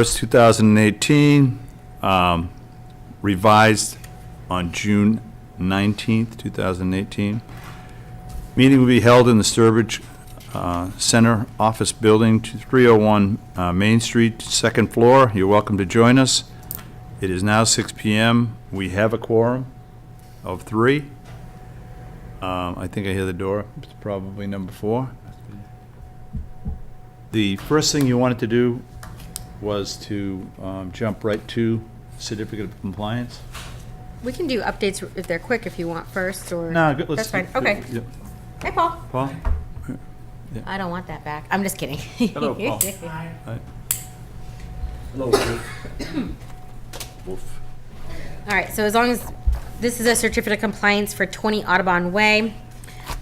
1st, 2018, revised on June 19th, 2018. Meeting will be held in the Sturbridge Center Office Building, 301 Main Street, second floor. You're welcome to join us. It is now 6 p.m. We have a quorum of 3. I think I hear the door. It's probably number 4. The first thing you wanted to do was to jump right to certificate of compliance. We can do updates if they're quick if you want first, or No, good. that's fine. Okay. Yep. Hi, Paul. Paul? I don't want that back. I'm just kidding. Hello, Paul. Hi. Hello, Wolf. All right, so as long as this is a certificate of compliance for 20 Audubon Way.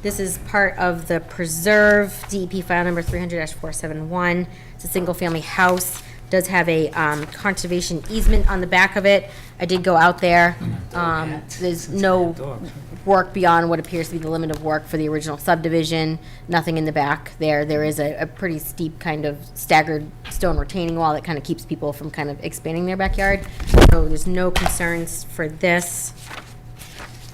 This is part of the preserve, DEP file number 300-471. It's a single-family house. Does have a conservation easement on the back of it. I did go out there. There's no work beyond what appears to be the limit of work for the original subdivision. Nothing in the back there. There is a pretty steep kind of staggered stone retaining wall that kind of keeps people from kind of expanding their backyard. So there's no concerns for this.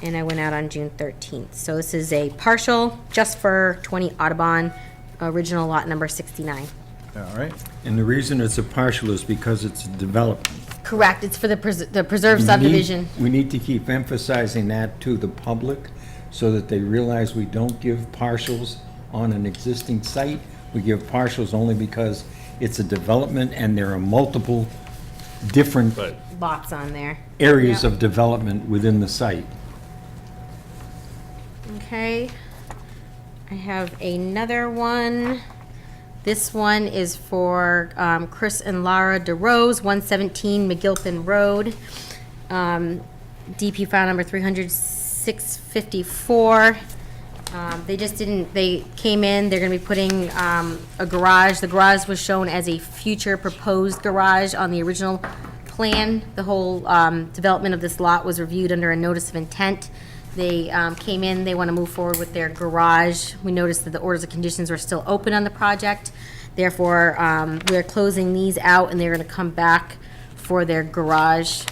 And I went out on June 13th. So this is a partial just for 20 Audubon, original lot number 69. All right. And the reason it's a partial is because it's a development. Correct, it's for the preserve subdivision. We need to keep emphasizing that to the public so that they realize we don't give partials on an existing site. We give partials only because it's a development and there are multiple different Lots on there. areas Yep. of development within the site. Okay, I have another one. This one is for Chris and Lara DeRose, 117 McGilpin Road. DP file number 300-654. They came in, they're gonna be putting a garage. The garage was shown as a future proposed garage on the original plan. The whole development of this lot was reviewed under a notice of intent. They came in, they want to move forward with their garage. We noticed that the orders of conditions were still open on the project. Therefore, we're closing these out, and they're going to come back for their garage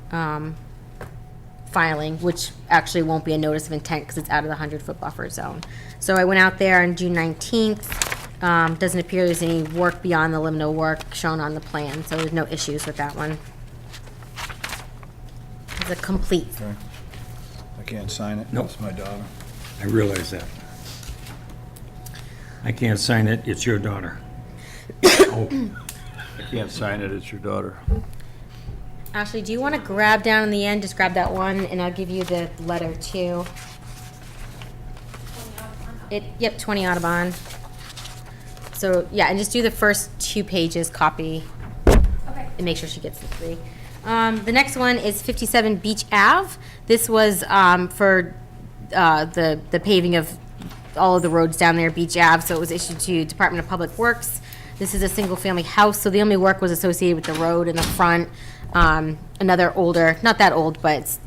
filing, which actually won't be a notice of intent because it's out of the 100-foot buffer zone. So I went out there on June 19th. Doesn't appear there's any work beyond the limit of work shown on the plan, so there's no issues with that one. It's a complete. Okay. I can't sign it. Nope. It's my daughter. I realize that. I can't sign it, it's your daughter. Oh, I can't sign it. It's your daughter. Ashley, do you want to grab down in the end, just grab that one, and I'll give you the letter too. Yep, 20 Audubon. So, yeah, and just do the first 2 pages, copy. Okay. And make sure she gets the 3. The next one is 57 Beach Ave. This was for the paving of all of the roads down there, Beach Ave, so it was issued to Department of Public Works. This is a single-family house, so the only work was associated with the road in the front. Another older, not that old, but it's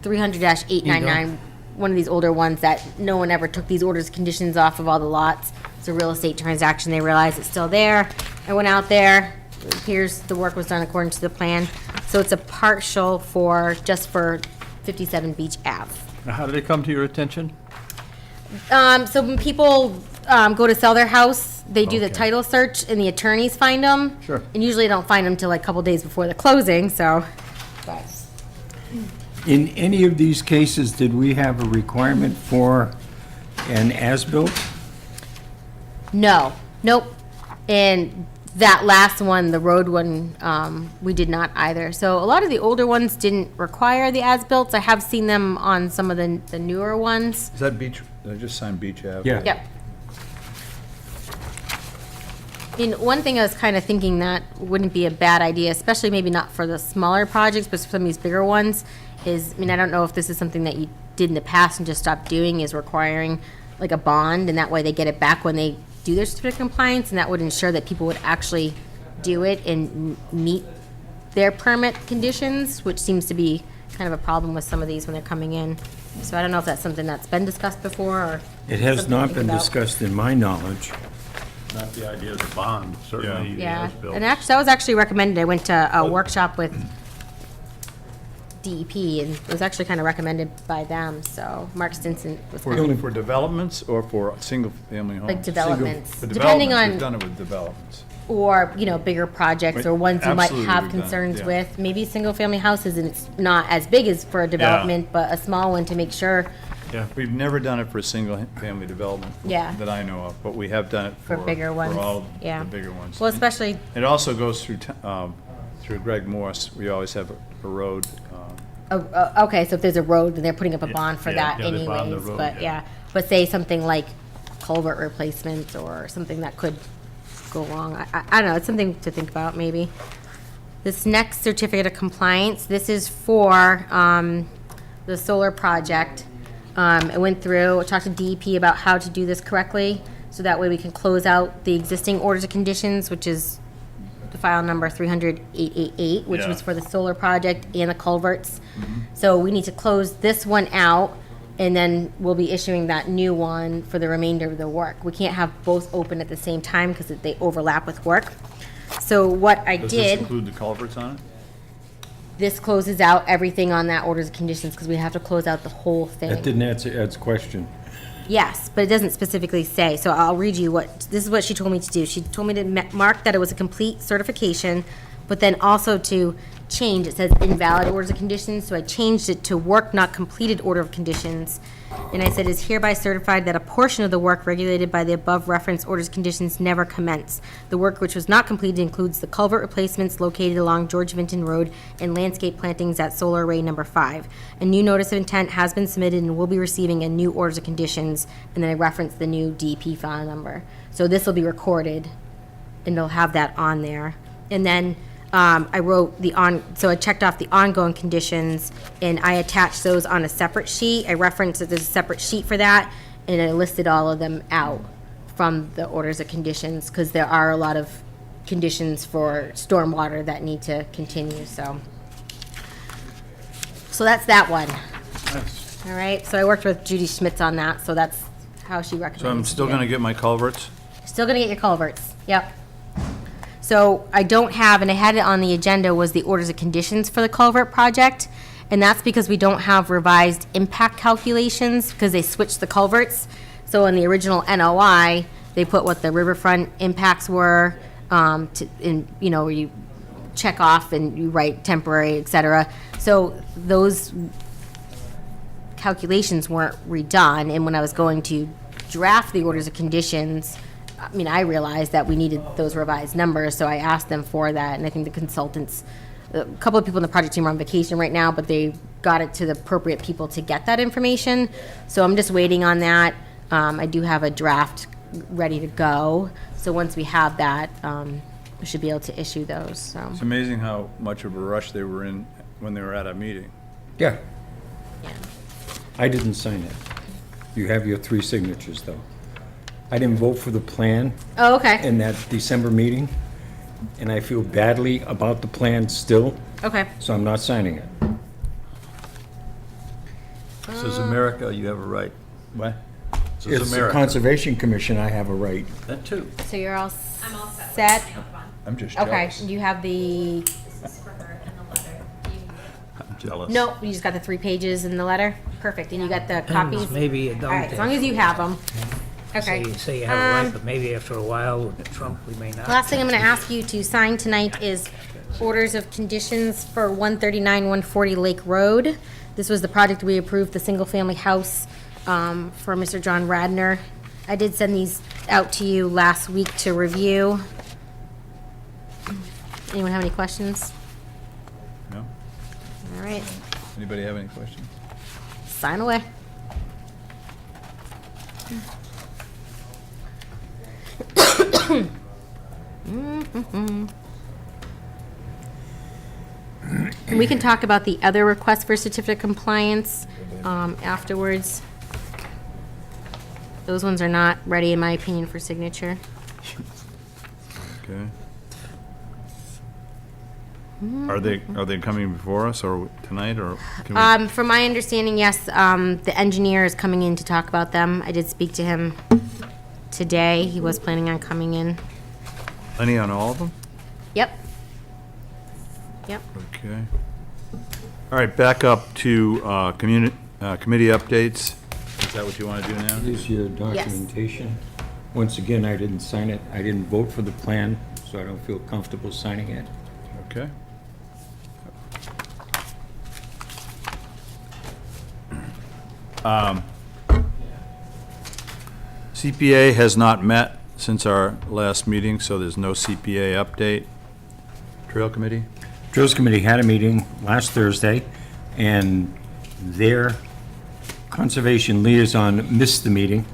300-899, one of these older ones that no one ever took these orders conditions off of all the lots. It's a real estate transaction. They realized it's still there. I went out there. It appears the work was done according to the plan. So it's a partial just for 57 Beach Ave. Now, how did it come to your attention? So when people go to sell their house, they do the Okay. title search and the attorneys find them. Sure. And usually they don't find them till like a couple days before the closing, so. But in any of these cases, did we have a requirement for an as-built? no, nope. And that last one, the road one, we did not either. So a lot of the older ones didn't require the as-built. I have seen them on some of the newer ones. Is that Beach? Did I just sign Beach Ave? Yeah. Yep. And one thing I was kind of thinking that wouldn't be a bad idea, especially maybe not for the smaller projects, but for some of these bigger ones, is, I mean, I don't know if this is something that you did in the past and just stopped doing, is requiring like a bond, and that way they get it back when they do their certificate of compliance, and that would ensure that people would actually do it and meet their permit conditions, which seems to be kind of a problem with some of these when they're coming in. So I don't know if that's something that's been discussed before, or It has something to not think been about. discussed in my knowledge. Not the idea of the bond, certainly. Yeah, as-built. and actually, that was actually recommended. I went to a workshop with DEP, and it was actually kind of recommended by them, so Mark Stinson was kind of For developments or for single-family homes? like developments, For depending developments, on, we've done it with developments. or, you know, bigger projects or ones you might Absolutely, have we've done it, concerns yeah. with. Maybe single-family houses, and it's not as big as for a development, but a small one to make sure. We've never done it for a single-family development. Yeah. That I know of, but we have done it For bigger ones, For all yeah. the bigger ones. Well, especially, It also goes through Greg Morse. We always have a road. okay, so if there's a road, then they're putting up a bond for that yeah, they bond the anyways, road, but yeah. yeah. But say something like culvert replacements or something that could go wrong. I don't know, it's something to think about, maybe. This next certificate of compliance, this is for the solar project. I went through, talked to DEP about how to do this correctly, so that way we can close out the existing orders of conditions, which is the file number 300-888, which Yeah. was for the solar project and the culverts. So we need to close this one out, and then we'll be issuing that new one for the remainder of the work. We can't have both open at the same time because they overlap with work. So what I Does this did, include the culverts on it? this closes out everything on that orders of conditions, because we have to close out the whole thing. That didn't answer Ed's question. Yes, but it doesn't specifically say, so I'll read you this is what she told me to do. She told me to mark that it was a complete certification, but then also to change, it says invalid orders of conditions, so I changed it to work not completed order of conditions. And I said, is hereby certified that a portion of the work regulated by the above referenced orders of conditions never commenced. The work which was not completed includes the culvert replacements located along George Vinton Road and landscape plantings at solar array number 5. A new notice of intent has been submitted and will be receiving a new orders of conditions, and then I referenced the new DEP file number. So this will be recorded, and they'll have that on there. And then I wrote so I checked off the ongoing conditions, and I attached those on a separate sheet. I referenced that there's a separate sheet for that, and I listed all of them out from the orders of conditions, because there are a lot of conditions for stormwater that need to continue, so. So that's that one. All right, so I worked with Judy Schmitz on that, so that's how she recommended. So I'm still gonna get my culverts? Still gonna get your culverts, yep. So I don't have, and I had it on the agenda, was the orders of conditions for the culvert project. And that's because we don't have revised impact calculations, because they switched the culverts. So in the original NOI, they put what the riverfront impacts were, where you check off and you write temporary, et cetera. So those calculations weren't redone, and when I was going to draft the orders of conditions, I mean, I realized that we needed those revised numbers, so I asked them for that, and I think the consultants, a couple of people in the project team are on vacation right now, but they got it to the appropriate people to get that information, so I'm just waiting on that. I do have a draft ready to go, so once we have that, we should be able to issue those, so. It's amazing how much of a rush they were in when they were at a meeting. Yeah, Yeah. I didn't sign it. You have your 3 signatures, though. I didn't vote for the plan Oh, okay, in that December meeting, and I feel badly about the plan still, okay. so I'm not signing it. Says America, you have a right. What? Says It's the America. Conservation Commission, I have a right. That too. So you're all set? I'm just Okay, jealous. you have the, This is for her and the letter. I'm jealous. no, you just got the 3 pages in the letter? Perfect, and you got the copies? Maybe you All don't. right, as long as you have them. Okay. Say you have a right, but maybe after a while with Trump, we may not. Last thing I'm gonna ask you to sign tonight is orders of conditions for 139, 140 Lake Road. This was the project we approved, the single-family house, for Mr. John Radner. I did send these out to you last week to review. Anyone have any questions? No? All right, Anybody have any questions? sign away. And we can talk about the other requests for certificate of compliance afterwards. Those ones are not ready, in my opinion, for signature. Okay. Are they coming before us or tonight, or can we? From my understanding, yes, the engineer is coming in to talk about them. I did speak to him today. He was planning on coming in. Any on all of them? Yep. Yep. Okay. All right, back up to community, committee updates. Is that what you want to do now? Here's your documentation. Once again, I didn't sign it. I didn't vote for the plan, so I don't feel comfortable signing it. Okay. CPA has not met since our last meeting, so there's no CPA update. Trail Committee? Trails Committee had a meeting last Thursday, and their conservation liaison missed the meeting.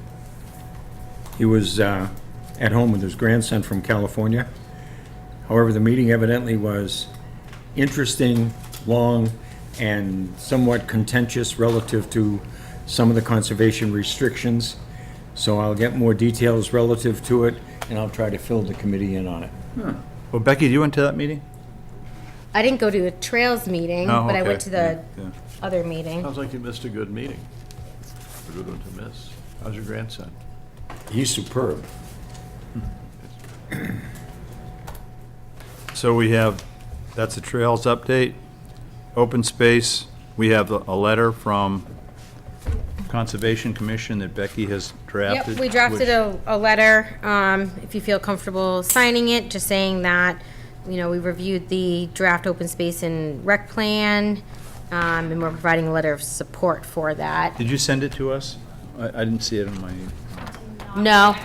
He was at home with his grandson from California. However, the meeting evidently was interesting, long, and somewhat contentious relative to some of the conservation restrictions. So I'll get more details relative to it, and I'll try to fill the committee in on it. Well, Becky, you went to that meeting? I didn't go to a trails meeting, Oh, but I okay. went to the Yeah. other meeting. Sounds like you missed a good meeting. A good one to miss. How's your grandson? He's superb. So we have, that's a trails update. Open space, we have a letter from Conservation Commission that Becky has drafted. Yep, we drafted which- a letter, if you feel comfortable signing it, just saying that, you know, we reviewed the draft open space and rec plan, and we're providing a letter of support for that. Did you send it to us? I didn't see it in my. No,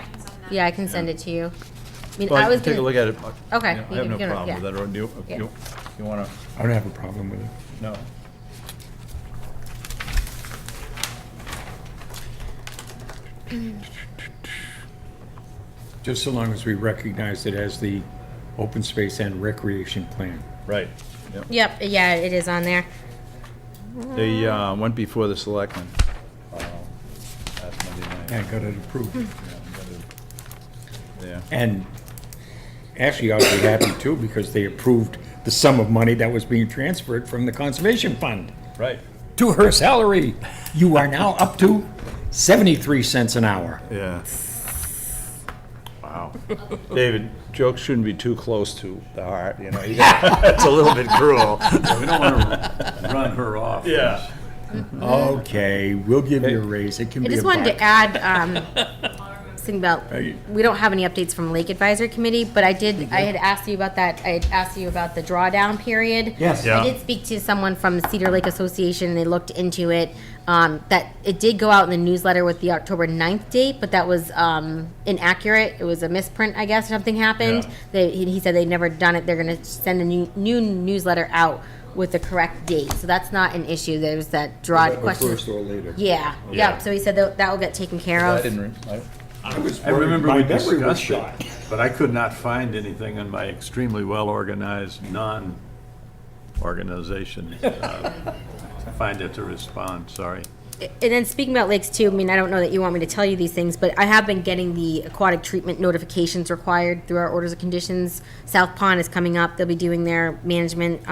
yeah, I can send it to you. I mean, Well, I was take a gonna, look at it. Okay, I you have can- no you can- problem yeah. with that, or do Yeah. you want to, I don't have a problem with it. no. Just so long as we recognize it as the open space and recreation plan. Right. Yep. yep, yeah, it is on there. They went before the selectmen. Last Monday night. And got it approved. Yeah. And actually, I'll be happy too, because they approved the sum of money that was being transferred from the conservation fund Right. to her salary. You are now up to 73 cents an hour. Yeah. Wow. David, jokes shouldn't be too close to the heart, you know. That's a little bit cruel. We don't want to run her off. Yeah. Okay, we'll give you a raise. It can I be a just wanted to buck. add, something about, we don't have any updates from Lake Advisory Committee, but I had asked you about that, I had asked you about the drawdown period. Yes. Yeah. I did speak to someone from the Cedar Lake Association, and they looked into it, that it did go out in the newsletter with the October 9th date, but that was, inaccurate. It was a misprint, I guess, something happened. Yeah. He said they'd never done it, they're gonna send a new newsletter out with the correct date, so that's not an issue, there's that draw Or question. First or later. Yeah, Yeah. yep, so he said that will get taken care I of. didn't, I was I remember worried we my memory was discussed it, shot. but I could not find anything in my extremely well-organized, non-organization. Find it to respond, sorry. And then speaking about lakes too, I mean, I don't know that you want me to tell you these things, but I have been getting the aquatic treatment notifications required through our orders of conditions. South Pond is coming up, they'll be doing their management,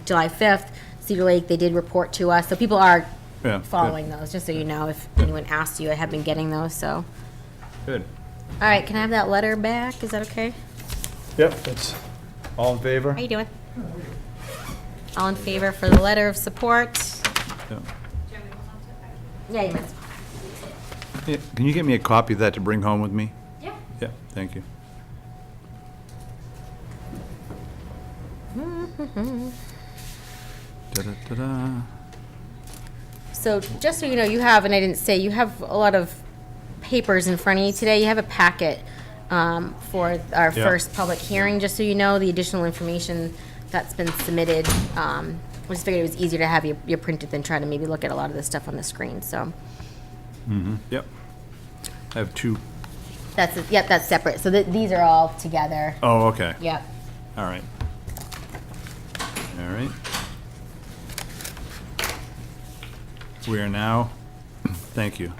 July 5th. Cedar Lake, they did report to us, so people are Yeah, good. following those, just so you know, if anyone asked you, I have been getting those, so. Good. All right, can I have that letter back, is that okay? Yep, that's, all in favor? How you doing? All in favor for the letter of support? Yeah. Yeah, you must. Yeah, can you get me a copy of that to bring home with me? Yeah. Yeah, thank you. Da-da-da-da. So just so you know, you have, and I didn't say, you have a lot of papers in front of you today. You have a packet for our Yeah. first public hearing, just so you know, the additional information that's been submitted. We just figured it was easier to have you printed than try to maybe look at a lot of this stuff on the screen, so. Yep. I have two. Yep, that's separate. So these are all together. Oh, okay. Yep. All right. All right. We are now, thank you.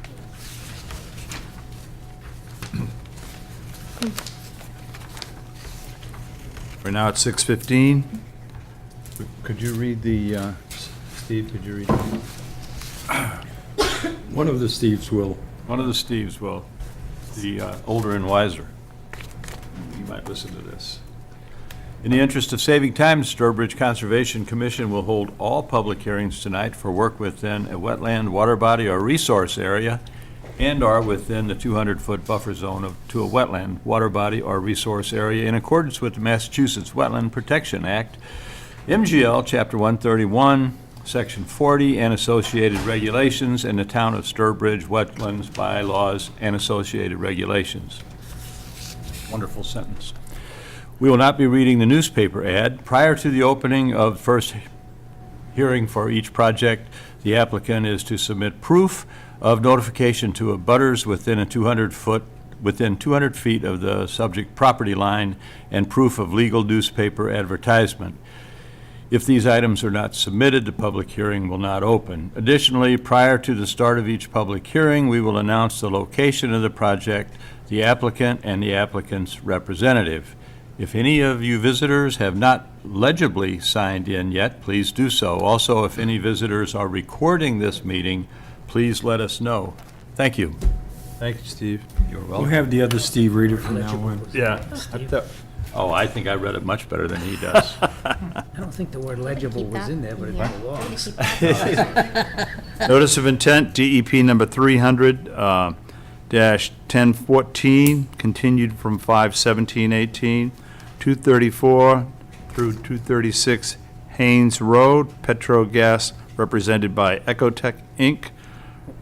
We're now at 6:15. Could you read the, Steve, could you read? One of the Steves will. One of the Steves will. the older and wiser. You might listen to this. In the interest of saving time, the Sturbridge Conservation Commission will hold all public hearings tonight for work within a wetland, water body, or resource area and are within the 200-foot buffer zone to a wetland, water body, or resource area in accordance with the Massachusetts Wetland Protection Act, MGL Chapter 131, Section 40, and associated regulations, and the Town of Sturbridge Wetlands bylaws and associated regulations. Wonderful sentence. We will not be reading the newspaper ad. Prior to the opening of the first hearing for each project, the applicant is to submit proof of notification to abutters within 200 feet of the subject property line and proof of legal newspaper advertisement. If these items are not submitted, the public hearing will not open. Additionally, prior to the start of each public hearing, we will announce the location of the project, the applicant, and the applicant's representative. If any of you visitors have not legibly signed in yet, please do so. Also, if any visitors are recording this meeting, please let us know. Thank you. Thank you, Steve. You're We'll welcome. have the other Steve read it from now on. Yeah. Oh, I think I read it much better than he does. I don't think the word legible Keep was that in there, but it yeah. belongs. Keep that. Notice of intent, DEP number 300-1014, continued from 5/17/18, 234 through 236 Haynes Road, Petro Gas, represented by Ecotech, Inc.,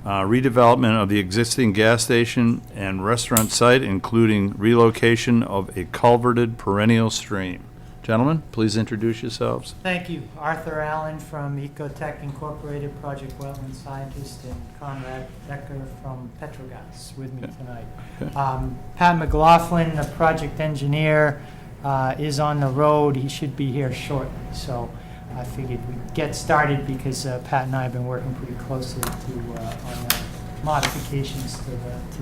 redevelopment of the existing gas station and restaurant site, including relocation of a culverted perennial stream. Gentlemen, please introduce yourselves. Thank you. Arthur Allen from Ecotech Incorporated, Project Wetland Scientist, and Conrad Becker from Petrogas with me tonight. Pat McLaughlin, the project engineer, is on the road. He should be here shortly. So I figured we'd get started because Pat and I have been working pretty closely on modifications to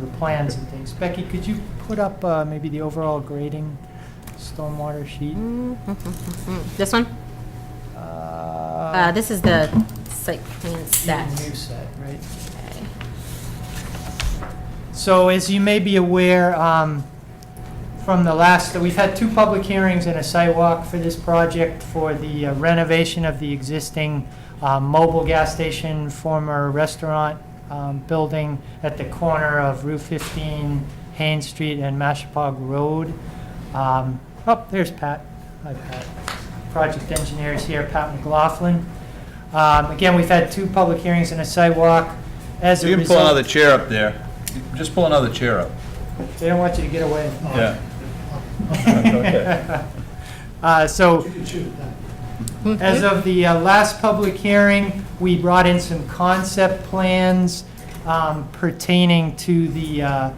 the plans and things. Becky, could you put up maybe the overall grading stormwater sheet? This one? This is the site plan set. New set, right? Okay. So as you may be aware, from the last, we've had 2 public hearings and a site walk for this project for the renovation of the existing mobile gas station, former restaurant building at the corner of Route 15, Haynes Street, and Mashpog Road. Oh, there's Pat. Hi, Pat. Project engineer is here, Pat McLaughlin. Again, we've had 2 public hearings and a site walk. As a You can pull result, another chair up there. Just pull another chair up. they don't want you to get away. Yeah. So, as of the last public hearing, we brought in some concept plans pertaining to the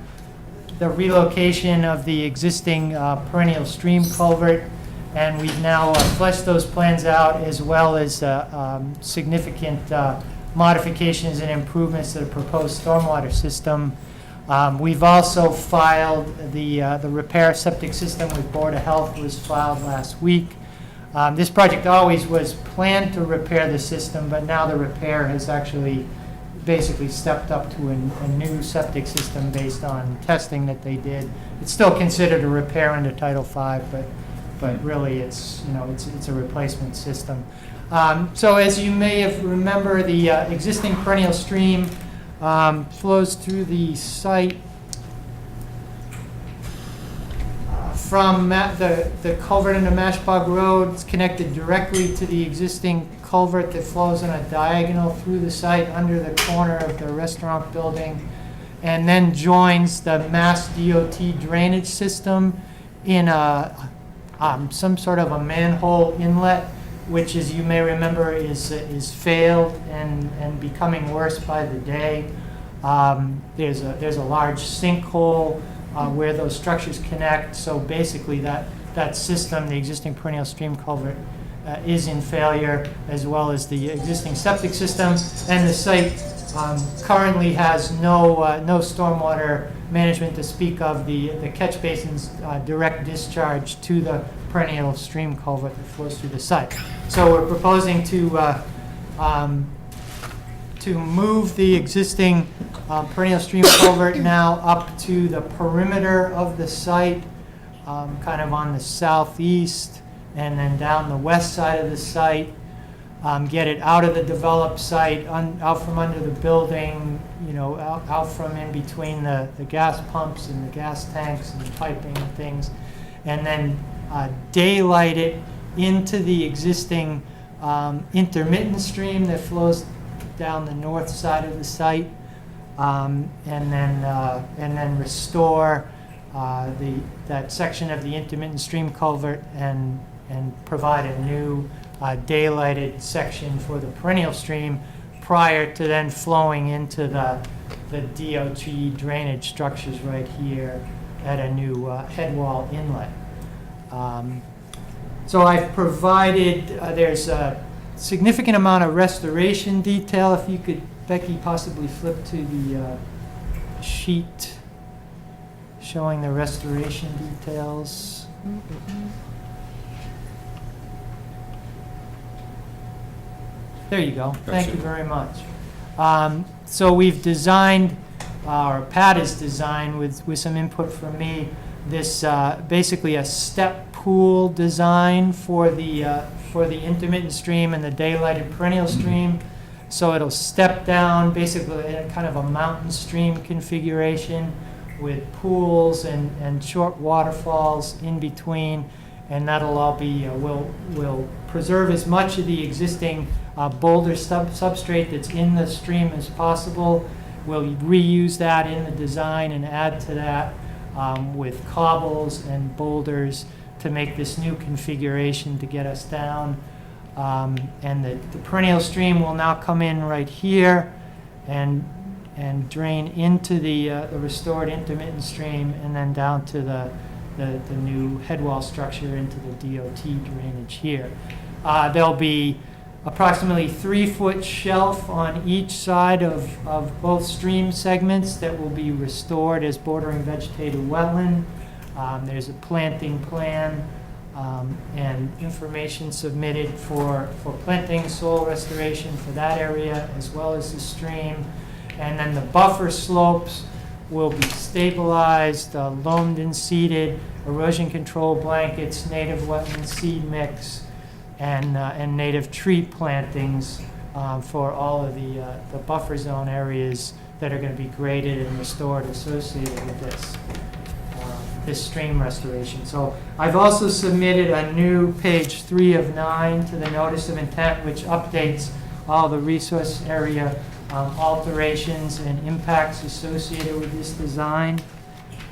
relocation of the existing perennial stream culvert, and we've now fleshed those plans out, as well as significant modifications and improvements to the proposed stormwater system. We've also filed the repair septic system with Board of Health, was filed last week. This project always was planned to repair the system, but now the repair has actually basically stepped up to a new septic system based on testing that they did. It's still considered a repair under Title V, but really it's a replacement system. So as you may have remember, the existing perennial stream flows through the site from the culvert into Mashpog Road. It's connected directly to the existing culvert that flows in a diagonal through the site under the corner of the restaurant building, and then joins the Mass DOT drainage system in some sort of a manhole inlet, which, as you may remember, is failed and becoming worse by the day. There's a large sinkhole where those structures connect. So basically, that system, the existing perennial stream culvert, is in failure, as well as the existing septic system. And the site currently has no stormwater management to speak of. The catch basin's direct discharge to the perennial stream culvert that flows through the site. So we're proposing to move the existing perennial stream culvert now up to the perimeter of the site, kind of on the southeast, and then down the west side of the site. Get it out of the developed site, out from under the building, out from in between the gas pumps and the gas tanks and the piping and things, and then daylight it into the existing intermittent stream that flows down the north side of the site, and then restore that section of the intermittent stream culvert and provide a new daylighted section for the perennial stream prior to then flowing into the DOT drainage structures right here at a new head wall inlet. So I've provided, there's a significant amount of restoration detail. If you could, Becky, possibly flip to the sheet showing the restoration details. There you go. Thank you very much. So we've designed, or Pat has designed with some input from me, this basically a step pool design for the intermittent stream and the daylighted perennial stream. So it'll step down basically in kind of a mountain stream configuration with pools and short waterfalls in between, and that'll all be, we'll preserve as much of the existing boulder substrate that's in the stream as possible. We'll reuse that in the design and add to that with cobbles and boulders to make this new configuration to get us down. And the perennial stream will now come in right here and drain into the restored intermittent stream, and then down to the new head wall structure into the DOT drainage here. There'll be approximately 3-foot shelf on each side of both stream segments that will be restored as bordering vegetated wetland. There's a planting plan and information submitted for planting, soil restoration for that area as well as the stream. And then the buffer slopes will be stabilized, loamed and seeded, erosion control blankets, native wetland seed mix, and native tree plantings for all of the buffer zone areas that are going to be graded and restored associated with this stream restoration. So I've also submitted a new page 3 of 9 to the notice of intent, which updates all the resource area alterations and impacts associated with this design.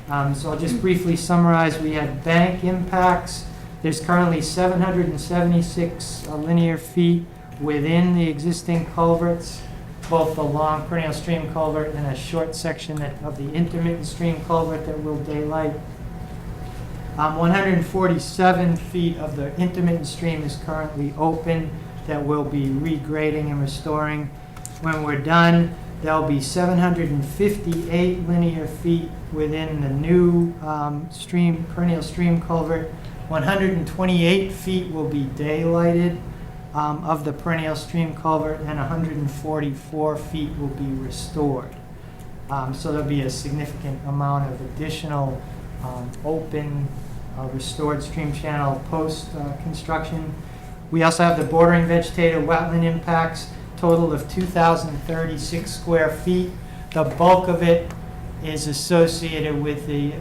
So I'll just briefly summarize. We had bank impacts. There's currently 776 linear feet within the existing culverts, both the long perennial stream culvert and a short section of the intermittent stream culvert that will daylight. 147 feet of the intermittent stream is currently open that we'll be regrading and restoring. When we're done, there'll be 758 linear feet within the new perennial stream culvert. 128 feet will be daylighted of the perennial stream culvert, and 144 feet will be restored. So there'll be a significant amount of additional open, restored stream channel post-construction. We also have the bordering vegetated wetland impacts, total of 2,036 square feet. The bulk of it is associated with the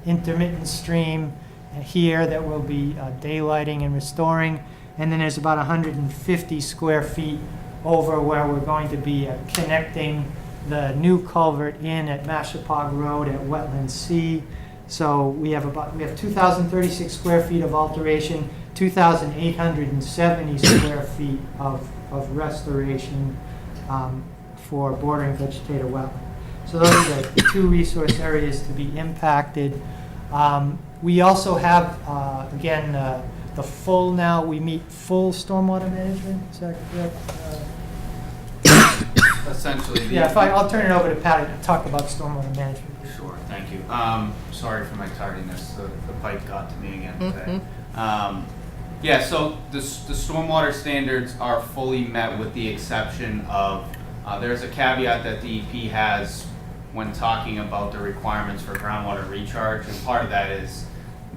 intermittent stream here that we'll be daylighting and restoring. And then there's about 150 square feet over where we're going to be connecting the new culvert in at Mashapog Road at Wetland C. So we have 2,036 square feet of alteration, 2,870 square feet of restoration for bordering vegetated wetland. So those are the 2 resource areas to be impacted. We also have, again, the full now, we meet full stormwater management, is that correct? Essentially. Yeah, I'll turn it over to Pat to talk about stormwater management. Sure, thank you. Sorry for my tardiness, the pipe got to me again today. Yeah, so the stormwater standards are fully met with the exception of There's a caveat that DEP has when talking about the requirements for groundwater recharge, and part of that is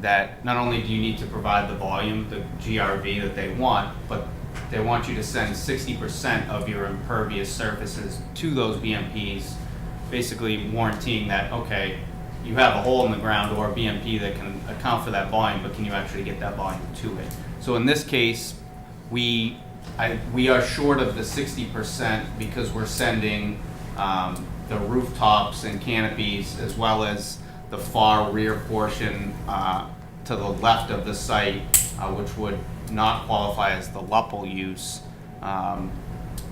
that not only do you need to provide the volume, the GRV that they want, but they want you to send 60% of your impervious surfaces to those BMPs, basically warranting that, okay, you have a hole in the ground or a BMP that can account for that volume, but can you actually get that volume to it? So in this case, we are short of the 60% because we're sending the rooftops and canopies as well as the far rear portion to the left of the site, which would not qualify as the LUPL use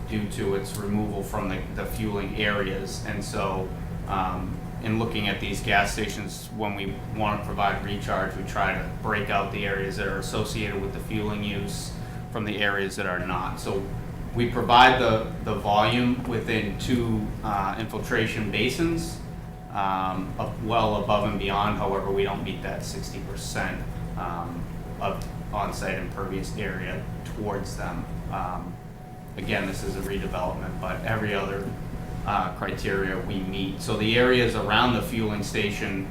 due to its removal from the fueling areas. And so in looking at these gas stations, when we want to provide recharge, we try to break out the areas that are associated with the fueling use from the areas that are not. So we provide the volume within 2 infiltration basins, well above and beyond. However, we don't meet that 60% of on-site impervious area towards them. Again, this is a redevelopment, but every other criteria we meet. So the areas around the fueling station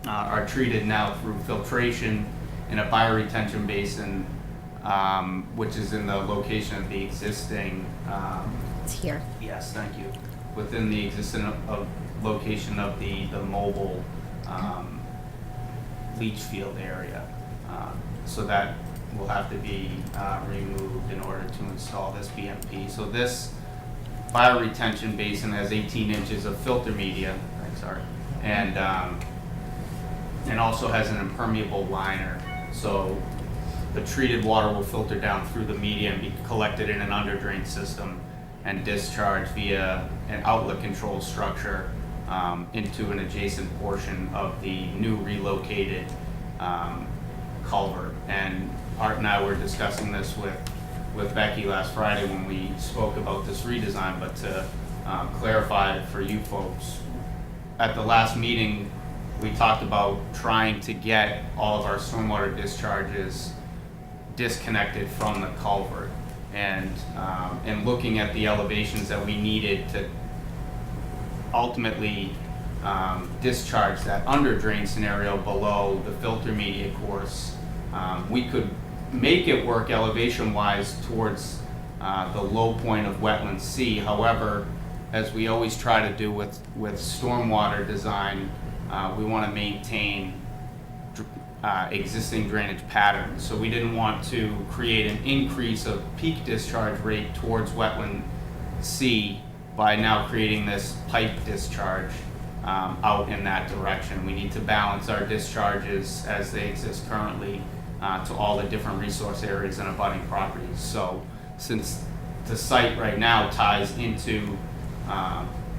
are treated now through filtration in a bioretention basin, which is in the location of the existing. It's here. Yes, thank you. Within the existing location of the mobile leach field area. So that will have to be removed in order to install this BMP. So this bioretention basin has 18 inches of filter media, and also has an impermeable liner. So the treated water will filter down through the media and be collected in an under-drain system and discharged via an outlet control structure into an adjacent portion of the new relocated culvert. And Art and I were discussing this with Becky last Friday when we spoke about this redesign, but to clarify for you folks, at the last meeting, we talked about trying to get all of our stormwater discharges disconnected from the culvert, and looking at the elevations that we needed to ultimately discharge that under drain scenario below the filter media course, we could make it work elevation wise towards the low point of wetland C. However, as we always try to do with stormwater design, we want to maintain existing drainage patterns. So we didn't want to create an increase of peak discharge rate towards wetland C by now creating this pipe discharge out in that direction. We need to balance our discharges as they exist currently to all the different resource areas and abutting properties. So since the site right now ties into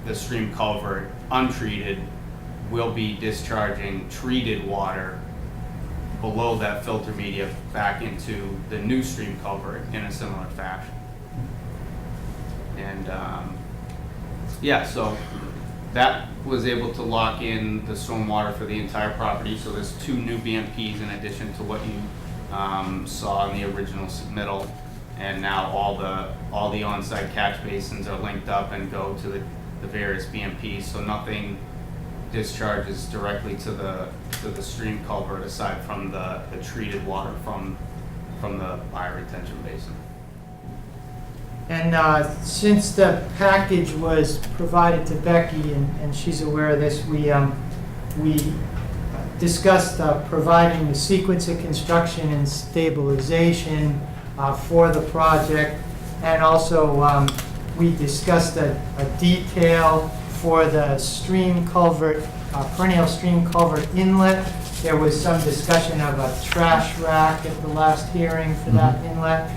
the stream culvert untreated, we'll be discharging treated water below that filter media back into the new stream culvert in a similar fashion. And yeah, so that was able to lock in the stormwater for the entire property. So there's 2 new BMPs in addition to what you saw in the original submittal. And now all the on-site catch basins are linked up and go to the various BMPs. So nothing discharges directly to the stream culvert aside from the treated water from the bioretention basin. And since the package was provided to Becky, and she's aware of this, we discussed providing the sequence of construction and stabilization for the project, and also we discussed a detail for the stream culvert, perennial stream culvert inlet. There was some discussion of a trash rack at the last hearing for that inlet.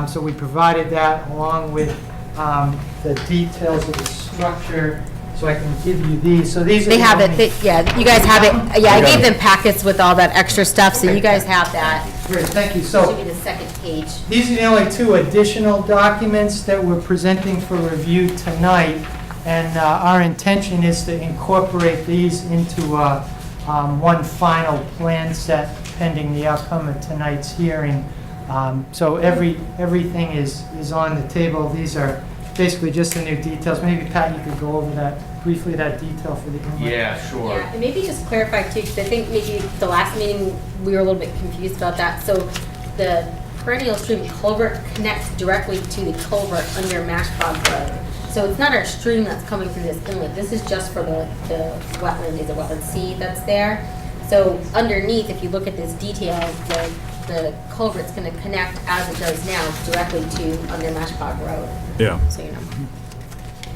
So we provided that along with the details of the structure. So I can give you these. So these are They the have only- it, yeah, you guys have it, yeah, I gave them packets with all that extra stuff, so you guys have that. Great, thank you. Should So be the second page. these are the only 2 additional documents that we're presenting for review tonight. And our intention is to incorporate these into one final plan set pending the outcome of tonight's hearing. So everything is on the table. These are basically just the new details. Maybe Pat, you could go over that, briefly, that detail for the inlet. Yeah, sure. Yeah, and maybe just clarify too, because I think maybe the last meeting, we were a little bit confused about that. So the perennial stream culvert connects directly to the culvert under Mashpog Road. So it's not our stream that's coming through this inlet. This is just for the wetland, is a wetland C that's there. So underneath, if you look at this detail, the culvert's gonna connect, as it does now, directly to under Mashpog Road, Yeah. so you know.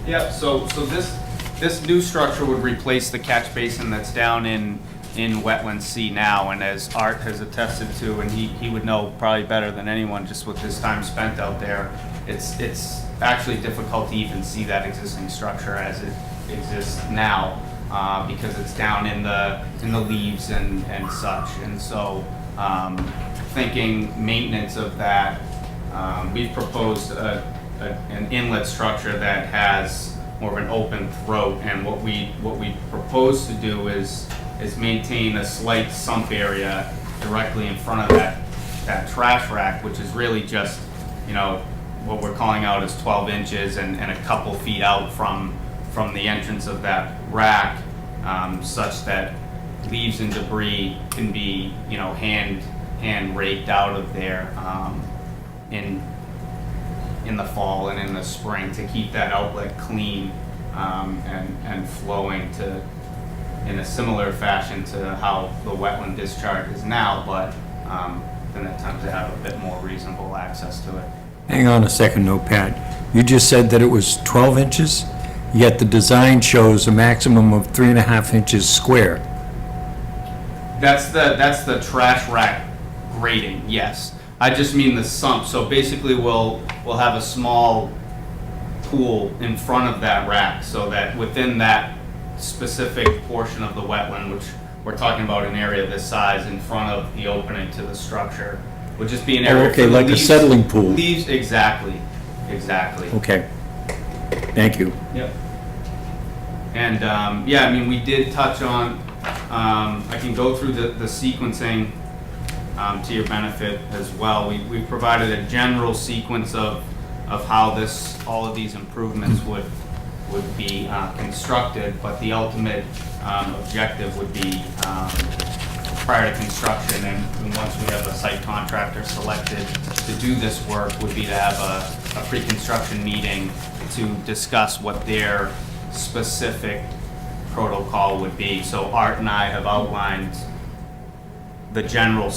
Yep, so this new structure would replace the catch basin that's down in wetland C now, and as Art has attested to, and he would know probably better than anyone, just with his time spent out there, it's actually difficult to even see that existing structure as it exists now, because it's down in the leaves and such, and so, thinking maintenance of that, we've proposed an inlet structure that has more of an open throat, and what we propose to do is maintain a slight sump area directly in front of that trash rack, which is really just, you know, what we're calling out as 12 inches and a couple feet out from the entrance of that rack, such that leaves and debris can be, you know, hand raked out of there in the fall and in the spring to keep that outlet clean and flowing in a similar fashion to how the wetland discharge is now, but then attempt to have a bit more reasonable access to it. Hang on a second, though, Pat. You just said that it was 12 inches, yet the design shows a maximum of 3.5 inches square. That's the trash rack grading, yes. I just mean the sump. So basically we'll have a small pool in front of that rack so that within that specific portion of the wetland, which we're talking about an area this size in front of the opening to the structure, would just be an area okay, for the like a settling pool. Leaves, exactly. Okay. Thank you. Yep. And, yeah, I mean, we did touch on, I can go through the sequencing to your benefit as well. We provided a general sequence of how all of these improvements would be constructed, but the ultimate objective would be prior to construction, and once we have a site contractor selected to do this work, would be to have a pre-construction meeting to discuss what their specific protocol would be. So Art and I have outlined the general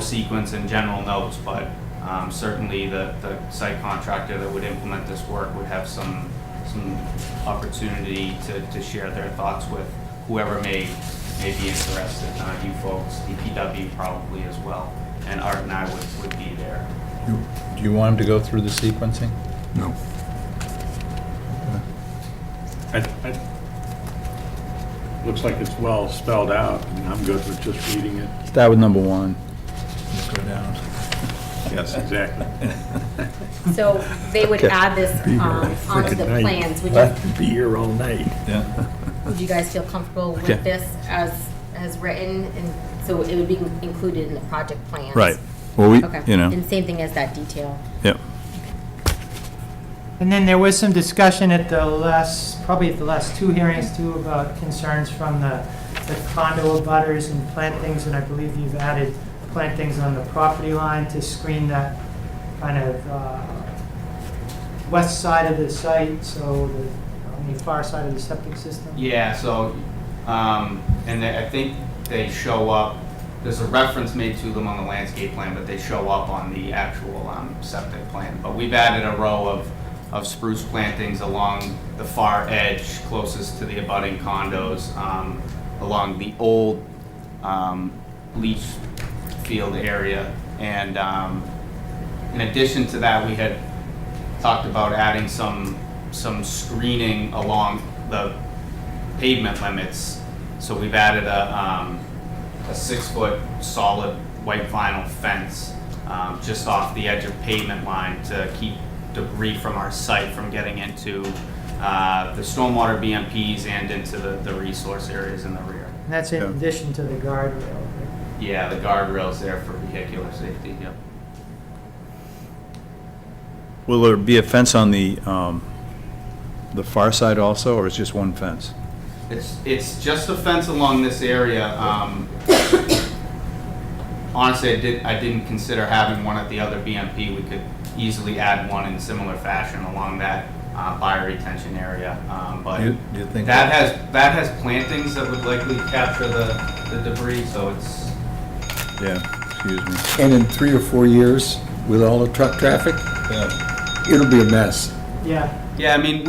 sequence and general notes, but certainly the site contractor that would implement this work would have some opportunity to share their thoughts with whoever may be interested. You folks, DPW probably as well, and Art and I would be there. Do you want him to go through the sequencing? No. Looks like it's well spelled out, and I'm good with just reading it. Start with number 1. Just go down. Yes, exactly. So they would add this onto the plans. Be here all night. Yeah. Would you guys feel comfortable Okay. with this as written? And so it would be included in the project plans? Right. Well, Okay. you know, And same thing as that detail. yep. And then there was some discussion probably at the last 2 hearings too, about concerns from the condo abutters and plantings, and I believe you've added plantings on the property line to screen that kind of west side of the site, so on the far side of the septic system. Yeah, so, and I think they show up, there's a reference made to them on the landscape plan, but they show up on the actual septic plan. But we've added a row of spruce plantings along the far edge closest to the abutting condos, along the old leach field area. And in addition to that, we had talked about adding some screening along the pavement limits. So we've added a 6-foot solid white vinyl fence just off the edge of pavement line to keep debris from our site from getting into the stormwater BMPs and into the resource areas in the rear. And that's in Yeah. addition to the guardrail, right? Yeah, the guardrail's there for vehicular safety, yep. Will there be a fence on the far side also, or is just one fence? It's just a fence along this area. Honestly, I didn't consider having one at the other BMP. We could easily add one in similar fashion along that bioretention area. But Do you think that has plantings that would likely capture the debris, so it's, Yeah, excuse me. And in 3 or 4 years, with all the truck traffic, it'll be a mess. Yeah. yeah, I mean,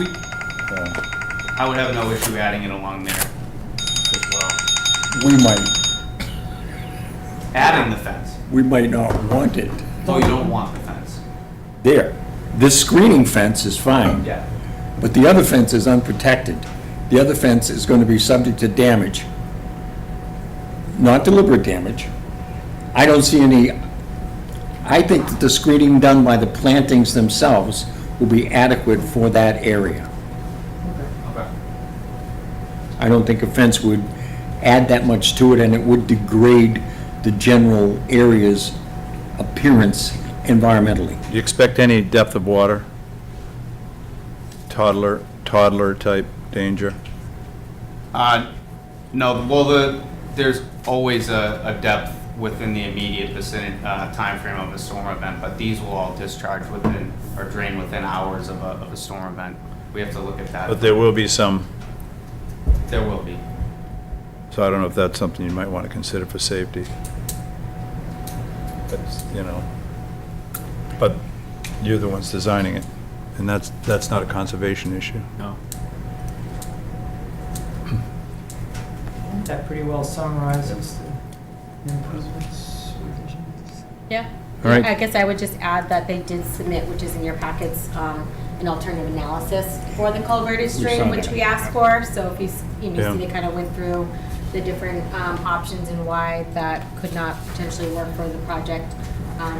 I would have no issue adding it along there as well. Adding the fence. We might not want it. Oh, you don't want the fence? There, this screening fence is fine. Yeah. But the other fence is unprotected. The other fence is going to be subject to damage. Not deliberate damage. I don't see any, I think that the screening done by the plantings themselves will be adequate for that area. Okay. I don't think a fence would add that much to it, and it would degrade the general area's appearance environmentally. Do you expect any depth of water? Toddler type danger? No, well, there's always a depth within the immediate vicinity, timeframe of a storm event, but these will all discharge within, or drain within hours of a storm event. We have to look at that. But there will be some, There will be. so I don't know if that's something you might want to consider for safety. That's, but you're the ones designing it, and that's not a conservation issue. No. That pretty well summarizes the improvements, revisions. Yeah. All right. I guess I would just add that they did submit, which is in your packets, an alternative analysis for the culverted stream, saw which that. we asked for. So if you, Yeah. see, they kind of went through the different options and why that could not potentially work for the project.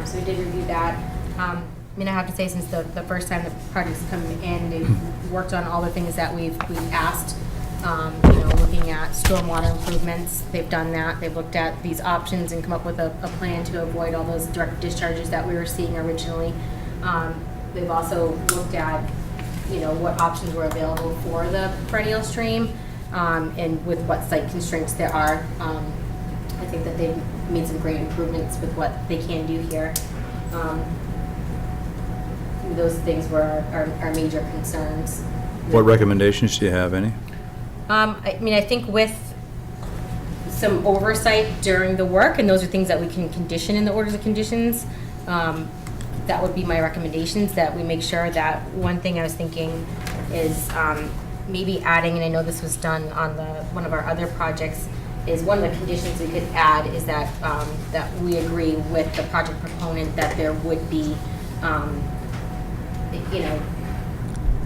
So we did review that. I mean, I have to say, since the first time the project's come in, they've worked on all the things that we've asked. Looking at stormwater improvements, they've done that. They've looked at these options and come up with a plan to avoid all those direct discharges that we were seeing originally. They've also looked at, what options were available for the perennial stream, and with what site constraints there are. I think that they've made some great improvements with what they can do here. Those things were our major concerns. What recommendations do you have, any? I think with some oversight during the work, and those are things that we can condition in the orders of conditions, that would be my recommendations, that we make sure that, one thing I was thinking is maybe adding, and I know this was done on one of our other projects, is one of the conditions we could add is that, that we agree with the project proponent that there would be,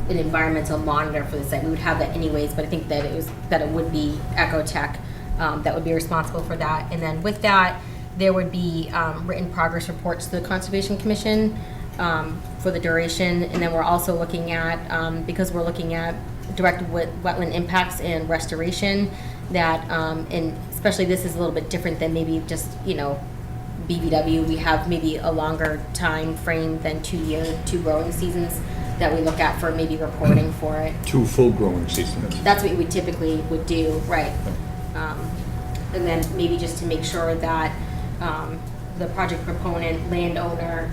an environmental monitor for the site. We would have that anyways, but I think that it would be Ecotech that would be responsible for that. And then with that, there would be written progress reports to the Conservation Commission for the duration. And then we're also looking at, because we're looking at direct wetland impacts and restoration, that, and especially this is a little bit different than maybe just, BBW. We have maybe a longer time frame than 2 growing seasons that we look at for maybe reporting for it. 2 full growing seasons. That's what we typically would do, right? And then maybe just to make sure that the project proponent, landowner,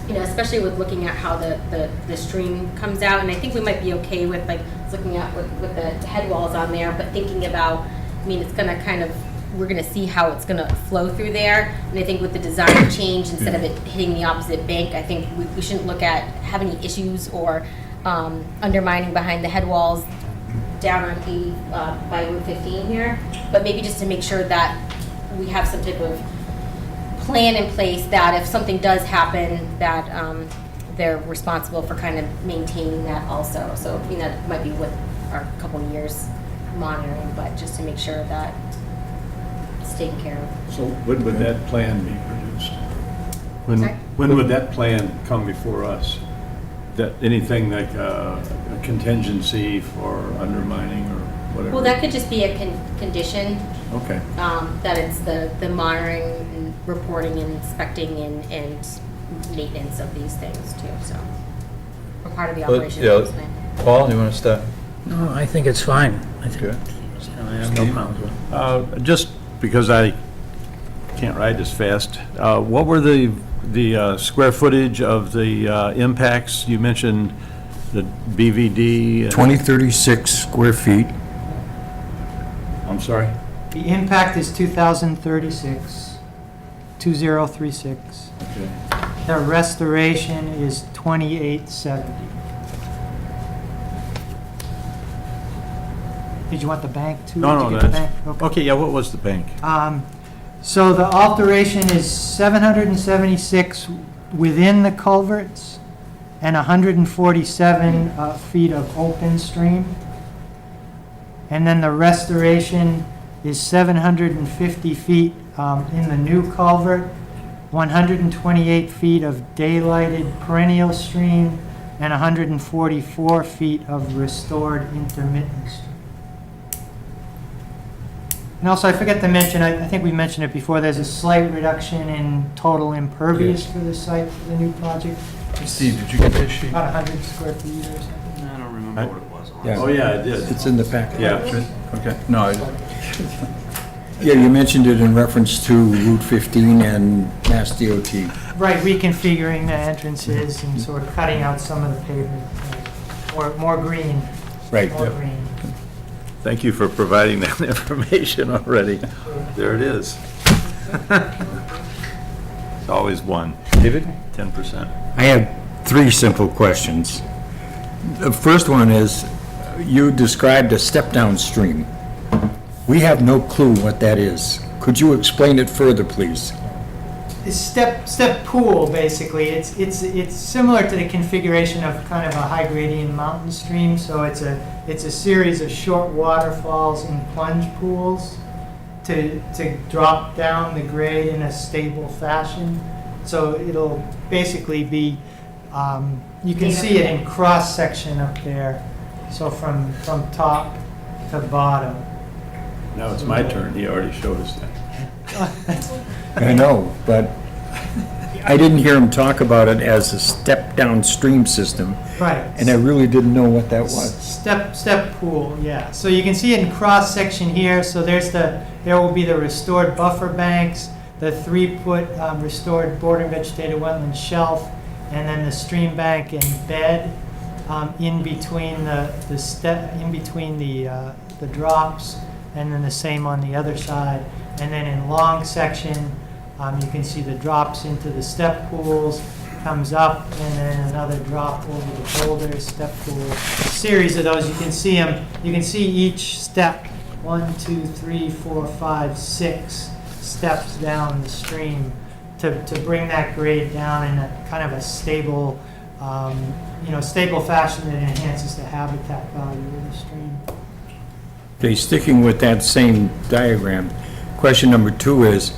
especially with looking at how the stream comes out, and I think we might be okay with looking at with the head walls on there, but thinking about, it's gonna kind of, we're gonna see how it's gonna flow through there, and I think with the design change, instead of it hitting the opposite bank, I think we shouldn't look at have any issues or undermining behind the head walls down on 80 by Route 15 here, but maybe just to make sure that we have some type of plan in place that if something does happen, that they're responsible for kind of maintaining that also. So, that might be with our couple of years monitoring, but just to make sure that it's taken care of. So when would that plan be produced? Sorry? When would that plan come before us? That, anything like a contingency for undermining or whatever? Well, that could just be a condition, Okay. that it's the monitoring and reporting and inspecting and maintenance of these things too, so. We're part of the But, operation. yeah, management. Paul, you want to start? No, I think it's fine. I think, Okay. I have no problems with it. Just because I can't ride this fast, what were the square footage of the impacts? You mentioned the BVD. 2036 square feet. I'm sorry? The impact is 2,036, 2036. Okay. The restoration is 2870. Did you want the bank too? No, Did no, you get the that's, bank? okay, yeah, what was the bank? So the alteration is 776 within the culverts and 147 feet of open stream. And then the restoration is 750 feet in the new culvert, 128 feet of daylighted perennial stream, and 144 feet of restored intermittent stream. And also, I forgot to mention, I think we mentioned it before, there's a slight reduction in total impervious for the site for the new project. Steve, did you get this sheet? About 100 square feet or something. I don't remember what it was. Oh, yeah, I did. It's in the packet. Yeah. Okay, no, Yeah, you mentioned it in reference to Route 15 and Mass DOT. Right, reconfiguring the entrances and sort of cutting out some of the pavement, more green, Right. more green. Thank you for providing that information already. There it is. It's always one, David? 10%. I have 3 simple questions. The first one is, you described a step-down stream. We have no clue what that is. Could you explain it further, please? It's step pool, basically. It's similar to the configuration of kind of a high gradient mountain stream. So it's a series of short waterfalls and plunge pools to drop down the grade in a stable fashion. So it'll basically be, you can see it in cross section up there. So from top to bottom. Now it's my turn. He already showed us that. I know, but I didn't hear him talk about it as a step-down stream system, Right. and I really didn't know what that was. Step pool, yeah. So you can see it in cross section here. So there will be the restored buffer banks, the 3-foot restored border vegetated wetland shelf, and then the stream bank and bed in between the drops, and then the same on the other side. And then in long section, you can see the drops into the step pools, comes up, and then another drop over the boulders, step pool. Series of those, you can see them. You can see each step, 1, 2, 3, 4, 5, 6 steps down the stream to bring that grade down in a kind of a stable, stable fashion that enhances the habitat value of the stream. Okay, sticking with that same diagram, question number 2 is,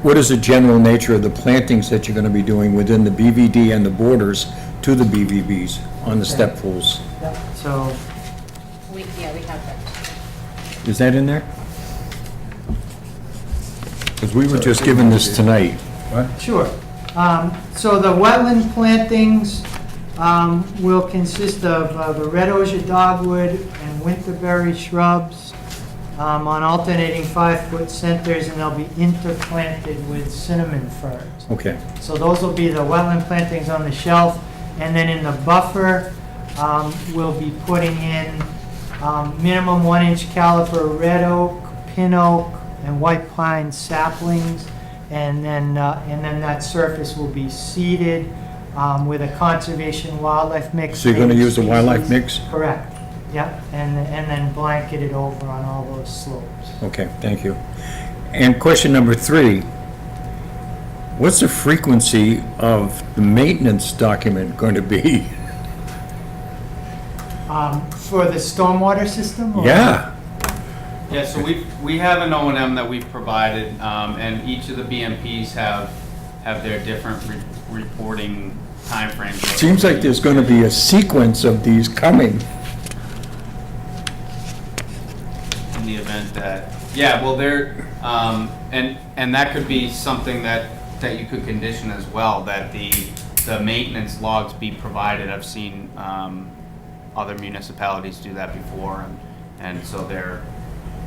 what is the general nature of the plantings that you're going to be doing within the BVD and the borders to the BVBs on the step pools? Yep, so We have that. Is that in there? Because we were just given this tonight. Sure. So the wetland plantings will consist of the red osier dogwood and winterberry shrubs on alternating 5-foot centers, and they'll be interplanted with cinnamon firs. Okay. So those will be the wetland plantings on the shelf, and then in the buffer, we'll be putting in minimum 1-inch caliber red oak, pin oak, and white pine saplings, and then that surface will be seeded with a conservation wildlife mix. So you're going to native use a wildlife species. mix? Correct. Yep, and then blanket it over on all those slopes. Okay, thank you. And question number 3, what's the frequency of the maintenance document going to be? For the stormwater system? or- Yeah. Yeah, so we have an O&M that we've provided, and each of the BMPs have their different reporting timeframes. Seems like there's going to be a sequence of these coming. In the event that, yeah, well, there, and that could be something that that you could condition as well, that the maintenance logs be provided. I've seen other municipalities do that before, and so they're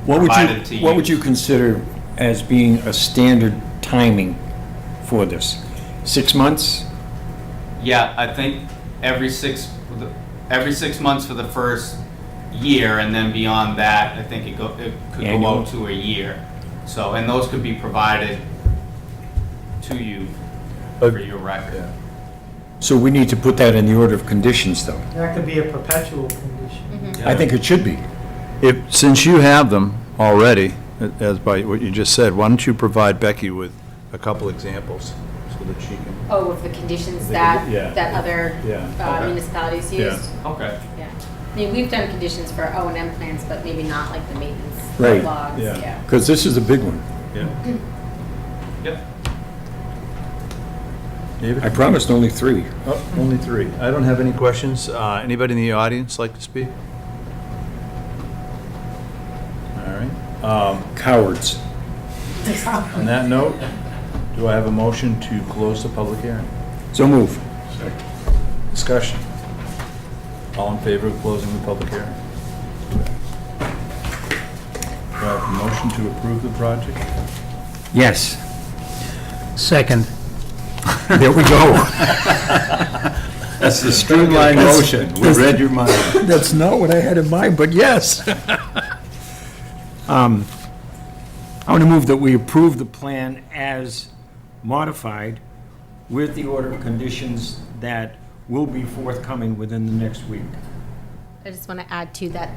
provided to you. What would you consider as being a standard timing for this? 6 months? Yeah, I think every 6 months for the first year, and then beyond that, I think it could go Annual. out to a year. So, and those could be provided to you for your record. So we need to put that in the order of conditions, though. That could be a perpetual condition. I think it should be. Since you have them already, as by what you just said, why don't you provide Becky with a couple examples so that she can... Oh, of the conditions Yeah. that other Yeah. Okay. municipalities Yeah. use? Okay. Yeah. I mean, we've done conditions for O&M plans, but maybe not like the maintenance Right. logs, Yeah. yeah. Because this is a big one. Yeah. Yep. David? I promised only 3. Oh, only 3. I don't have any questions. Anybody in the audience like to speak? All right. Cowards. On that note, do I have a motion to close the public hearing? So move. Discussion. All in favor of closing the public hearing? Do I have a motion to approve the project? Yes. Second. There we go. That's the streamlined motion. We read your mind. That's not what I had in mind, but yes. I want to move that we approve the plan as modified with the order of conditions that will be forthcoming within the next week. I just want to add to that,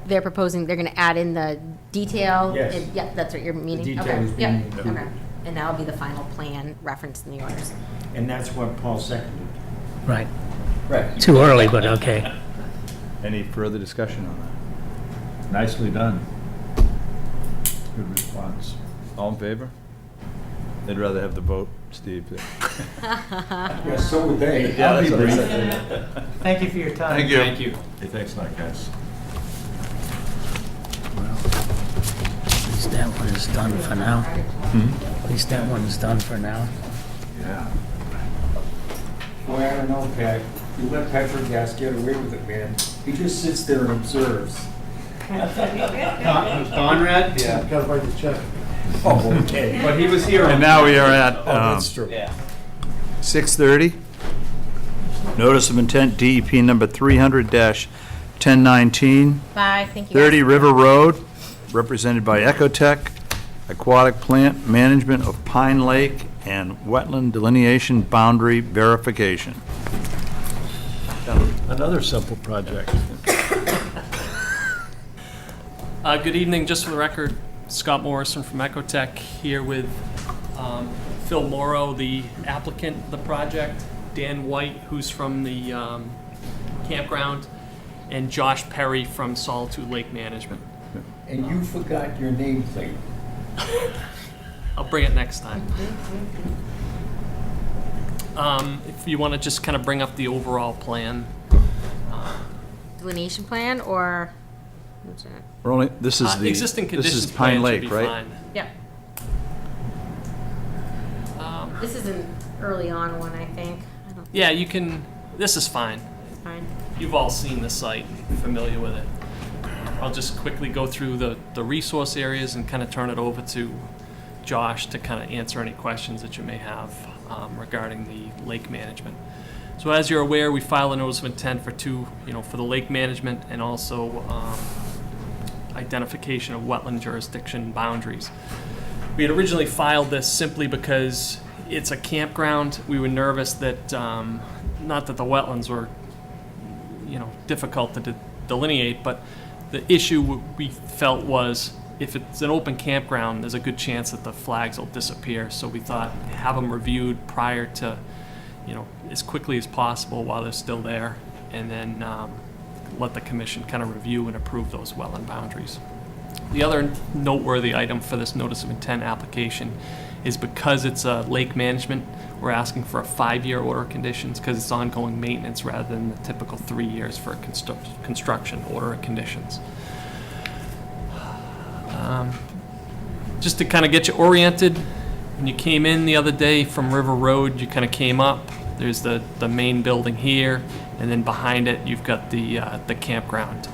they're proposing, they're going to add in the detail. Yes. Yeah, that's what you're meaning? detail Okay. is being Yep. included. Okay. And that'll be the final plan referenced in the orders. And that's what Paul seconded. Right. Right. Too early, but okay. Any further discussion on that? Nicely done. Good response. All in favor? They'd rather have the vote, Steve. Yes, so would they. I'll be brief. Thank you for your time. Thank you. Hey, thanks a lot, guys. At least that one is done for now. At least that one is done for now. Yeah. Boy, I don't know, Pat. You let Petrogas get away with it, man. He just sits there and observes. Conrad? Yeah. Gotta write the check. Oh, okay. But he was here. And now we are at Oh, that's true. Yeah. 6:30. Notice of intent, DEP number 300-1019, Bye, thank you. 30 River Road, represented by Ecotech, Aquatic Plant Management of Pine Lake, and Wetland Delineation Boundary Verification. Another simple project. Good evening, just for the record, Scott Morrison from Ecotech here with Phil Morrow, the applicant of the project, Dan White, who's from the campground, and Josh Perry from Solitude Lake Management. And you forgot your nameplate. I'll bring it next time. If you want to just kind of bring up the overall plan. Delineation plan or? what's that? We're only, this is the... Existing This conditions is Pine plan should Lake, be right? fine. Yep. This is an early on one, I think. I don't, Yeah, you can, this is fine. it's fine. You've all seen the site, familiar with it. I'll just quickly go through the resource areas and kind of turn it over to Josh to kind of answer any questions that you may have regarding the lake management. So as you're aware, we filed a notice of intent for for the lake management and also identification of wetland jurisdiction boundaries. We had originally filed this simply because it's a campground. We were nervous that, not that the wetlands were, difficult to delineate, but the issue we felt was if it's an open campground, there's a good chance that the flags will disappear. So we thought have them reviewed prior to, as quickly as possible while they're still there, and then let the commission kind of review and approve those wetland boundaries. The other noteworthy item for this notice of intent application is because it's a lake management, we're asking for a 5-year order of conditions because it's ongoing maintenance rather than the typical 3 years for a construction order of conditions. Just to kind of get you oriented, when you came in the other day from River Road, you kind of came up. There's the main building here, and then behind it, you've got the campground.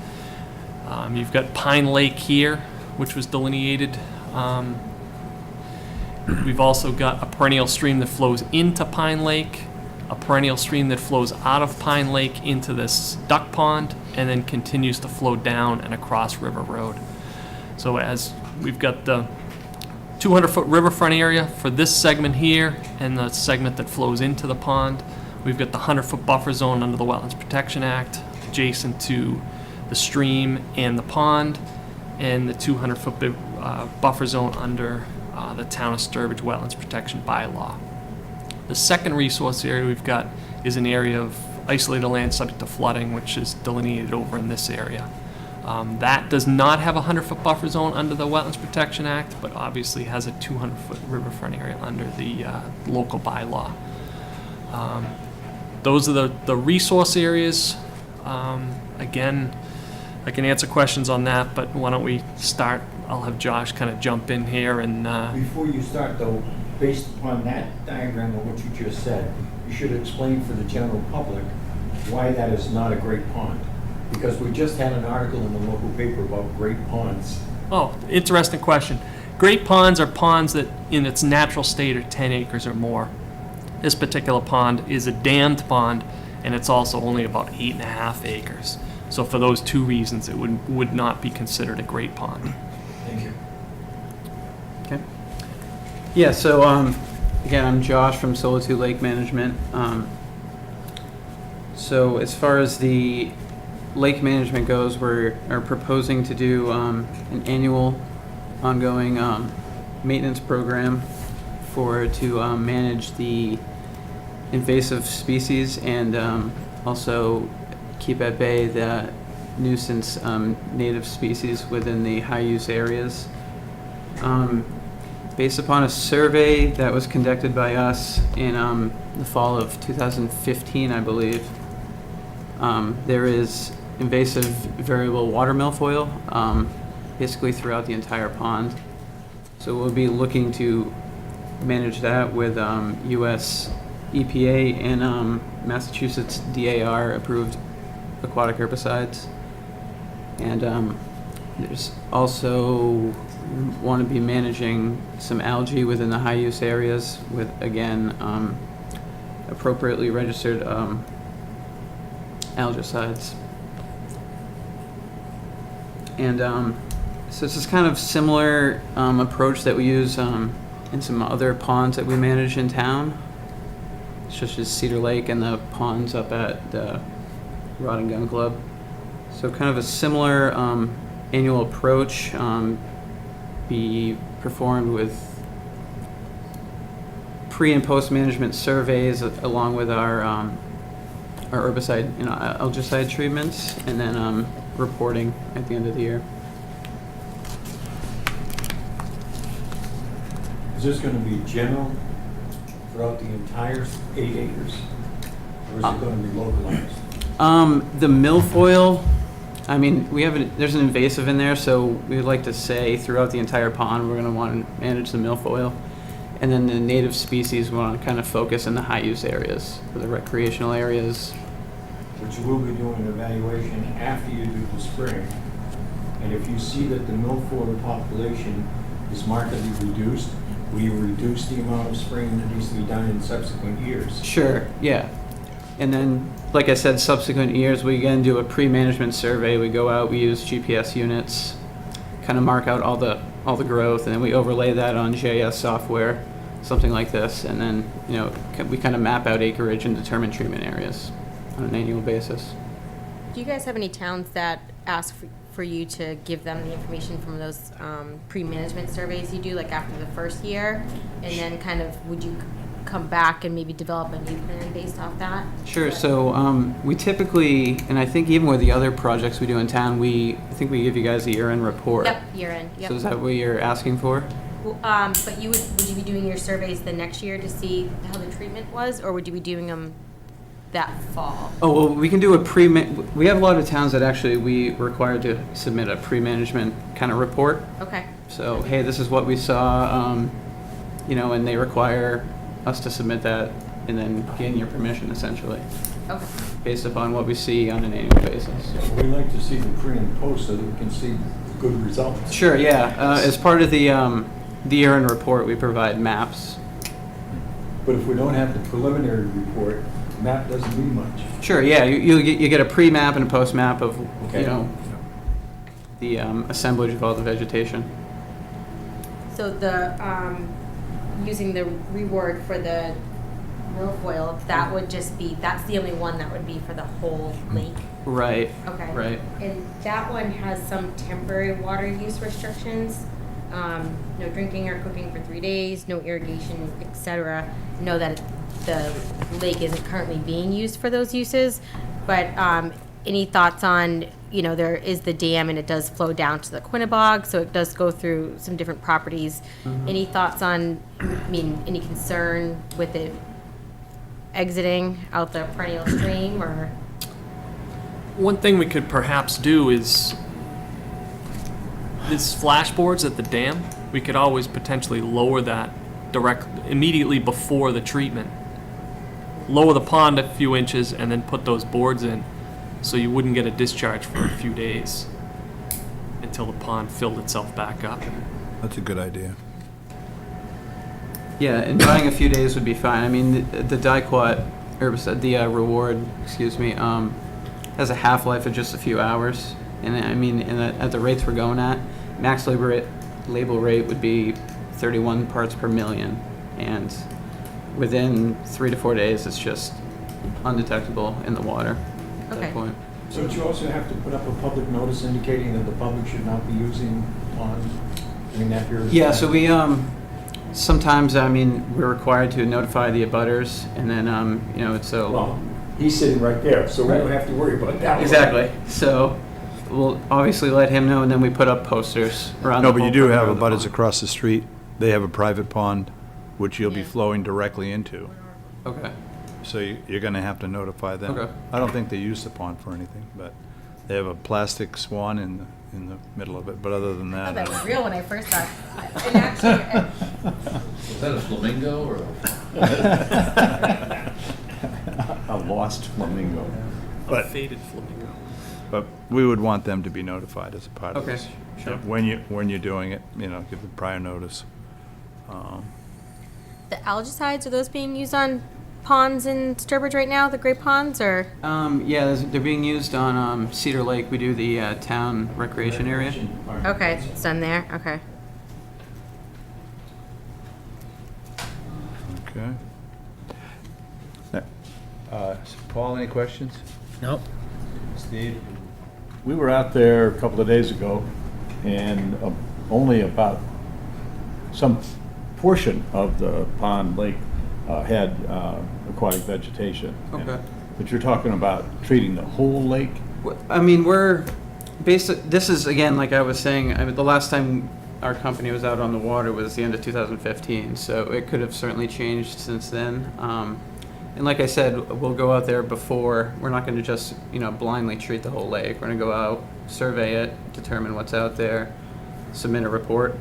You've got Pine Lake here, which was delineated. We've also got a perennial stream that flows into Pine Lake, a perennial stream that flows out of Pine Lake into this duck pond, and then continues to flow down and across River Road. So as we've got the 200-foot riverfront area for this segment here and the segment that flows into the pond, we've got the 100-foot buffer zone under the Wetlands Protection Act adjacent to the stream and the pond, and the 200-foot buffer zone under the Town of Sturbridge Wetlands Protection Bylaw. The second resource area we've got is an area of isolated land subject to flooding, which is delineated over in this area. That does not have a 100-foot buffer zone under the Wetlands Protection Act, but obviously has a 200-foot riverfront area under the local bylaw. Those are the resource areas. Again, I can answer questions on that, but why don't we start? I'll have Josh kind of jump in here and. Before you start though, based upon that diagram of what you just said, you should explain for the general public why that is not a great pond. Because we just had an article in the local paper about great ponds. Oh, interesting question. Great ponds are ponds that in its natural state are 10 acres or more. This particular pond is a dammed pond, and it's also only about 8.5 acres. So for those two reasons, it would not be considered a great pond. Thank you. Okay. Yeah, so again, I'm Josh from Solitude Lake Management. So as far as the lake management goes, we are proposing to do an annual ongoing maintenance program to manage the invasive species and also keep at bay the nuisance native species within the high use areas. Based upon a survey that was conducted by us in the fall of 2015, I believe, there is invasive variable water milfoil basically throughout the entire pond. So we'll be looking to manage that with US EPA and Massachusetts DAR approved aquatic herbicides. And there's also want to be managing some algae within the high use areas with, again, appropriately registered algicides. And so this is kind of similar approach that we use in some other ponds that we manage in town, such as Cedar Lake and the ponds up at the Rod and Gun Club. So kind of a similar annual approach be performed with pre and post management surveys along with our herbicide, algicide treatments, and then reporting at the end of the year. Is this going to be general throughout the entire 8 acres? Or is it going to be localized? The milfoil, I mean, there's an invasive in there, so we would like to say throughout the entire pond, we're going to want to manage the milfoil. And then the native species, we want to kind of focus in the high use areas, for the recreational areas. But you will be doing an evaluation after you do the spring. And if you see that the milfoil population is markedly reduced, will you reduce the amount of spraying that needs to be done in subsequent years? Sure, yeah. And then, like I said, subsequent years, we again do a pre-management survey. We go out, we use GPS units, kind of mark out all the growth, and then we overlay that on GIS software, something like this, and then we kind of map out acreage and determine treatment areas on an annual basis. Do you guys have any towns that ask for you to give them the information from those pre-management surveys you do, like after the first year? And then kind of, would you come back and maybe develop a new plan based off that? Sure, so we typically, and I think even with the other projects we do in town, I think we give you guys a year-end report. Yep, year-end, yep. So is that what you're asking for? Well, but would you be doing your surveys the next year to see how the treatment was, or would you be doing them that fall? Oh, well, we can do we have a lot of towns that actually we require to submit a pre-management kind of report. Okay. So, hey, this is what we saw and they require us to submit that and then gain your permission essentially, Okay. based upon what we see on an annual basis. We like to see the pre and post so that we can see good results. Sure, yeah. As part of the year-end report, we provide maps. But if we don't have the preliminary report, map doesn't mean much. Sure, yeah. You get a pre-map and a post-map of, Okay. the assemblage of all the vegetation. So the, using the reword for the milfoil, that would just be, that's the only one that would be for the whole lake? Right. Okay. Right. And that one has some temporary water use restrictions. No drinking or cooking for 3 days, no irrigation, etc. Know that the lake isn't currently being used for those uses, but any thoughts on, there is the dam and it does flow down to the Quinnebog, so it does go through some different properties. Any thoughts on, any concern with it exiting out the perennial stream, or? One thing we could perhaps do is these flashboards at the dam, we could always potentially lower that immediately before the treatment. Lower the pond a few inches and then put those boards in so you wouldn't get a discharge for a few days until the pond filled itself back up. That's a good idea. Yeah, and drying a few days would be fine. I mean, the Dicot herbicide, the Reward, has a half-life of just a few hours. And at the rates we're going at, max label rate would be 31 parts per million. And within 3 to 4 days, it's just undetectable in the water at Okay. that point. So don't you also have to put up a public notice indicating that the public should not be using ponds during that period of time? Yeah, so we, sometimes, we're required to notify the abutters, and then, it's a... Well, he's sitting right there, so we don't have to worry about that. Exactly. So we'll obviously let him know, and then we put up posters around No, the but you whole do perimeter have of the abutters pond. across the street. They have a private pond, which you'll be Yeah. flowing directly into. Okay. So you're going to have to notify them. Okay. I don't think they use the pond for anything, but they have a plastic swan in the middle of it. But other than I thought that, that was real when I first saw it. And actually, Is that a flamingo or? A lost flamingo. A But- faded flamingo. but we would want them to be notified as a part of Okay, this. sure. When you're doing it, give them prior notice. the algicides, are those being used on ponds in Sturbridge right now, the great ponds, or? Yeah, they're being used on Cedar Lake. We do the town recreation area. Okay, it's done there, okay. Okay. Paul, any questions? Nope. Steve? We were out there a couple of days ago, and only about some portion of the pond lake had aquatic vegetation. Okay. But you're talking about treating the whole lake? We're this is, again, like I was saying, the last time our company was out on the water was the end of 2015, so it could have certainly changed since then. And like I said, we'll go out there before. We're not going to just, blindly treat the whole lake. We're going to go out, survey it, determine what's out there, submit a report,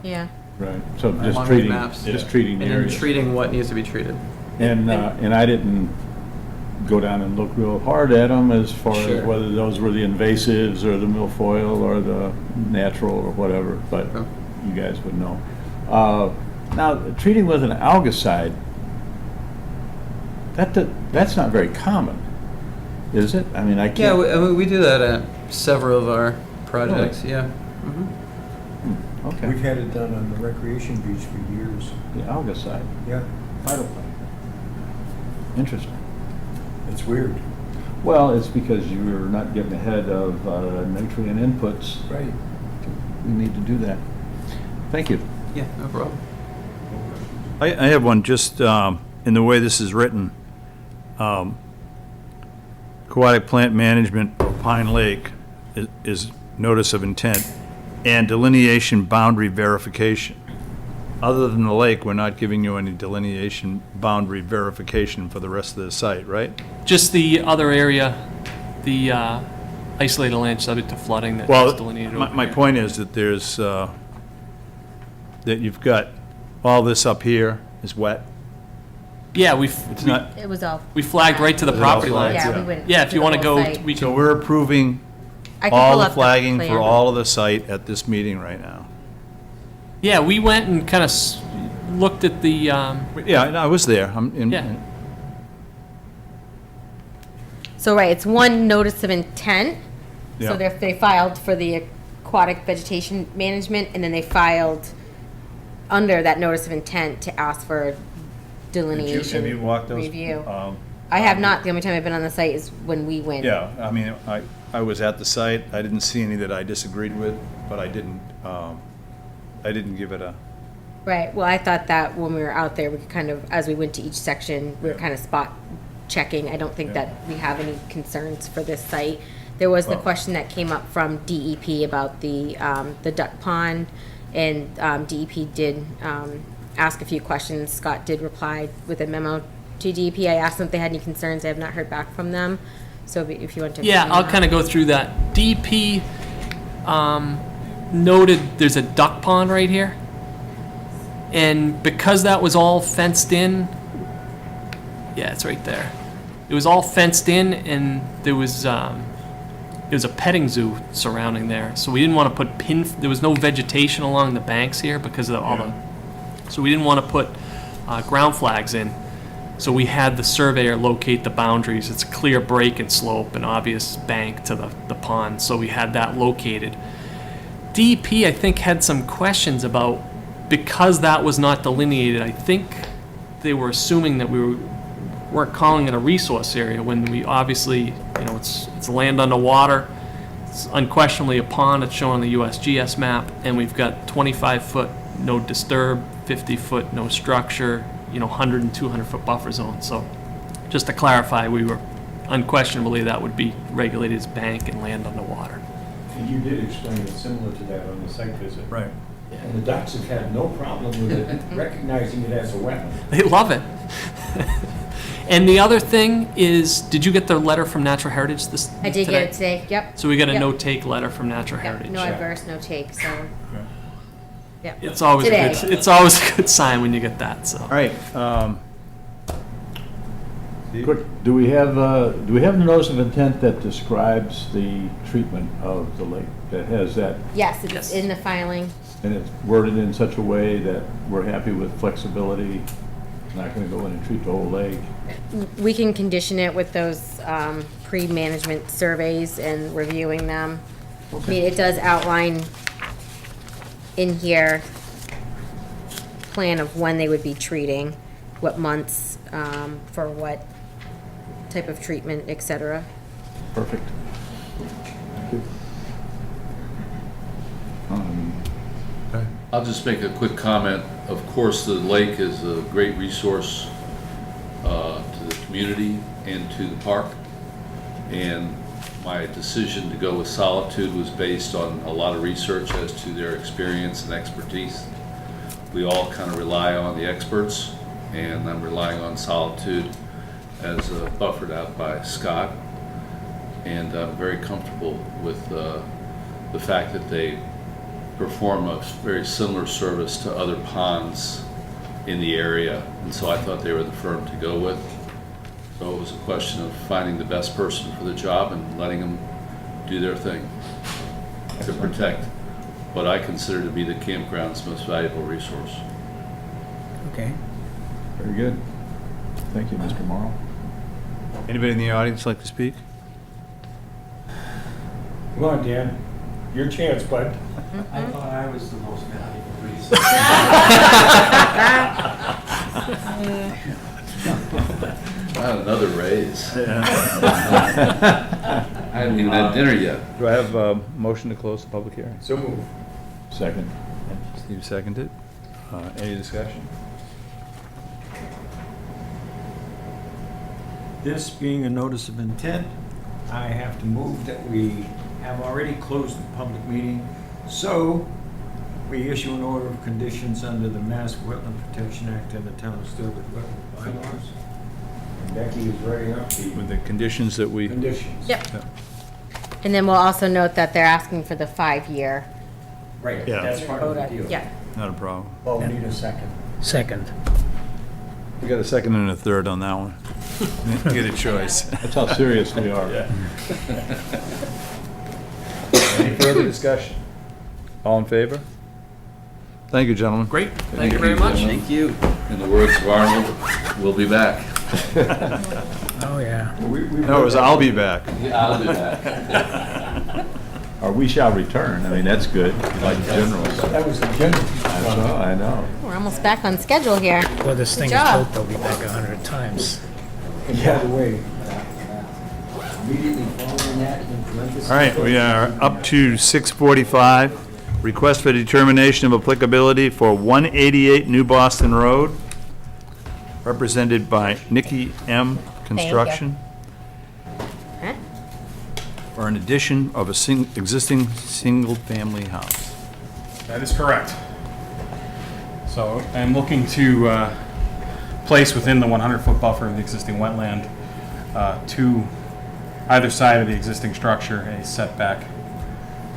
Yeah. Right. So along just with treating, maps, just treating and then areas. treating what needs to be treated. And I didn't go down and look real hard at them as far as Sure. whether those were the invasives or the milfoil or the natural or whatever, but Okay. you guys would know. Now, treating with an algicide, that's not very common, is it? I mean, I Yeah, can't. we do that at several of our projects, yeah. Mhm. Okay, We've had it done on the recreation beach for years. the algicide, Yeah, phytoplankton. interesting. It's weird. Well, it's because you're not getting ahead of nutrient inputs. Right. We need to do that. Thank you. Yeah, no problem. I have one, just in the way this is written. Aquatic plant management of Pine Lake is notice of intent and delineation boundary verification. Other than the lake, we're not giving you any delineation boundary verification for the rest of the site, right? Just the other area, the isolated land subject to flooding that is Well, delineated my over my here. point is that there's, that you've got all this up here is wet? Yeah, It's not, It was all. we flagged right to the Is it all property line. flagged? Yeah, we went. Yeah, if you to want the to whole go, site. we so can, we're approving I can all pull the up flagging plan. for all of the site at this meeting right now? yeah, we went and kind of looked at the, Yeah, I was there. I'm in. Yeah. So, right, it's one notice of intent. So Yeah. they filed for the aquatic vegetation management, and then they filed under that notice of intent to ask for delineation Have you walked those? review. I have not. The only time I've been on the site is when we went. Yeah, I mean, I was at the site. I didn't see any that I disagreed with, but I didn't give it a, Right, well, I thought that when we were out there, we could kind of, as we went to each section, we were kind of spot checking. I don't think that we have any concerns for this site. There was the Well- question that came up from DEP about the duck pond, and DEP did ask a few questions. Scott did reply with a memo to DEP. I asked them if they had any concerns. I have not heard back from them, so if you want to. yeah, I'll kind of go through that. DP noted there's a duck pond right here. And because that was all fenced in, yeah, it's right there. It was all fenced in, and there was a petting zoo surrounding there. So we didn't want to put there was no vegetation along the banks here because of all the, so we didn't want to put ground flags in. So we had the surveyor locate the boundaries. It's a clear break and slope, an obvious bank to the pond. So we had that located. DEP, I think, had some questions about, because that was not delineated, I think they were assuming that we weren't calling it a resource area when we obviously, it's land underwater. It's unquestionably a pond. It's shown on the USGS map, and we've got 25-foot no disturb, 50-foot no structure, 100 and 200-foot buffer zone. So just to clarify, we were unquestionably that would be regulated as bank and land underwater. And you did explain it similar to that on the site visit. right. And the ducks have had no problem with it, recognizing it as a wetland. They love it. And the other thing is, did you get the letter from Natural Heritage this I did get it today, yep. So we got a Yep. no-take letter from Natural Yep, Heritage. no adverse, no take, so. Yep. It's always a Today. good, it's always a good sign when you get that, so. All right. Quick, do we have a notice of intent that describes the treatment of the lake? That has that, Yes, it's Yes. in the filing. and it's worded in such a way that we're happy with flexibility, not gonna go in and treat the whole lake? We can condition it with those pre-management surveys and reviewing them. I mean, it does outline in here plan of when they would be treating, what months, for what type of treatment, et cetera. Perfect. Thank you. I'll just make a quick comment. Of course, the lake is a great resource to the community and to the park. And my decision to go with Solitude was based on a lot of research as to their experience and expertise. We all kind of rely on the experts, and I'm relying on Solitude as buffered out by Scott. And I'm very comfortable with the fact that they perform a very similar service to other ponds in the area, and so I thought they were the firm to go with. So it was a question of finding the best person for the job and letting them do their thing to protect what I consider to be the campground's most valuable resource. Okay. Very good. Thank you, Mr. Morrow. Anybody in the audience like to speak? Come on, Dan. Your chance, bud. I thought I was the most valuable resource. Wow, another raise. I haven't even had dinner yet. Do I have a motion to close the public hearing? So move. Second. Steve seconded. Any discussion? This being a notice of intent, I have to move that we have already closed the public meeting. So we issue an order of conditions under the Mass Wetland Protection Act and the Town of Sturbridge Wetland Bylaws. And Becky is writing up the With the conditions that we, conditions. Yep. And then we'll also note that they're asking for the 5-year. Right, Yeah. that's part of the deal. Yeah. not a problem. Well, we need a second. Second. We got a second and a third on that one. You get a choice. That's how serious we are. Any further discussion? All in favor? Thank you, gentlemen. Great, thank you very much. Thank you. In the words of Arnold, we'll be back. Oh, yeah. No, it was I'll be back. I'll be back. Or we shall return. I mean, that's good, like generals. That was the general. I know. We're almost back on schedule here. Well, this thing is job. built, they'll be back 100 times. And by the way, immediately following that, in parentheses. All right, we are up to 6:45. Request for determination of applicability for 188 New Boston Road, represented by Nikki M. Construction, Huh? for an addition of a existing single-family house. That is correct. So I'm looking to place within the 100-foot buffer of the existing wetland to either side of the existing structure a setback,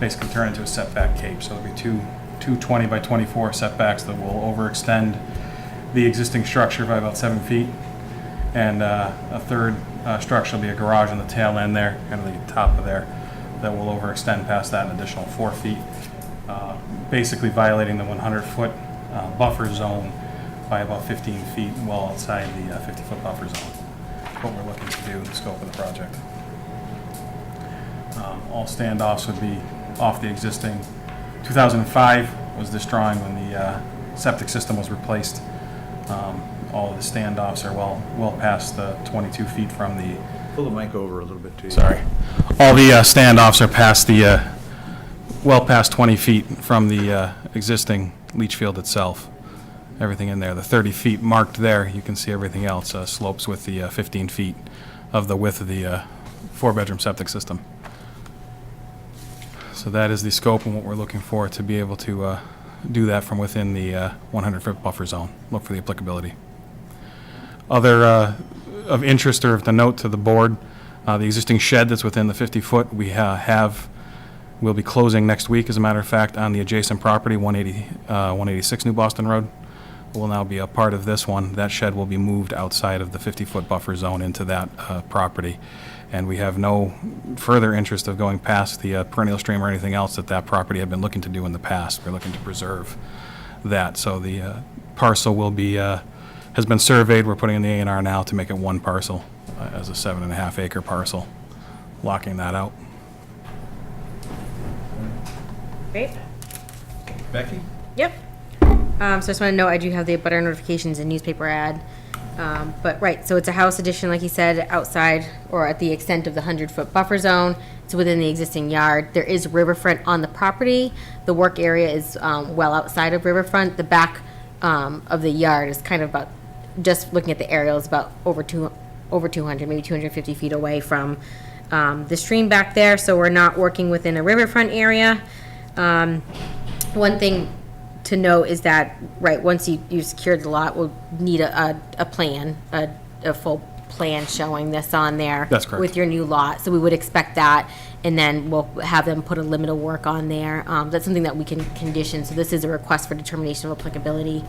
basically turn into a setback cape. So there'll be two 20 by 24 setbacks that will overextend the existing structure by about 7 feet. And a third structure will be a garage on the tail end there, kind of the top of there, that will overextend past that an additional 4 feet, basically violating the 100-foot buffer zone by about 15 feet well outside the 50-foot buffer zone. What we're looking to do in the scope of the project. All standoffs would be off the existing. 2005 was this drawing when the septic system was replaced. All of the standoffs are well past the 22 feet from the. Pull the mic over a little bit, too. Sorry. All the standoffs are past the, well past 20 feet from the existing leach field itself. Everything in there. The 30 feet marked there, you can see everything else slopes with the 15 feet of the width of the 4-bedroom septic system. So that is the scope and what we're looking for to be able to do that from within the 100-foot buffer zone. Look for the applicability. Other of interest or of the note to the board, the existing shed that's within the 50-foot, we'll be closing next week, as a matter of fact, on the adjacent property, 186 New Boston Road. Will now be a part of this one. That shed will be moved outside of the 50-foot buffer zone into that property. And we have no further interest of going past the perennial stream or anything else that property had been looking to do in the past. We're looking to preserve that. So the parcel will be, has been surveyed. We're putting in the A&R now to make it one parcel as a 7.5 acre parcel, locking that out. Great. Becky? Yep. So I just want to note, I do have the abutter notifications and newspaper ad. But right, so it's a house addition, like you said, outside or at the extent of the 100-foot buffer zone. It's within the existing yard. There is riverfront on the property. The work area is well outside of riverfront. The back of the yard is kind of about, just looking at the aerial, is about over 200, maybe 250 feet away from the stream back there. So we're not working within a riverfront area. One thing to note is that, right, once you secured the lot, we'll need a plan, a full plan showing this on there. That's correct. With your new lot. So we would expect that, and then we'll have them put a limit of work on there. That's something that we can condition. So this is a request for determination of applicability.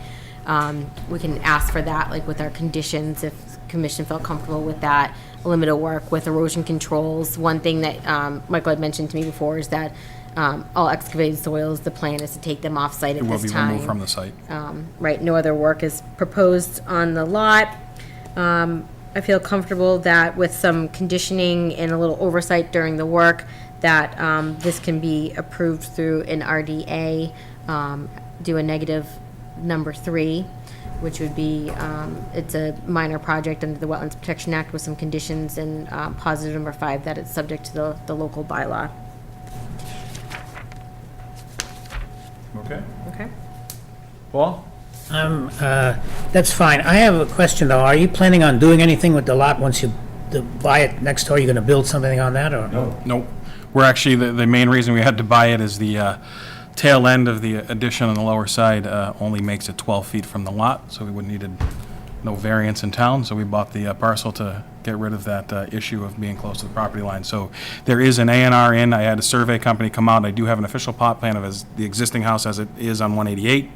We can ask for that, like with our conditions, if the commission felt comfortable with that. A limit of work with erosion controls. One thing that Michael had mentioned to me before is that all excavated soils, the plan is to take them off-site at this time. It will be removed from the site. Right, no other work is proposed on the lot. I feel comfortable that with some conditioning and a little oversight during the work, that this can be approved through an RDA, do a negative number 3, which would be, it's a minor project under the Wetlands Protection Act with some conditions, and positive number 5, that it's subject to the local bylaw. Okay. Okay. Paul? That's fine. I have a question, though. Are you planning on doing anything with the lot once you buy it next door? Are you going to build something on that, or? No. Nope. We're actually, the main reason we had to buy it is the tail end of the addition on the lower side only makes it 12 feet from the lot, so we needed no variance in town, so we bought the parcel to get rid of that issue of being close to the property line. So there is an A&R in. I had a survey company come out. I do have an official plot plan of the existing house as it is on 188,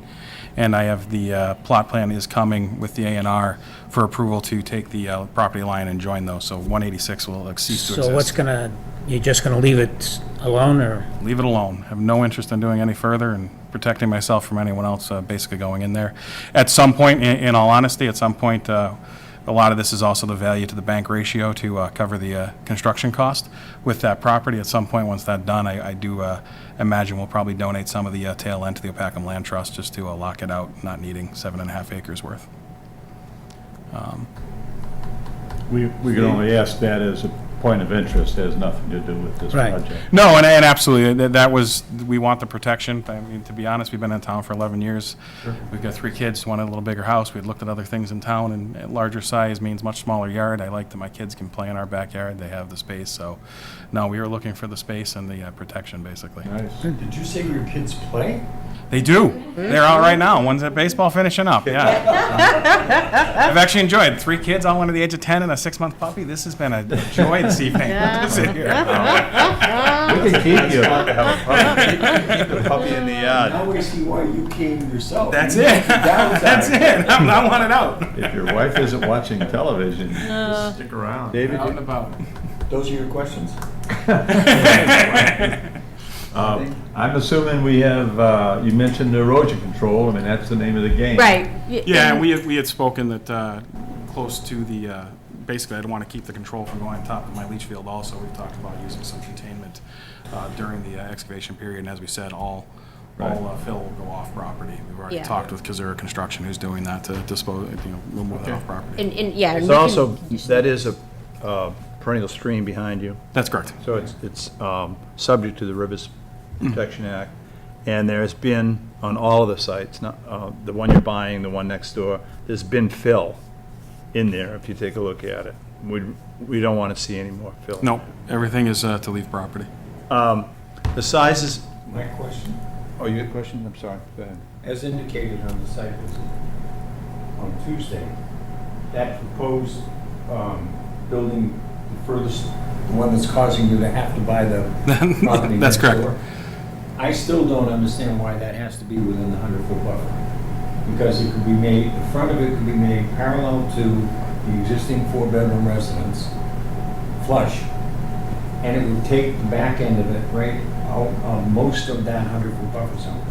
and I have the plot plan is coming with the A&R for approval to take the property line and join those, so 186 will cease to exist. So what's gonna, you're just gonna leave it alone, or? Leave it alone. Have no interest in doing any further and protecting myself from anyone else basically going in there. At some point, in all honesty, at some point, a lot of this is also the value to the bank ratio to cover the construction cost with that property. At some point, once that's done, I do imagine we'll probably donate some of the tail end to the Opacum Land Trust just to lock it out, not needing 7.5 acres worth. We can only ask that as a point of interest, it has nothing to do with this Right. project. No, and absolutely, that was, we want the protection. I mean, to be honest, we've been in town for 11 years. We've got 3 kids, wanted a little bigger house. We'd looked at other things in town, and larger size means much smaller yard. I like that my kids can play in our backyard. They have the space, so, no, we were looking for the space and the protection, basically. Nice. Did you say your kids play? They do. They're out right now. One's at baseball finishing up, yeah. I've actually enjoyed 3 kids, all under the age of 10, and a 6-month puppy. This has been a joy this evening to sit here. We can keep you. Keep the puppy in the yard. Now we see why you came yourself. That's it. That's it. I want it out. If your wife isn't watching television, just stick around. David, Out and about. Those are your questions? I'm assuming we have, you mentioned erosion control, I mean, that's the name of the game. Right. Yeah, and we had spoken that close to the, basically, I'd want to keep the control from going on top of my leach field also. We've talked about using some containment during the excavation period, and as we said, all fill will go off property. We've already Yeah. talked with Kazura Construction, who's doing that to dispose, remove that off property. And yeah. There's we can- also, that is a perennial stream behind you, That's correct. so it's subject to the Rivers Protection Act. And there's been, on all of the sites, not, the one you're buying, the one next door, there's been fill in there, if you take a look at it. We don't want to see any more fill. No, everything is to leave property. The sizes, My question, oh, you had a question? I'm sorry, go ahead. as indicated on the site visit on Tuesday, that proposed building, the furthest, the one that's causing you to have to buy the property That's next correct. door, I still don't understand why that has to be within the 100-foot buffer. Because it could be made, the front of it could be made parallel to the existing 4-bedroom residence, flush, and it would take the back end of it right out of most of that 100-foot buffer zone.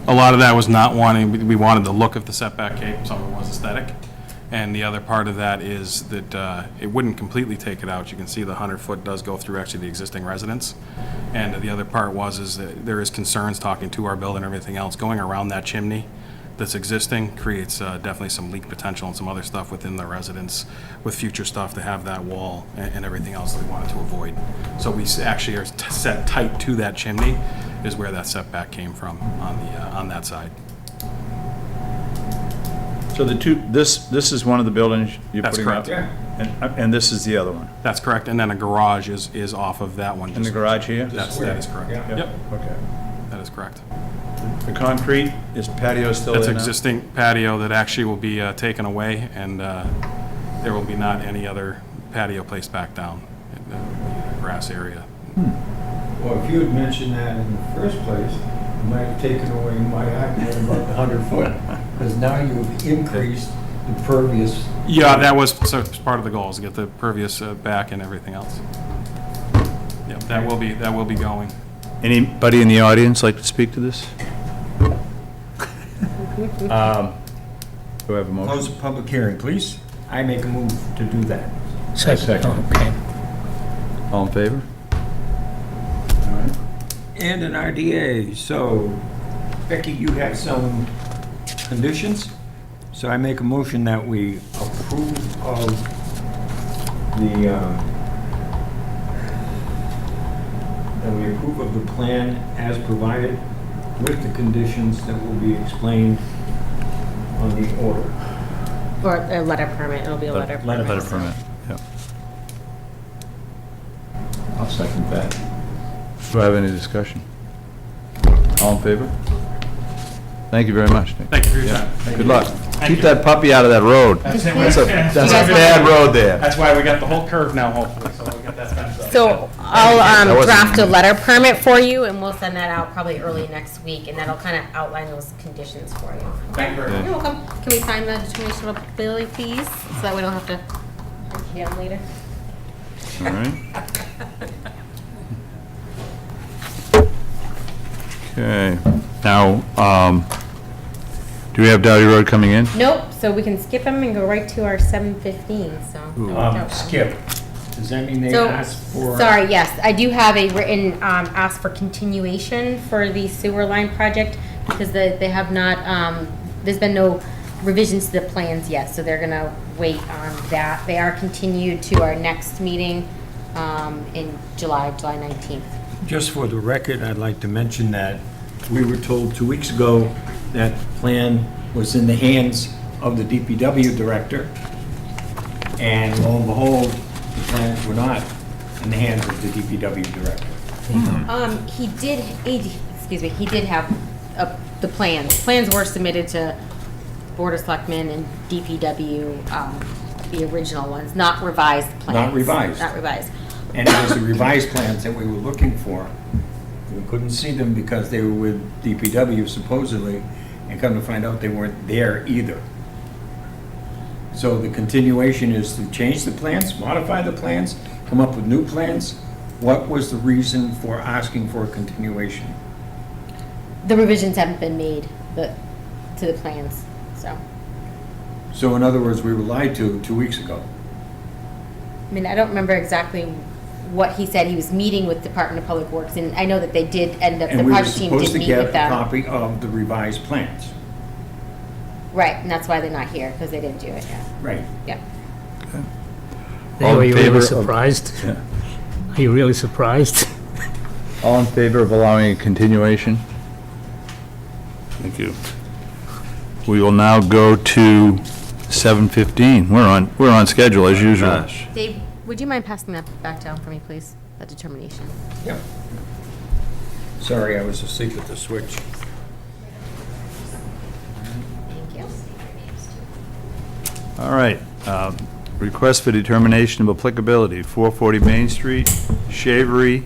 A lot of that was not wanting, we wanted the look of the setback cape, some of it was aesthetic. And the other part of that is that it wouldn't completely take it out. You can see the 100-foot does go through actually the existing residence. And the other part is that there is concerns talking to our building and everything else, going around that chimney that's existing creates definitely some leak potential and some other stuff within the residence with future stuff to have that wall and everything else that we wanted to avoid. So we actually are set tight to that chimney is where that setback came from on that side. So the two, this is one of the buildings you're That's putting up? correct. And this is the other one? That's correct, and then a garage is off of that one. In the garage here? That is correct. Yeah. Yep, Okay. that is correct. The concrete, is patio still That's there now? existing patio that actually will be taken away, and there will be not any other patio placed back down in the grass area. Well, if you had mentioned that in the first place, you might have taken away my argument about the 100-foot, because now you've increased the pervious. Yeah, that was part of the goal, is to get the pervious back and everything else. Yep, that will be going. Anybody in the audience like to speak to this? Do I have a motion? Close the public hearing, please. I make a move to do that. Second. Oh, okay. All in favor? And an RDA, so Becky, you have some conditions? So I make a motion that we approve of the plan as provided with the conditions that will be explained on the order. Or a letter permit, it'll be a letter. Letter Permit, yeah. I'll second that. Do I have any discussion? All in favor? Thank you very much, Nick. Thank you for your time. Good luck. Thank Keep you. that puppy out of that road. That's a bad road there. That's why we got the whole curve now, hopefully, so we'll get that fenced up. So I'll draft a letter permit for you, and we'll send that out probably early next week, and that'll kind of outline those conditions for you. Thank you very much. You're welcome. Can we sign the determination of applicability, please, so that we don't have to get them later? All right. Okay, now, do we have Dowdy Road coming in? Nope, so we can skip them and go right to our 7:15, so. Skip. Does that mean they So, asked for? sorry, yes, I do have a written, ask for continuation for the sewer line project, because they have not, there's been no revisions to the plans yet, so they're gonna wait on that. They are continued to our next meeting, in July 19th. Just for the record, I'd like to mention that we were told 2 weeks ago that plan was in the hands of the DPW director, and lo and behold, the plans were not in the hands of the DPW director. He did have the plans. Plans were submitted to Board of Selectmen and DPW, the original ones, not revised plans. Not revised. Not revised. And it was the revised plans that we were looking for. We couldn't see them because they were with DPW supposedly, and come to find out they weren't there either. So the continuation is to change the plans, modify the plans, come up with new plans. What was the reason for asking for a continuation? The revisions haven't been made to the plans, so. So in other words, we were lied to 2 weeks ago. I mean, I don't remember exactly what he said. He was meeting with Department of Public Works, and I know that they did end up, the And we were project team supposed did to meet get with a them. copy of the revised plans. Right, and that's why they're not here, because they didn't do it yet. Right. Yep. All Are in you favor really of- surprised? Yeah. Are you really surprised? All in favor of allowing a continuation? Thank you. We will now go to 7:15. We're on schedule as usual. Gosh. Dave, would you mind passing that back down for me, please? That determination. Yep. Sorry, I was asleep at the switch. Thank you. All right, request for determination of applicability, 440 Main Street, Shavery,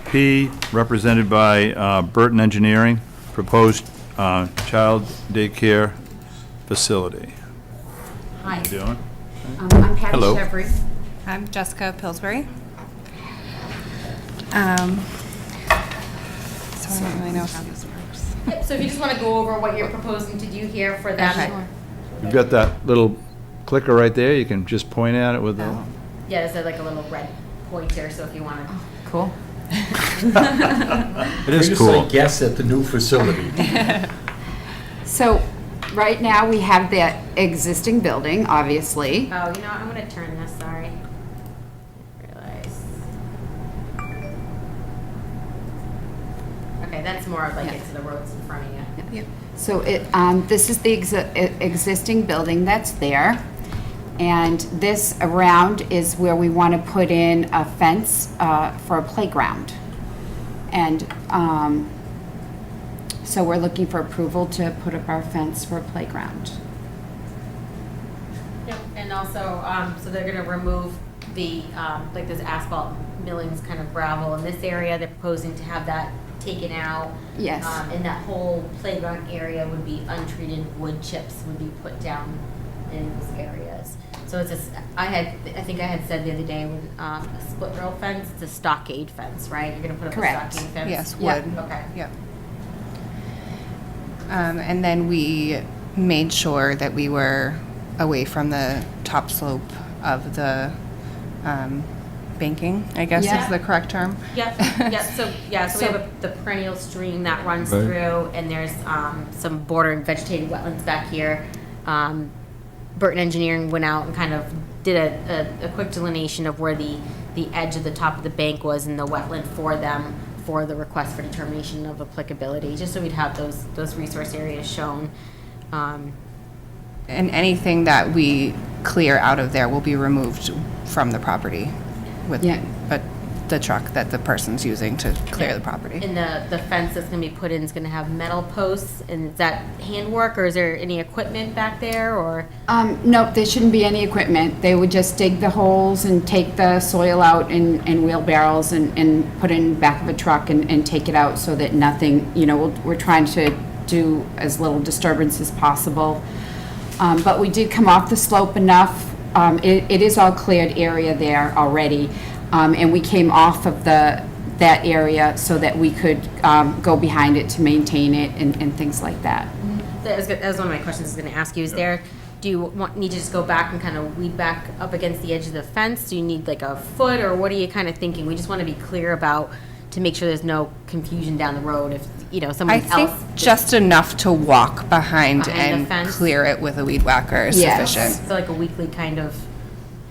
P, represented by Burton Engineering, proposed child daycare facility. Hi. How you doing? I'm Patty Hello. Chevry. I'm Jessica Pillsbury. So I don't really know how this works. Yep, so if you just want to go over what you're proposing to do here for them. Okay. You've got that little clicker right there, you can just point at it with the... Yeah, there's like a little red pointer, so if you want to. Cool. It is Just cool. like guess at the new facility. So, right now, we have the existing building, obviously. Oh, you know, what, I'm going to turn this, sorry. Realize. Okay, that's more of like it's the roads in front of you. So this is the existing building that's there. And this around is where we want to put in a fence for a playground. And so we're looking for approval to put up our fence for a playground. Yep, and also, so they're gonna remove the, like this asphalt millings, kind of gravel in this area. They're proposing to have that taken out. Yes. And that whole playground area would be untreated wood chips would be put down in those areas. So it's a, I think I had said the other day with a split rail fence, it's a stockade fence, right? You're gonna put up Correct. a stockade fence? Yes, Yeah. wood. Okay. Yep. And then we made sure that we were away from the top slope of the banking, I guess Yeah. is the correct term. Yep, so we have the perennial stream that runs Right. through, and there's some border and vegetated wetlands back here. Burton Engineering went out and kind of did a quick delineation of where the edge of the top of the bank was in the wetland for them, for the request for determination of applicability, just so we'd have those resource areas shown. And anything that we clear out of there will be removed from the property with, Yeah. but the truck that the person's using to clear the property. And the fence that's gonna be put in is gonna have metal posts, and is that handwork, or is there any equipment back there, or? No, there shouldn't be any equipment. They would just dig the holes and take the soil out in wheelbarrows and put it in the back of a truck and take it out so that nothing, we're trying to do as little disturbance as possible. But we did come off the slope enough. It is all cleared area there already. And we came off of that area so that we could go behind it to maintain it and things like that. That was one of my questions I was gonna ask you, do you need to just go back and kind of weed back up against the edge of the fence? Do you need like a foot, or what are you kind of thinking? We just want to be clear about, to make sure there's no confusion down the road if, someone I think else. just enough to walk behind Behind the and fence? clear it with a weed whacker is Yes. sufficient. So like a weekly kind of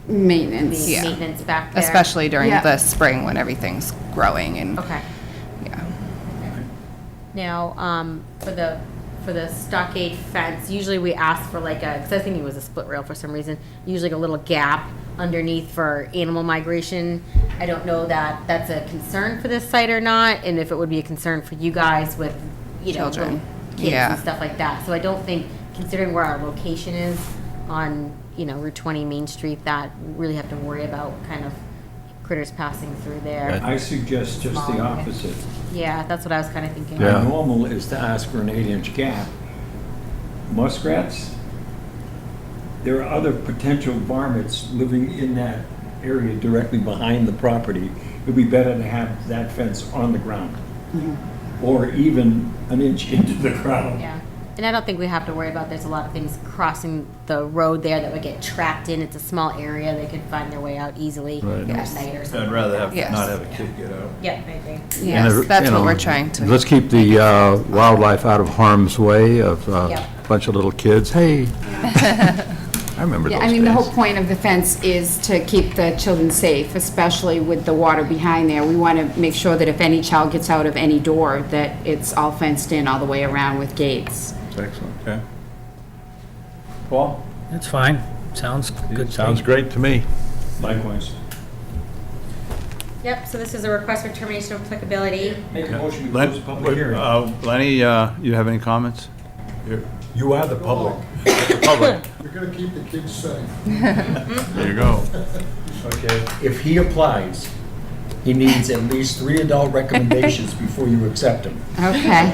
Maintenance. Yeah. maintenance back there? Especially during Yeah. the spring when everything's growing and, Okay. yeah. Now, for the stockade fence, usually we ask for like because I was thinking it was a split rail for some reason, usually like a little gap underneath for animal migration. I don't know that that's a concern for this site or not, and if it would be a concern for you guys with, Children. little kids Yeah. and stuff like that. So I don't think, considering where our location is on, Route 20 Main Street, that we really have to worry about kind of critters passing through there. I suggest just the opposite. Yeah, that's what I was kind of thinking. Our normal is to ask for an 8-inch gap. Muskrats, there are other potential varmints living in that area directly behind the property. It'd be better to have that fence on the ground, or even an inch into the ground. Yeah, and I don't think we have to worry about, there's a lot of things crossing the road there that would get trapped in. It's a small area, they could find their way out easily at Yes. night or something. I'd rather have, Yes. not have a kid get out. Yeah, I agree. Yes, And, that's you what know, we're trying to. Let's keep the wildlife out of harm's way of a Yep. bunch of little kids. Hey, I remember those Yeah, I mean, the whole days. point of the fence is to keep the children safe, especially with the water behind there. We want to make sure that if any child gets out of any door, that it's all fenced in all the way around with gates. Excellent. Okay. Paul? That's fine. Sounds good. to Sounds me. great to me. Likewise. Yep, so this is a request for termination of applicability. Make a motion to Len- close the public hearing. Lenny, you have any comments? You are the public. Public. You're gonna keep the kids safe. There you go. Okay. If he applies, he needs at least 3 adult recommendations before you accept him. Okay.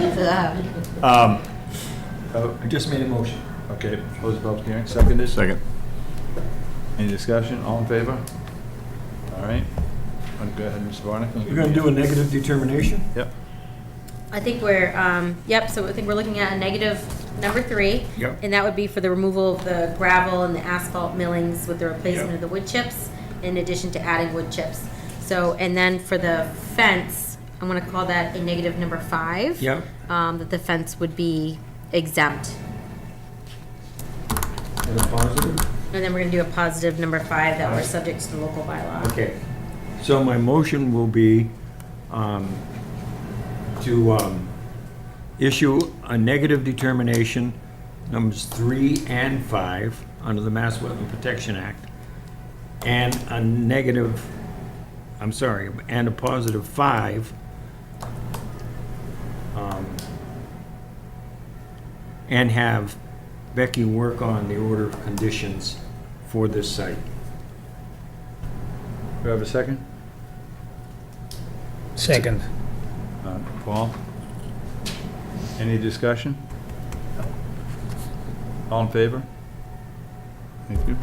I just made a motion. Okay, close the public hearing. Seconded? Second. Any discussion? All in favor? All right. Go ahead, Mr. Varnick. You're gonna do a negative determination? Yep. I think we're, so I think we're looking at a negative number 3. Yep. And that would be for the removal of the gravel and the asphalt millings with the replacement Yep. of the wood chips, in addition to adding wood chips. So, and then for the fence, I'm gonna call that a negative number 5. Yep. That the fence would be exempt. And a positive? And then we're gonna do a positive number 5 that we're subject to the local bylaw. Okay. So my motion will be to issue a negative determination, numbers 3 and 5, under the Mass Wetland Protection Act, and a negative, and a positive 5, and have Becky work on the order of conditions for this site. Do we have a second? Second. Paul? Any discussion? All in favor? Thank you.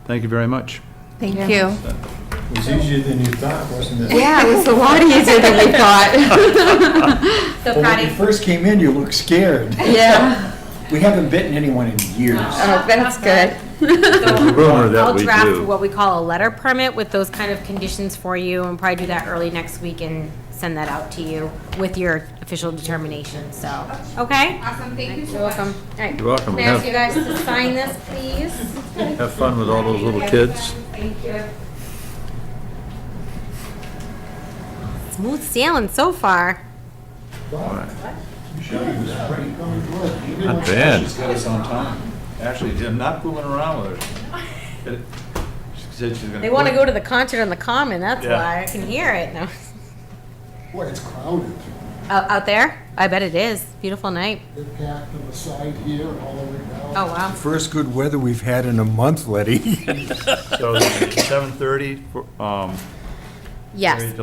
Thank you very much. Thank you. It was easier than you thought, wasn't it? Yeah, it was a lot easier than we thought. So Well, when Friday, you first came in, you looked scared. Yeah. We haven't bitten anyone in years. Oh, that's good. Rumor that I'll we draft do. what we call a letter permit with those kind of conditions for you, and probably do that early next week and send that out to you with your official determination, so, okay? Awesome, thank you You're welcome. All right. You're welcome. Can I ask you guys to sign this, please? Have fun with all those little kids. Thank you. Smooth sailing so far. Not bad. She's got us on time. Actually, Jim, not fooling around with her. said she was gonna. They want to put- go to the concert on the Common, that's Yeah. why. I can hear it now. Boy, it's crowded. Out there? I bet it is. Beautiful night. They're packed on the side here and all the way down. Oh, wow. First good weather we've had in a month, Letty. So 7:30 for, Yes. area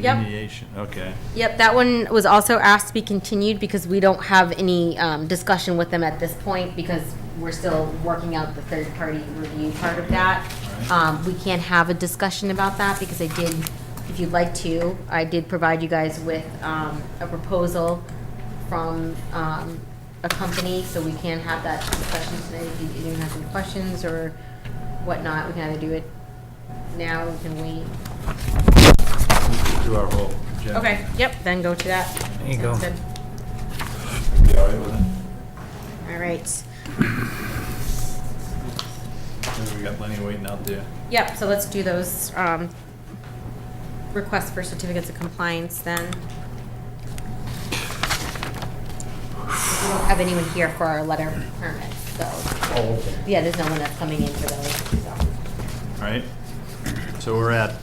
delineation, okay. Yep, that one was also asked to be continued because we don't have any discussion with them at this point because we're still working out the third-party review part of that. We can't have a discussion about that because I did, if you'd like to, I did provide you guys with a proposal from a company, so we can have that discussion tonight if you don't have any questions or whatnot. We can either do it now, we can wait. Do our whole agenda. Okay, yep, then go to that. There you go. Sounds You all right with it? good. All right. We got plenty waiting out there. Yep, so let's do those requests for certificates of compliance then. We don't have anyone here for our letter permits, so. Oh, okay. Yeah, there's no one that's coming in for those, so. All right, so we're at,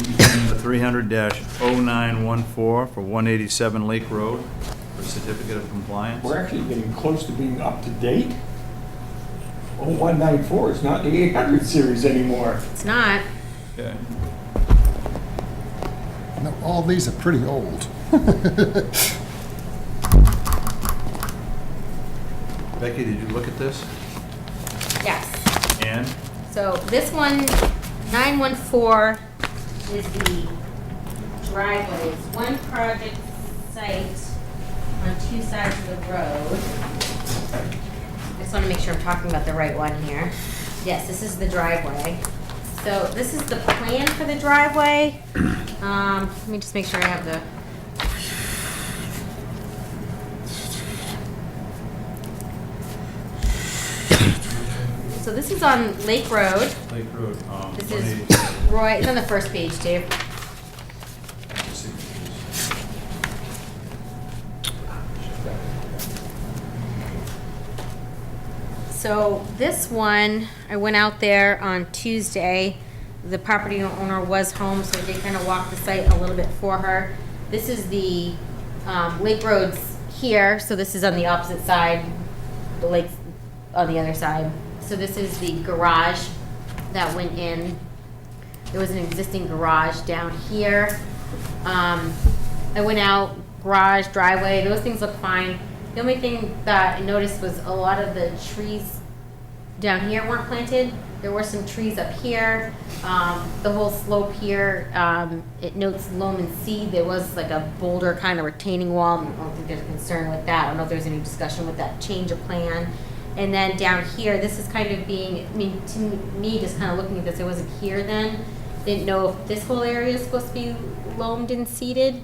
the 300-0914 for 187 Lake Road for certificate of compliance. We're actually getting close to being up to date. 0194 is not the 800 series anymore. It's not. Okay. No, all these are pretty old. Becky, did you look at this? Yes. And? So this one, 914 is the driveway. It's one project site on two sides of the road. I just want to make sure I'm talking about the right one here. Yes, this is the driveway. So this is the plan for the driveway. Let me just make sure I have the. So this is on Lake Road. Lake Road. This is Roy, it's on the first page, Dave. So this one, I went out there on Tuesday. The property owner was home, so I did kind of walk the site a little bit for her. This is the, Lake Road's here, so this is on the opposite side. The lake's on the other side. So this is the garage that went in. There was an existing garage down here. I went out, garage, driveway, those things look fine. The only thing that I noticed was a lot of the trees down here weren't planted. There were some trees up here. The whole slope here, it notes loam and seed. There was like a boulder kind of retaining wall. I don't think there's a concern with that. I don't know if there's any discussion with that change of plan. And then down here, this is kind of being, I mean, to me, just kind of looking at this, I wasn't here then. Didn't know if this whole area is supposed to be loamed and seeded.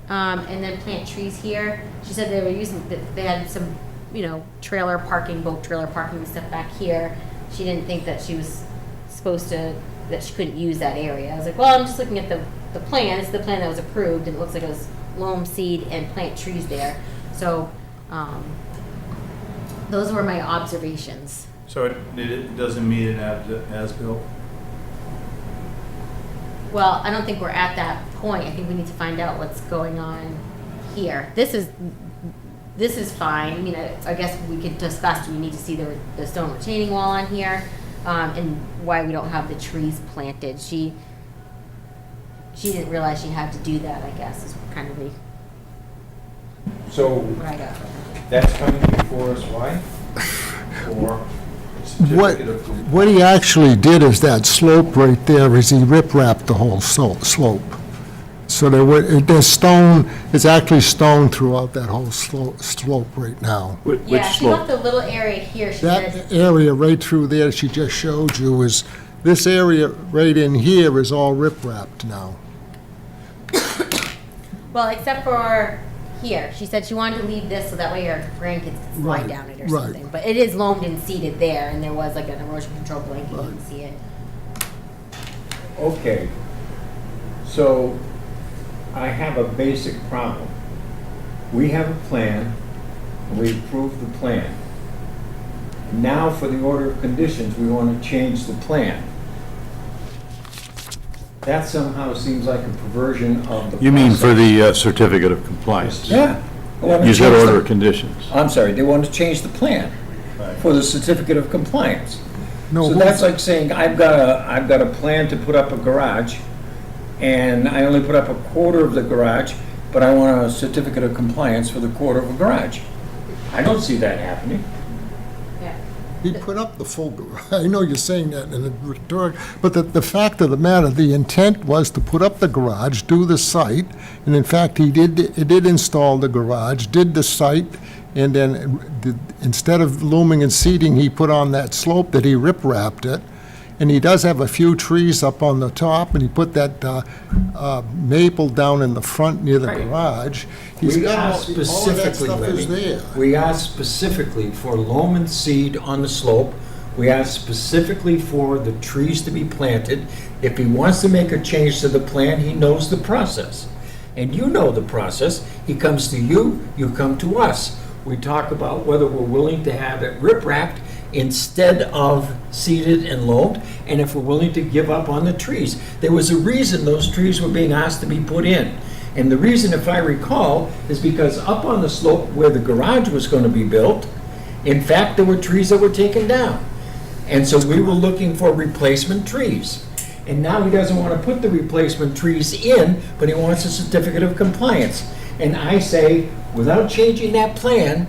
And then plant trees here. She said they were using, they had some, you know, trailer parking, boat trailer parking and stuff back here. She didn't think that she was supposed to, that she couldn't use that area. I was like, well, I'm just looking at the plan. It's the plan that was approved, and it looks like it was loam, seed, and plant trees there. So, those were my observations. So it doesn't meet an as-built? Well, I don't think we're at that point. I think we need to find out what's going on here. This is fine. I mean, I guess we could discuss, do we need to see the stone retaining wall on here? And why we don't have the trees planted. She didn't realize she had to do that, I guess, is kind of So what I got from her. that's coming before us, why? Or What he actually did is that slope right there is he rip-wrapped the whole slope. So there's stone, it's actually stone throughout that whole slope right now. Yeah, she left a little area here. She said, That area right through there she just showed you is, this area right in here is all rip-wrapped now. well, except for here. She said she wanted to leave this so that way her grandkids could slide Right, down it or right. something. But it is loamed and seeded there, and there was like an erosion control blanket. You can see it. Okay, so I have a basic problem. We have a plan, and we approved the plan. Now, for the order of conditions, we want to change the plan. That somehow seems like a perversion of the. You mean for process. the certificate of compliance? Yeah. They wanna You said change the- order of conditions. I'm sorry, they want to change the plan for the certificate of compliance. No, So who- that's like saying, I've got a plan to put up a garage, and I only put up a quarter of the garage, but I want a certificate of compliance for the quarter of a garage. I don't see that happening. He put up the full garage. I know you're saying that in a rhetoric, but the fact of the matter, the intent was to put up the garage, do the site, and in fact, he did install the garage, did the site, and then instead of looming and seating, he put on that slope that he rip-wrapped it. And he does have a few trees up on the top, and he put that maple down in the front near the garage. He's We got asked all that specifically, stuff is Libby, there. we asked specifically for loam and seed on the slope. We asked specifically for the trees to be planted. If he wants to make a change to the plan, he knows the process. And you know the process. He comes to you, you come to us. We talk about whether we're willing to have it rip-wrapped instead of seeded and loamed, and if we're willing to give up on the trees. There was a reason those trees were being asked to be put in. And the reason, if I recall, is because up on the slope where the garage was going to be built, in fact, there were trees that were taken down. And so we were looking for replacement trees. And now he doesn't want to put the replacement trees in, but he wants a certificate of compliance. And I say, without changing that plan,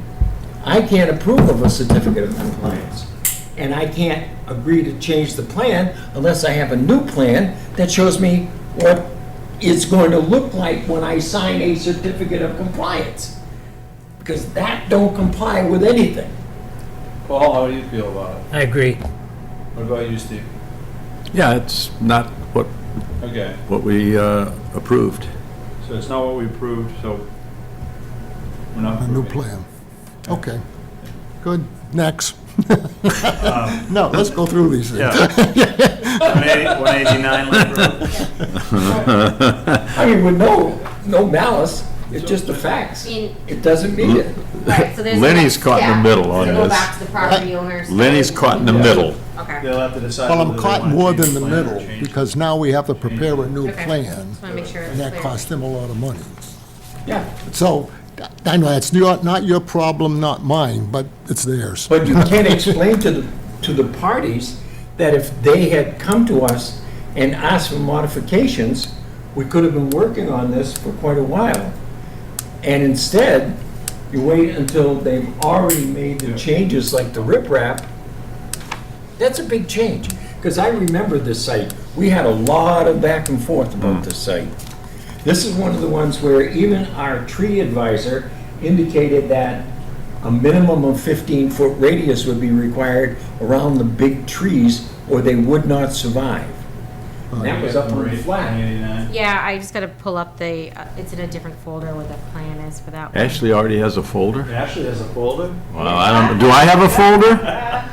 I can't approve of a certificate of compliance. And I can't agree to change the plan unless I have a new plan that shows me what it's going to look like when I sign a certificate of compliance. Because that don't comply with anything. Paul, how do you feel about it? I agree. What about you, Steve? Yeah, it's not Okay, what we approved. so it's not what we approved, so we're not A new approving. plan. Okay, good, next. No, let's go through these things. Yeah. 189 Lake Road. I mean, with no malice, it's just the facts. It doesn't mean it. Right, so there's. the Lenny's next caught in the step. middle on So go this. back to the property owners. Lenny's caught in the middle. Okay. They'll have to decide. Well, I'm whether they caught wanna more change than the plan or middle, change it. because now we have to prepare a new Okay. plan, Just want to make sure it's and that clear. costs him a lot of money. Yeah. So, I know it's not your problem, not mine, but it's theirs. But you can explain to the parties that if they had come to us and asked for modifications, we could have been working on this for quite a while. And instead, you wait until they've already made the changes, like the riprap. That's a big change, because I remember this site. We had a lot of back and forth about this site. This is one of the ones where even our tree advisor indicated that a minimum of 15-foot radius would be required around the big trees, or they would not survive. And that was up on the flat. 189. Yeah, I just gotta pull up the, it's in a different folder where the plan is for that one. Ashley already has a folder? Ashley has a folder? Well, I don't, do I have a folder?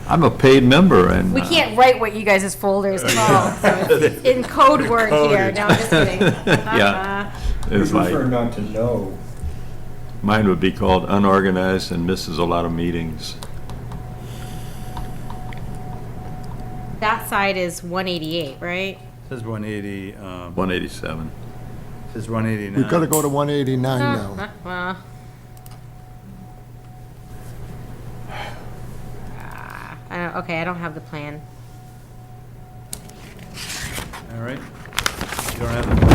I'm a paid member and. We can't write what you guys' folder is called, so it's in code word here. No, I'm just kidding. Yeah. It's We prefer like, not to know. mine would be called unorganized and misses a lot of meetings. That side is 188, right? Says 180, 187. says 189. We've got to go to 189 now. Well. Okay, I don't have the plan. All right. You don't have the.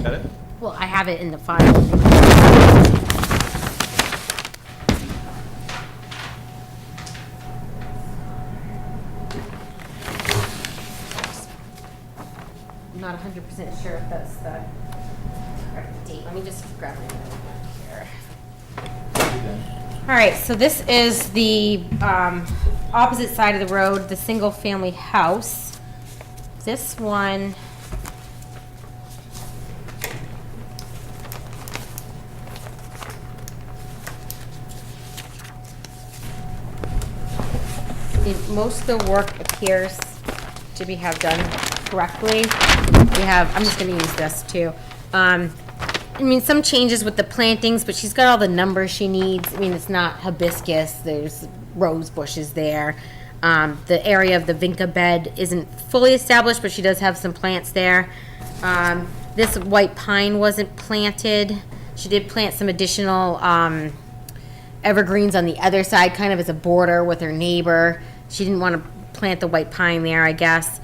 Got it? Well, I have it in the file. I'm not 100% sure if that's the correct date. Let me just grab my note here. All right, so this is the opposite side of the road, the single-family house. This one. Most of the work appears to be done correctly. We have, I'm just gonna use this too. I mean, some changes with the plantings, but she's got all the numbers she needs. I mean, it's not hibiscus, there's rose bushes there. The area of the vinca bed isn't fully established, but she does have some plants there. This white pine wasn't planted. She did plant some additional, evergreens on the other side, kind of as a border with her neighbor. She didn't want to plant the white pine there, I guess.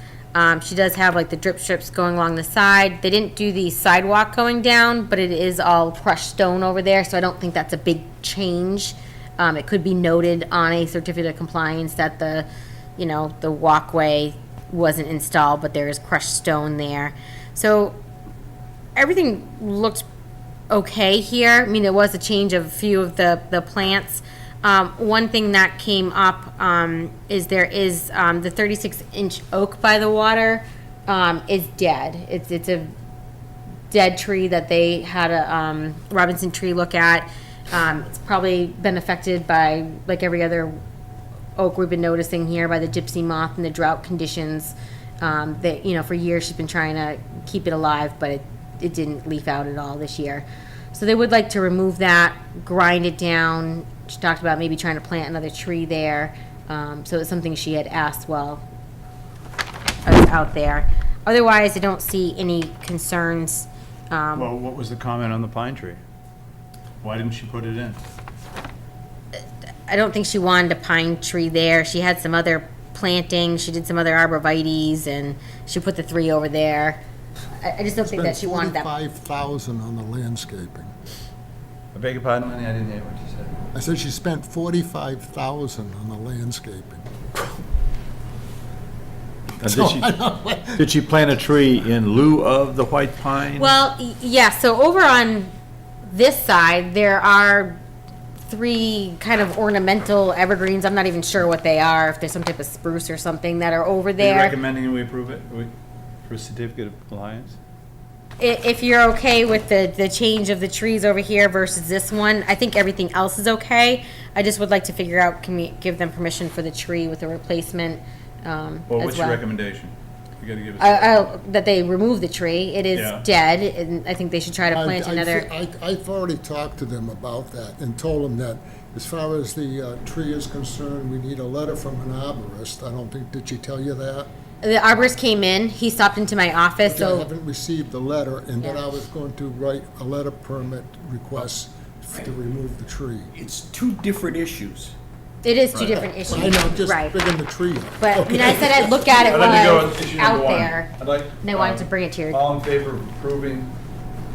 She does have like the drip strips going along the side. They didn't do the sidewalk going down, but it is all crushed stone over there, so I don't think that's a big change. It could be noted on a certificate of compliance that the walkway wasn't installed, but there is crushed stone there. So everything looked okay here. I mean, there was a change of a few of the plants. One thing that came up is there is the 36-inch oak by the water is dead. It's a dead tree that they had a Robinson tree look at. It's probably been affected by, like every other oak we've been noticing here, by the gypsy moth and the drought conditions. That for years she's been trying to keep it alive, but it didn't leaf out at all this year. So they would like to remove that, grind it down. She talked about maybe trying to plant another tree there. So it's something she had asked while I was out there. Otherwise, I don't see any concerns. Well, what was the comment on the pine tree? Why didn't she put it in? I don't think she wanted a pine tree there. She had some other plantings. She did some other arborvitaes, and she put the 3 over there. I just don't think that she wanted that. Spent $45,000 on the landscaping. I beg your pardon, honey? I didn't hear what you said. I said she spent $45,000 on the landscaping. Did she plant a tree in lieu of the white pine? Well, yeah, so over on this side, there are 3 kind of ornamental evergreens. I'm not even sure what they are, if there's some type of spruce or something that are over Are you there. recommending we approve it for certificate of compliance? If you're okay with the change of the trees over here versus this one, I think everything else is okay. I just would like to figure out, can we give them permission for the tree with the replacement Well, as what's your well? recommendation? You gotta give us. That they remove the tree. It is Yeah. dead, and I think they should try to plant another. I've already talked to them about that and told them that as far as the tree is concerned, we need a letter from an arborist. I don't think, did she tell you that? The arborist came in, he stopped into my office, I so, haven't received the letter, and then Yeah. I was going to write a letter permit request to remove the tree. It's 2 different issues. it is 2 different issues. I know, just Right. bringing the tree up. But, I mean, I said I'd look at it I'd while like to I go was with issue out number 1. there, I'd like. and I wanted to bring it to your, All in favor of approving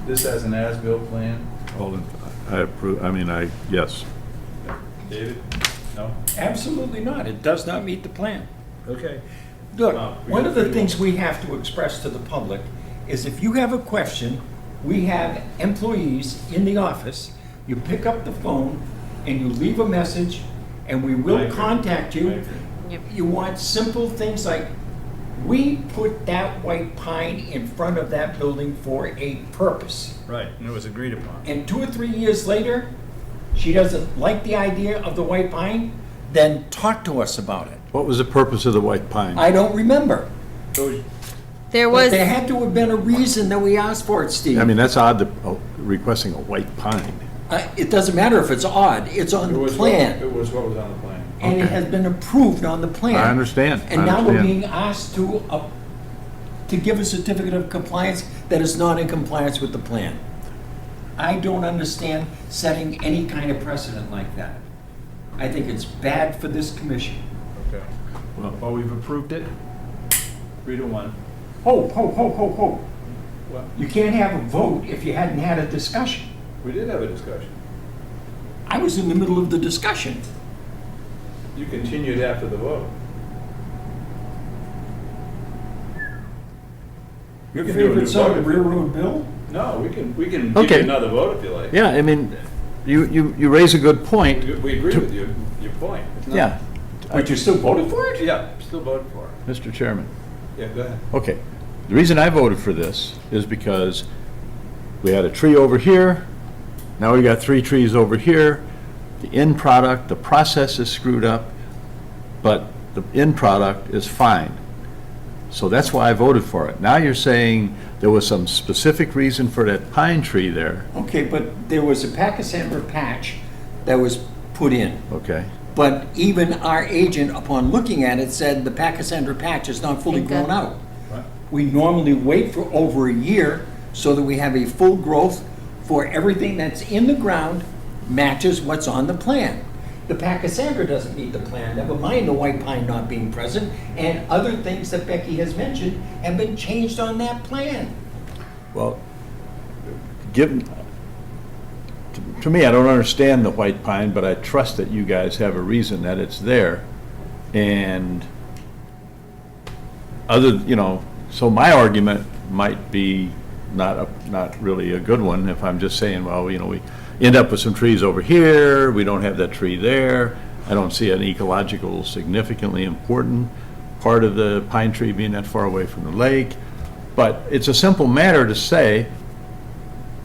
this as an as-built plan? I approve, yes. David? No? Absolutely not. It does not meet the plan. Okay. Look, We one got of the 31. things we have to express to the public is if you have a question, we have employees in the office, you pick up the phone and you leave a message and we I will agree. contact I you. agree. Yep. You want simple things like, we put that white pine in front of that building for a purpose. Right, and it was agreed upon. And 2 or 3 years later, she doesn't like the idea of the white pine, then talk to us about it. What was the purpose of the white pine? I don't remember. there But was, there had to have been a reason that we asked for it, Steve. That's odd, requesting a white pine. It doesn't matter if it's odd, it's on the plan, It was what was on the plan. and it has been approved on the plan. I understand. And now we're being asked to give a certificate of compliance that is not in compliance with the plan. I don't understand setting any kind of precedent like that. I think it's bad for this commission. Okay. Well, we've approved it. 3-1. Ho, ho, ho, ho, ho. What? You can't have a vote if you hadn't had a discussion. We did have a discussion. I was in the middle of the discussion. You continued after the vote. Your You can do a new favorite son vote of if you- Railroad Bill? No, we can give Okay. you another vote if you like. Yeah, you raise a good point. We agree with you, your point. It's not- Yeah, But you still voted for it? Yeah, still voted for it. Mr. Chairman. Yeah, go ahead. Okay, the reason I voted for this is because we had a tree over here, now we got 3 trees over here. The end product, the process is screwed up, but the end product is fine. So that's why I voted for it. Now you're saying there was some specific reason for that pine tree there. Okay, but there was a Pachysandra patch that was put in. Okay. But even our agent, upon looking at it, said the Pachysandra patch is not fully grown out. We normally wait for over a year so that we have a full growth for everything that's in the ground matches what's on the plan. The Pachysandra doesn't meet the plan, never mind the white pine not being present, and other things that Becky has mentioned have been changed on that plan. Well, given, to me, I don't understand the white pine, but I trust that you guys have a reason that it's there. And so my argument might be not really a good one if I'm just saying, well, we end up with some trees over here, we don't have that tree there. I don't see an ecological significantly important part of the pine tree being that far away from the lake. But it's a simple matter to say,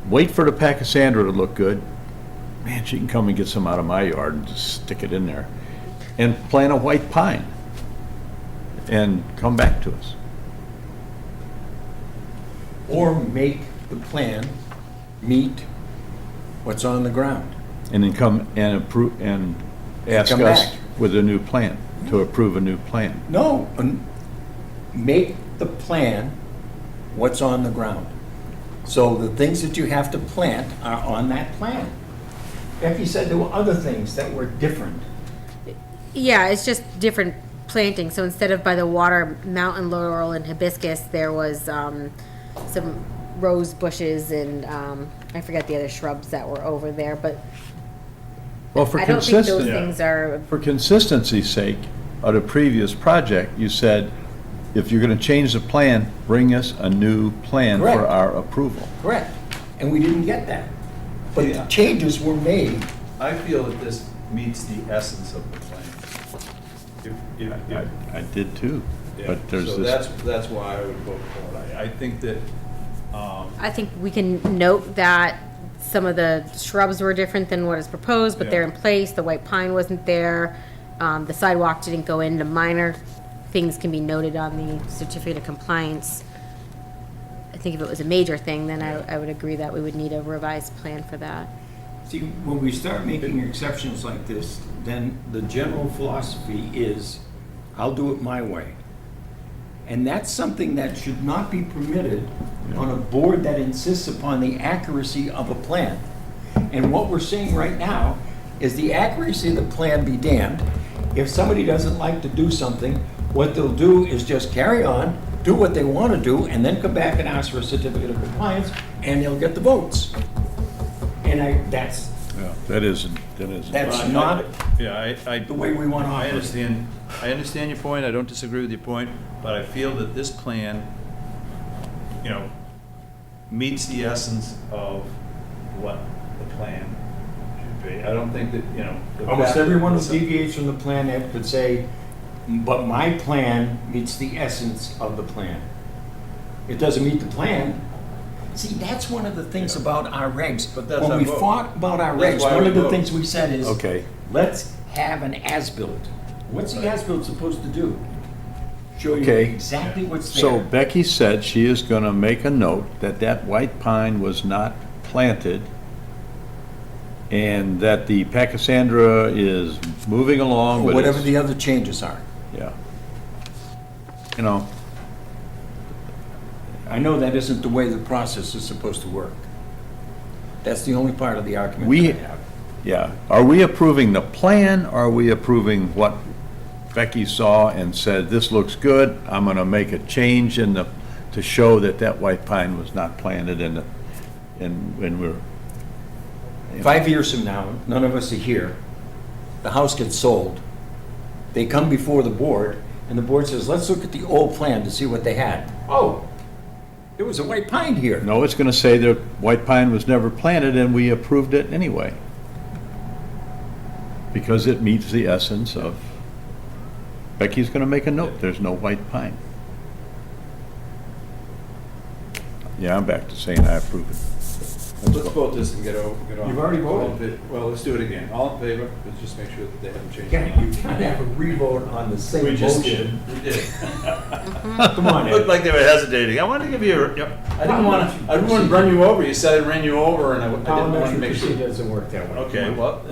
wait for the Pachysandra to look good. Man, she can come and get some out of my yard and just stick it in there. And plant a white pine and come back to us. Or make the plan meet what's on the ground. And then come and approve, and ask come us back. with a new plan, to approve a new plan. No, make the plan what's on the ground. So the things that you have to plant are on that plan. Becky said there were other things that were different. Yeah, it's just different planting. So instead of by the water, mountain laurel and hibiscus, there was some rose bushes and I forget the other shrubs that were over there, but Well, for I don't think those consistent, things are, for consistency's sake, of the previous project, you said, if you're gonna change the plan, bring us a new plan for Correct. our approval. Correct. And we didn't get that. But the changes were made. I feel that this meets the essence of the plan. I did too, Yeah, but there's so this. that's why I would vote for it. I think that, I think we can note that some of the shrubs were different than what is proposed, but they're in place. The white pine wasn't there. The sidewalk didn't go in. The minor things can be noted on the certificate of compliance. I think if it was a major thing, then I would agree that we would need a revised plan for that. See, when we start making exceptions like this, then the general philosophy is, I'll do it my way. And that's something that should not be permitted on a board that insists upon the accuracy of a plan. And what we're seeing right now is the accuracy of the plan be damned. If somebody doesn't like to do something, what they'll do is just carry on, do what they want to do, and then come back and ask for a certificate of compliance, and they'll get the votes. And that's That isn't. That's not yeah, the way we want to I operate. understand your point, I don't disagree with your point, but I feel that this plan, meets the essence of what the plan should be. I don't think that, the Almost fact everyone who that- deviates from the plan that could say, but my plan meets the essence of the plan. It doesn't meet the plan. See, that's one of the things about our regs. But that's When our we vote. fought about our That's regs, why one we of the vote. things we said is, Okay. let's have an as-built. What's the as-built supposed to do? Show you Okay. exactly what's So there. Becky said she is gonna make a note that that white pine was not planted and that the Pachysandra is moving along, but Whatever it's, the other changes are. yeah. I know that isn't the way the process is supposed to work. That's the only part of the argument We- that I have. Yeah. Are we approving the plan, or are we approving what Becky saw and said, this looks good, I'm gonna make a change to show that that white pine was not planted and we're, 5 years from now, none of us are here, the house gets sold, they come before the board, and the board says, let's look at the old plan to see what they had. Oh, there was a white pine here. no, it's gonna say that white pine was never planted and we approved it anyway. Because it meets the essence of, Becky's gonna make a note, there's no white pine. Yeah, I'm back to saying I approve it. Let's vote this and get on. You've already voted. All in fa- Well, let's do it again. All in favor, let's just make sure that they haven't changed. You can't have a revote on the same We just motion. did, we did. Come on, Looked like they were hesitating. I wanted to give you a, I didn't want to run you over. You said I ran you over, and I didn't want to make sure. doesn't work that way. Okay, well.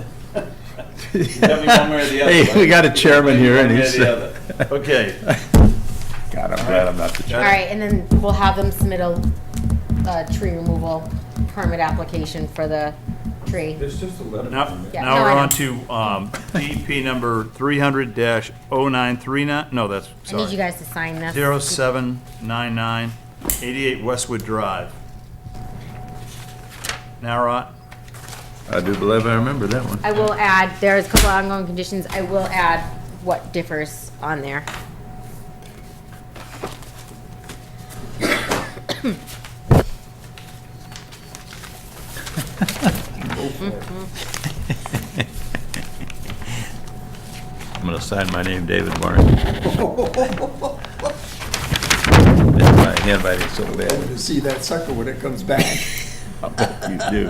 You have me one way or the other. Hey, we got a chairman here, and One way or he's. the other. Okay. God, I'm glad I'm not the All chairman. right, and then we'll have them submit a tree removal permit application for the tree. There's just a letter. Now, Yeah, now no, we're I on to DEP number 300-0939, no, that's, I need you sorry, guys to sign this. 0799, 88 Westwood Drive. Narot, I do believe I remember that one. I will add, there's a couple ongoing conditions, I will add what differs on there. I'm gonna sign my name, David Martin. My handwriting's so bad. To see that sucker when it comes back. I bet you do.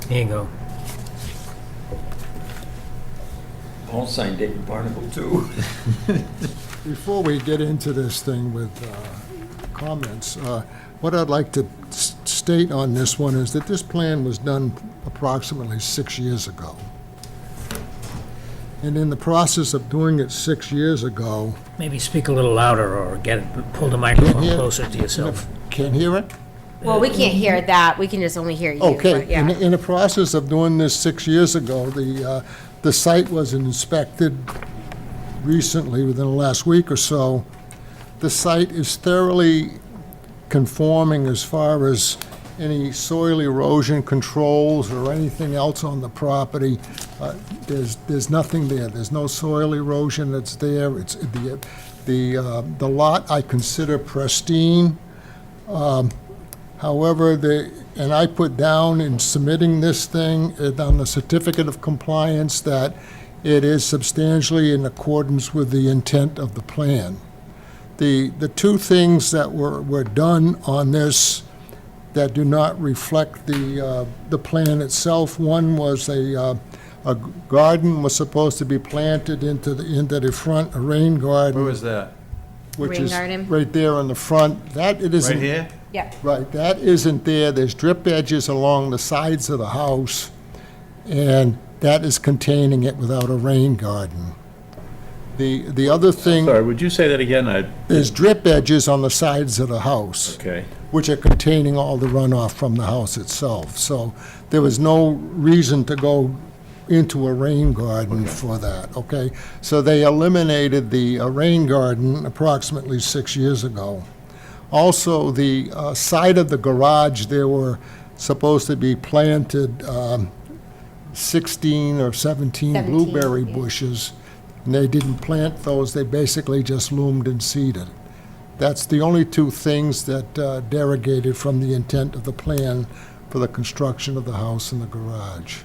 Here you go. I'll sign David Barnacle too. Before we get into this thing with comments, what I'd like to state on this one is that this plan was done approximately 6 years ago. And in the process of doing it 6 years ago, Maybe speak a little louder or pull the microphone Yeah. closer to yourself. can't hear it? Well, we can't hear that, we can just only hear you. Okay, but yeah. in the process of doing this 6 years ago, the site was inspected recently, within the last week or so. The site is thoroughly conforming as far as any soil erosion controls or anything else on the property. There's nothing there. There's no soil erosion that's there. It's the lot I consider pristine. However, and I put down in submitting this thing on the certificate of compliance that it is substantially in accordance with the intent of the plan. The two things that were done on this that do not reflect the plan itself, one was a garden was supposed to be planted into the front, a rain garden. where was that? Which Rain is garden? right there on the front. That it isn't. Right here? Yeah. Right, that isn't there. There's drip edges along the sides of the house, and that is containing it without a rain garden. The other thing, Sorry, would you say that again? there's drip edges on the sides of the house, Okay. which are containing all the runoff from the house itself. So there was no reason to go into a rain garden for that, okay? So they eliminated the rain garden approximately 6 years ago. Also, the side of the garage, there were supposed to be planted 16 or 17 blueberry yeah. bushes, and they didn't plant those, they basically just loomed and seeded. That's the only two things that derogated from the intent of the plan for the construction of the house and the garage,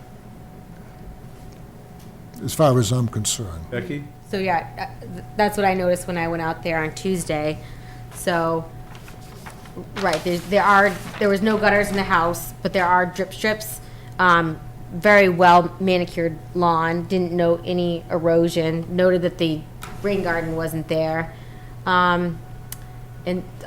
as far as I'm concerned. Becky? So yeah, that's what I noticed when I went out there on Tuesday. So, right, there was no gutters in the house, but there are drip strips. Very well manicured lawn, didn't note any erosion, noted that the rain garden wasn't there. And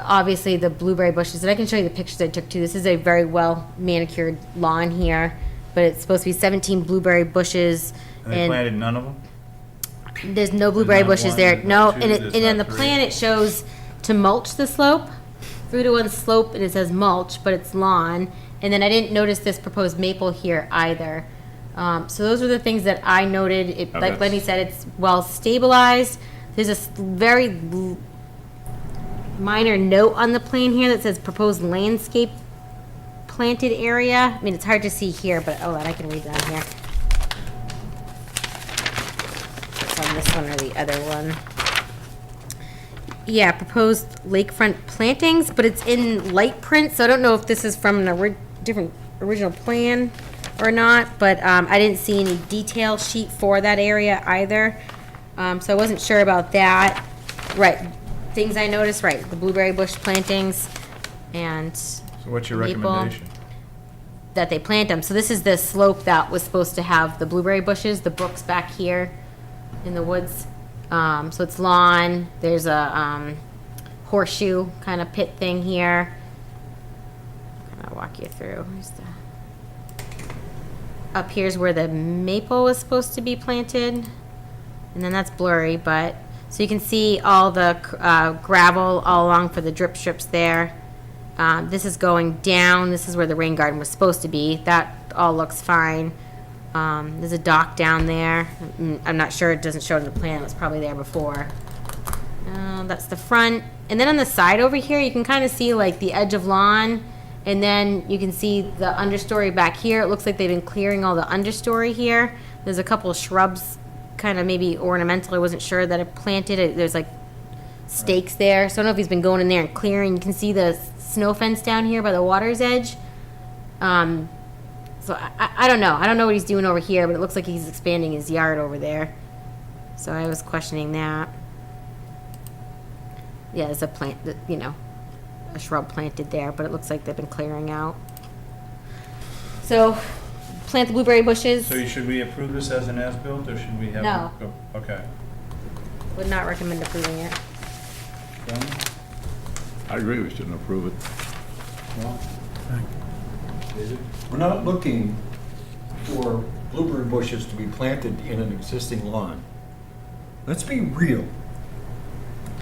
obviously the blueberry bushes, and I can show you the pictures I took too. This is a very well manicured lawn here, but it's supposed to be 17 blueberry bushes. And they planted none of them? There's no blueberry not bushes one, there. there's No, not two, and there's on the not plan, three. it shows to mulch the slope, 3-to-1 slope, and it says mulch, but it's lawn. And then I didn't notice this proposed maple here either. So those are the things that I noted. It, like that's- Lenny said, it's well stabilized. There's a very minor note on the plan here that says proposed landscape planted area. I mean, it's hard to see here, but hold on, I can read that here. It's on this one or the other one. Yeah, proposed lakefront plantings, but it's in light print, so I don't know if this is from an different original plan or not, but I didn't see any detail sheet for that area either. So I wasn't sure about that. Right, things I noticed, right, the blueberry bush plantings and So what's your maple, recommendation? that they plant them. So this is the slope that was supposed to have the blueberry bushes, the brooks back here in the woods. So it's lawn, there's a horseshoe kind of pit thing here. I'll walk you through. Up here's where the maple was supposed to be planted. And then that's blurry, but, so you can see all the gravel all along for the drip strips there. This is going down, this is where the rain garden was supposed to be. That all looks fine. There's a dock down there. I'm not sure, it doesn't show in the plan, it was probably there before. That's the front. And then on the side over here, you can kind of see like the edge of lawn, and then you can see the understory back here. It looks like they've been clearing all the understory here. There's a couple of shrubs, kind of maybe ornamental, I wasn't sure that it planted it. There's like stakes there, so I don't know if he's been going in there and clearing. You can see the snow fence down here by the water's edge. So I don't know. I don't know what he's doing over here, but it looks like he's expanding his yard over there. So I was questioning that. Yeah, there's a plant, you know, a shrub planted there, but it looks like they've been clearing out. So, plant the blueberry bushes. So should we approve this as an as-built, or should we have? No. Okay. Would not recommend approving it. Done? I agree, we shouldn't approve it. We're not looking for blueberry bushes to be planted in an existing lawn. Let's be real.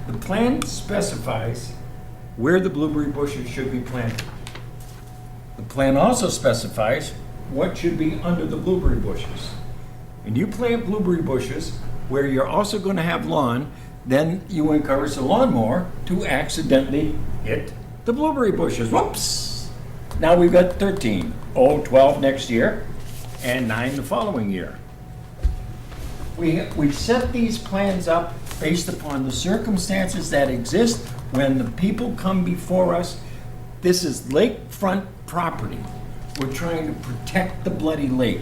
The plan specifies where the blueberry bushes should be planted. The plan also specifies what should be under the blueberry bushes. And you plant blueberry bushes where you're also going to have lawn, then you encourage the lawnmower to accidentally hit the blueberry bushes. Whoops! Now we've got 13, 12 next year, and 9 the following year. We set these plans up based upon the circumstances that exist when the people come before us. This is lakefront property. We're trying to protect the bloody lake.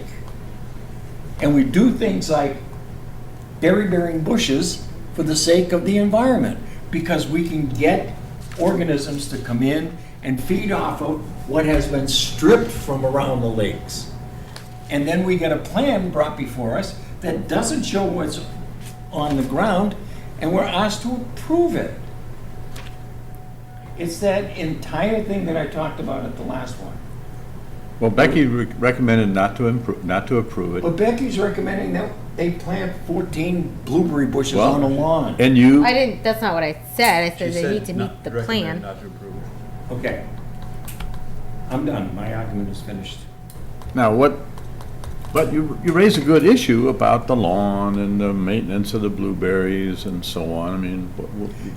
And we do things like berry-bearing bushes for the sake of the environment, because we can get organisms to come in and feed off of what has been stripped from around the lakes. And then we get a plan brought before us that doesn't show what's on the ground, and we're asked to approve it. It's that entire thing that I talked about at the last one. Well, Becky recommended not to approve it. But Becky's recommending that they plant 14 blueberry bushes on a lawn. And you, I didn't, that's not what I said. I said they need to meet the plan. Not to approve it. Okay. I'm done. My argument is finished. now but you raise a good issue about the lawn and the maintenance of the blueberries and so on. I mean,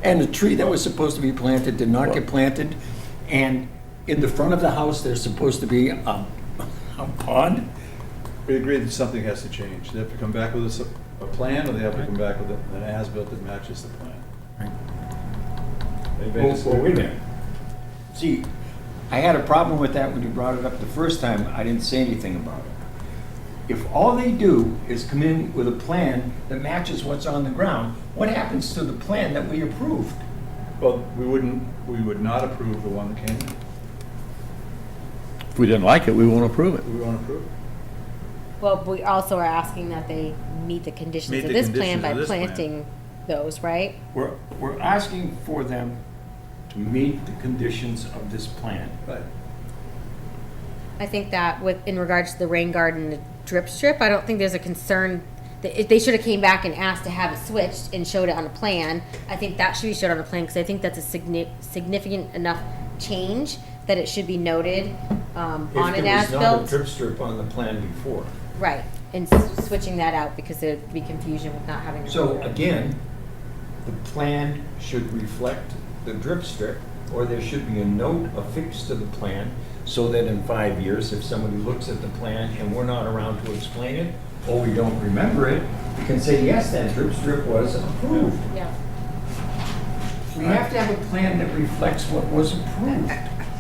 And the tree that was supposed to be planted did not get planted. And in the front of the house, there's supposed to be a pond. We agree that something has to change. They have to come back with a plan, or they have to come back with an as-built that matches the plan. Anybody Well, disagree? wait a minute. See, I had a problem with that when you brought it up the first time. I didn't say anything about it. If all they do is come in with a plan that matches what's on the ground, what happens to the plan that we approved? Well, we would not approve the one that came in. if we didn't like it, we won't approve it. We won't approve it. Well, we also are asking that they meet the conditions Meet of the this plan conditions by of this plan. planting those, right? We're asking for them to meet the conditions of this plan. Right. I think that in regards to the rain garden, the drip strip, I don't think there's a concern that if they should have came back and asked to have it switched and showed it on a plan. I think that should be showed on a plan, because I think that's a significant enough change that it should be noted on an If there was not a as-built. drip strip on the plan before. Right, and switching that out, because there'd be confusion with not having. a So rain garden. again, the plan should reflect the drip strip, or there should be a note affixed to the plan, so that in 5 years, if somebody looks at the plan and we're not around to explain it, or we don't remember it, we can say, yes, that drip strip was approved. Yeah. We have to have a plan that reflects what was approved.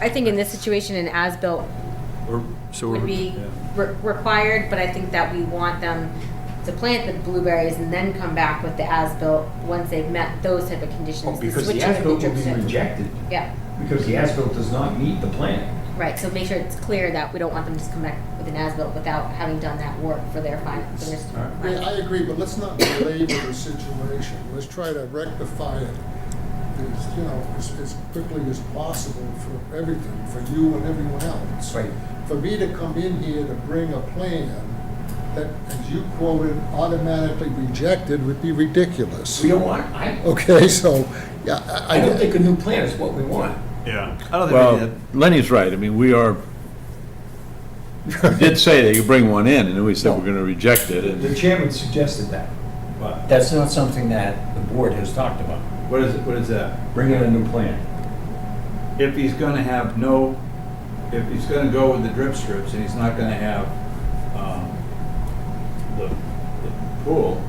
I think in this situation, an as-built would be required, but I think that we want them to plant the blueberries and then come back with the as-built once they've met those type of conditions. Because switching the of as-built will drip be strip. rejected, Yeah, because the as-built does not meet the plan. right, so make sure it's clear that we don't want them to just come back with an as-built without having done that work for their finance. Yeah, I agree, but let's not belabor the situation. Let's try to rectify it as quickly as possible for everything, for you and everyone else. Right. For me to come in here to bring a plan that, as you quoted, automatically rejected would be ridiculous. We don't want, Okay, so, yeah, I don't think a new plan is what we want. Yeah. I don't think we Well, did. Lenny's right. I mean, we did say they could bring one in, and then we said we're gonna reject it, The and chairman suggested that. What? That's not something that the board has talked about. What is that? Bring in a new plan. If he's gonna if he's gonna go with the drip strips and he's not gonna have, the pool,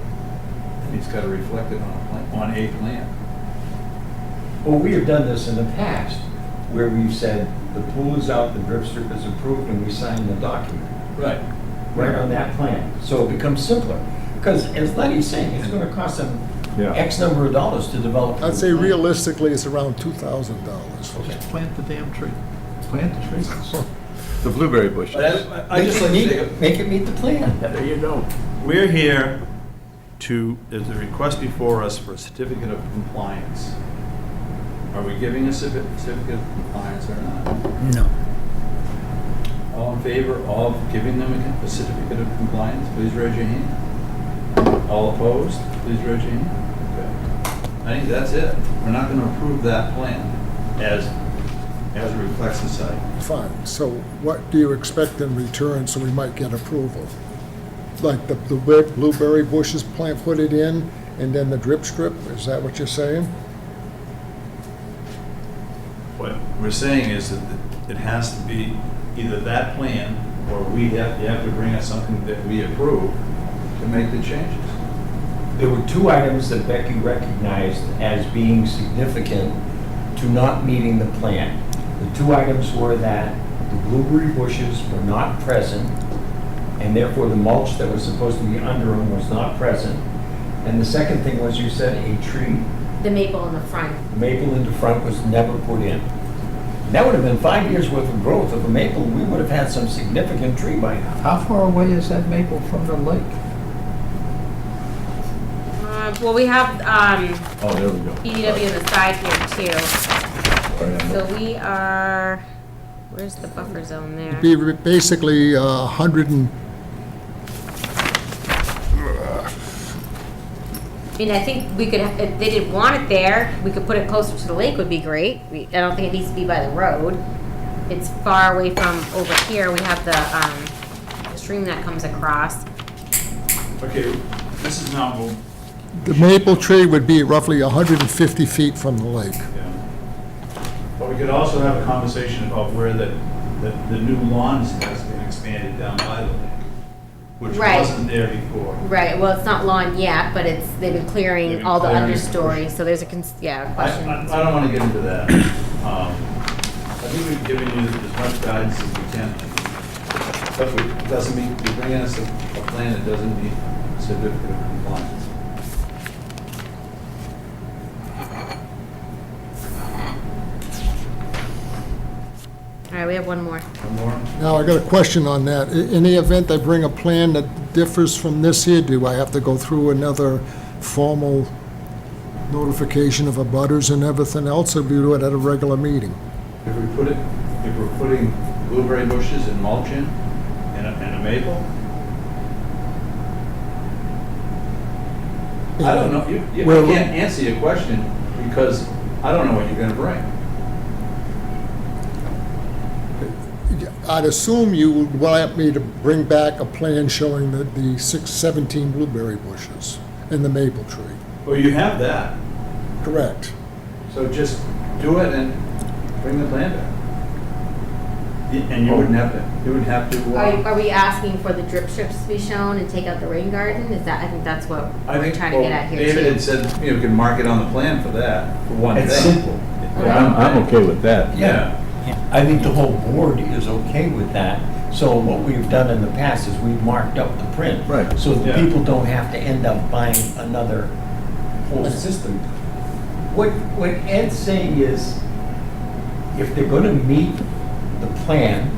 then he's gotta reflect it on a plan. Well, we have done this in the past, where we've said, the pool is out, the drip strip is approved, and we sign the document. Right. Right on that plan. So it becomes simpler. Because as Lenny's saying, it's gonna cost them Yeah. X number of dollars to develop. a I'd new say plan. realistically, it's around $2,000. plant the damn tree. Plant the trees. The blueberry bushes. I just like to take a. Make it meet the plan. There you go. We're here there's a request before us for a certificate of compliance. Are we giving a certificate of compliance or not? No. All in favor of giving them a certificate of compliance, please raise your hand. All opposed, please raise your hand. Okay. I think that's it. We're not gonna approve that plan as it reflects the site. Fine, so what do you expect in return so we might get approval? Like the blueberry bushes plant, put it in, and then the drip strip, is that what you're saying? What we're saying is that it has to be either that plan, or you have to bring us something that we approve to make the changes. There were two items that Becky recognized as being significant to not meeting the plan. The two items were that the blueberry bushes were not present, and therefore the mulch that was supposed to be under them was not present. And the second thing was, you said a tree, The maple in the front. maple in the front was never put in. That would have been 5 years worth of growth of a maple. We would have had some significant tree by now. How far away is that maple from the lake? Well, we have, Oh, there we go. EDW on the side here too. Sorry, I'm- So we are, where's the buffer zone there? Be basically 100 and, I mean, I think we could, if they didn't want it there, we could put it closer to the lake would be great. I don't think it needs to be by the road. It's far away from over here. We have the stream that comes across. Okay, this is now, the maple tree would be roughly 150 feet from the lake. but we could also have a conversation about where the new lawns has been expanded down by the lake, which Right. wasn't there before. Right, well, it's not lawn yet, but they've been clearing They've been all the clearing. understory, so there's a, question. I don't want to get into that. I think we've given you as much guidance as we can. But it doesn't mean, you're bringing us a plan that doesn't meet certificate of compliance. All right, we have one more. One more? Now, I got a question on that. In the event I bring a plan that differs from this here, do I have to go through another formal notification of abutters and everything else, or do we do it at a regular meeting? If we're putting blueberry bushes and mulch in, and a maple? I don't know, I Well- can't answer your question because I don't know what you're gonna bring. I'd assume you would want me to bring back a plan showing the 17 blueberry bushes and the maple tree. Well, you have that, Correct. so just do it and bring the plan back. And you wouldn't have to, Are we asking for the drip strips to be shown and take out the rain garden? I think that's what I we're think, trying to get at here David too. had said, we can mark it on the plan for that, for one thing. It's simple. I'm okay with that. Yeah. I think the whole board is okay with that. So what we've done in the past is we've marked up the print. Right. So the Yeah. people don't have to end up buying another whole system. What Ed's saying is, if they're gonna meet the plan,